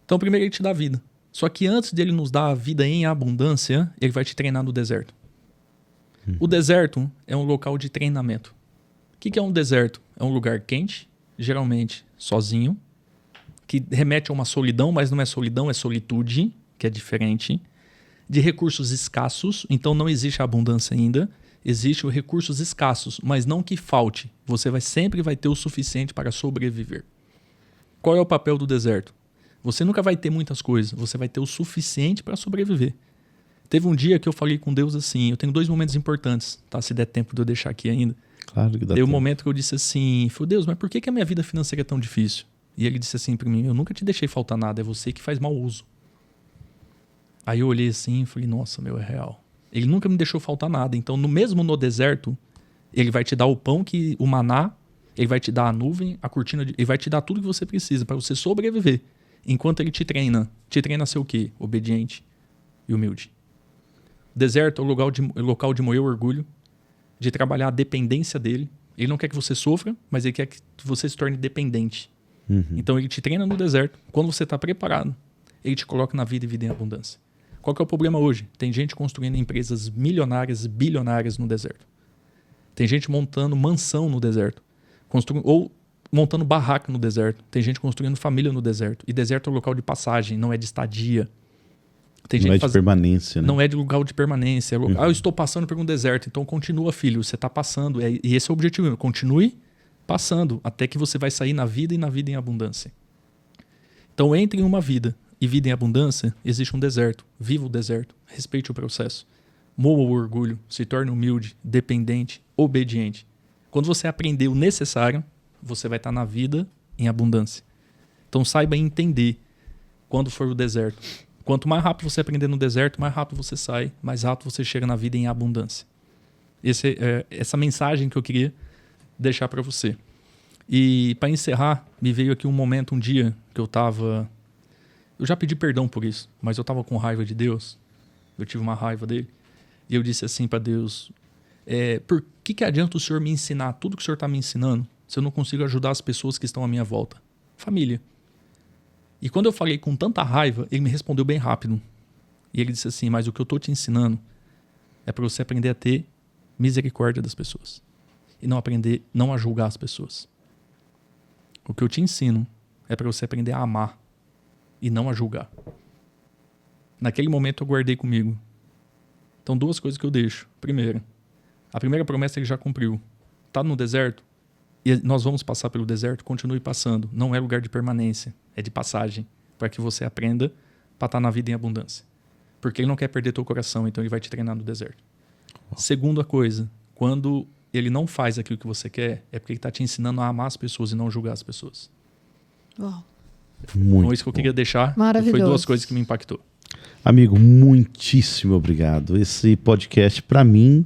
Speaker 3: Então, primeiro ele te dá a vida. Só que antes dele nos dar a vida em abundância, ele vai te treinar no deserto. O deserto é um local de treinamento. O que é um deserto? É um lugar quente, geralmente sozinho, que remete a uma solidão, mas não é solidão, é solitude, que é diferente. De recursos escassos, então não existe a abundância ainda. Existem recursos escassos, mas não que falte. Você sempre vai ter o suficiente para sobreviver. Qual é o papel do deserto? Você nunca vai ter muitas coisas, você vai ter o suficiente para sobreviver. Teve um dia que eu falei com Deus assim, eu tenho 2 momentos importantes, tá? Se der tempo de eu deixar aqui ainda.
Speaker 1: Claro que dá
Speaker 3: Teve um
Speaker 1: tempo.
Speaker 3: momento que eu disse assim, falei, Deus, mas por que a minha vida financeira é tão difícil? E ele disse assim para mim, eu nunca te deixei faltar nada, é você que faz mau uso. Aí eu olhei assim e falei, nossa, é real. Ele nunca me deixou faltar nada, então mesmo no deserto, ele vai te dar o pão, o maná, ele vai te dar a nuvem, a cortina, ele vai te dar tudo que você precisa para você sobreviver. Enquanto ele te treina a ser o quê? Obediente e humilde. Deserto é o local de moer o orgulho, de trabalhar a dependência dele. Ele não quer que você sofra, mas ele quer que você se torne dependente. Então ele te treina no deserto. Quando você está preparado, ele te coloca na vida e vida em abundância. Qual que é o problema hoje? Tem gente construindo empresas milionárias, bilionárias no deserto. Tem gente montando mansão no deserto. Ou montando barraca no deserto. Tem gente construindo família no deserto. E deserto é um local de passagem, não é de estadia. Tem
Speaker 1: não
Speaker 3: gente
Speaker 1: é de permanência, né?
Speaker 3: Não é de lugar de permanência. Eu estou passando por um deserto, então continua, filho. Você está passando. E esse é o objetivo. Continue passando até que você vai sair na vida e na vida em abundância. Então, entre em uma vida e vida em abundância, existe um deserto. Viva o deserto. Respeite o processo. Moa o orgulho. Se torne humilde, dependente, obediente. Quando você aprender o necessário, você vai estar na vida em abundância. Então saiba entender quando for o deserto. Quanto mais rápido você aprender no deserto, mais rápido você sai, mais rápido você chega na vida em abundância. Essa mensagem que eu queria deixar para você. E para encerrar, me veio aqui um dia que eu já pedi perdão por isso, mas eu estava com raiva de Deus. Eu tive uma raiva dele. E eu disse assim para Deus, por que adianta o Senhor me ensinar tudo que o Senhor está me ensinando se eu não consigo ajudar as pessoas que estão à minha volta? Família. E quando eu falei com tanta raiva, ele me respondeu bem rápido. E ele disse assim, mas o que eu estou te ensinando é para você aprender a ter misericórdia das pessoas. E não a julgar as pessoas. O que eu te ensino é para você aprender a amar e não a julgar. Naquele momento eu guardei comigo. Então 2 coisas que eu deixo. Primeiro, a primeira promessa ele já cumpriu. Está no deserto? E nós vamos passar pelo deserto, continue passando. Não é lugar de permanência, é de passagem. Para que você aprenda para estar na vida em abundância. Porque ele não quer perder teu coração, então ele vai te treinar no deserto. Segunda coisa, quando ele não faz aquilo que você quer, é porque ele está te ensinando a amar as pessoas e não julgar as pessoas.
Speaker 2: Uau.
Speaker 1: Muito
Speaker 3: Então, isso que eu queria deixar
Speaker 2: Maravilhoso.
Speaker 3: foi 2 coisas que me impactou.
Speaker 1: Amigo, muitíssimo obrigado. Esse podcast, para mim,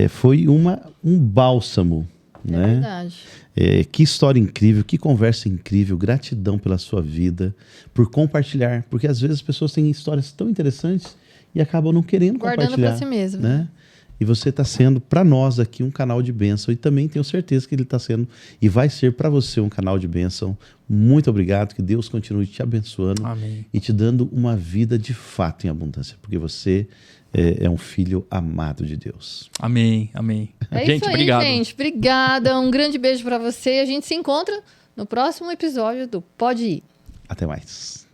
Speaker 1: foi um bálsamo.
Speaker 2: É
Speaker 1: né?
Speaker 2: verdade.
Speaker 1: Que história incrível, que conversa incrível. Gratidão pela sua vida, por compartilhar. Porque às vezes as pessoas têm histórias tão interessantes e acabam não querendo
Speaker 2: Guardando
Speaker 1: compartilhar.
Speaker 2: para si mesmo.
Speaker 1: Né? E você está sendo, para nós aqui, um canal de bênção. E também tenho certeza que ele está sendo e vai ser para você um canal de bênção. Muito obrigado. Que Deus continue te abençoando.
Speaker 3: Amém.
Speaker 1: E te dando uma vida de fato em abundância. Porque você é um filho amado de Deus.
Speaker 3: Amém, amém.
Speaker 2: É
Speaker 3: Gente,
Speaker 2: isso aí,
Speaker 3: obrigado.
Speaker 2: gente. Obrigada. Um grande beijo para você. A gente se encontra no próximo episódio do Pode Ir.
Speaker 1: Até mais.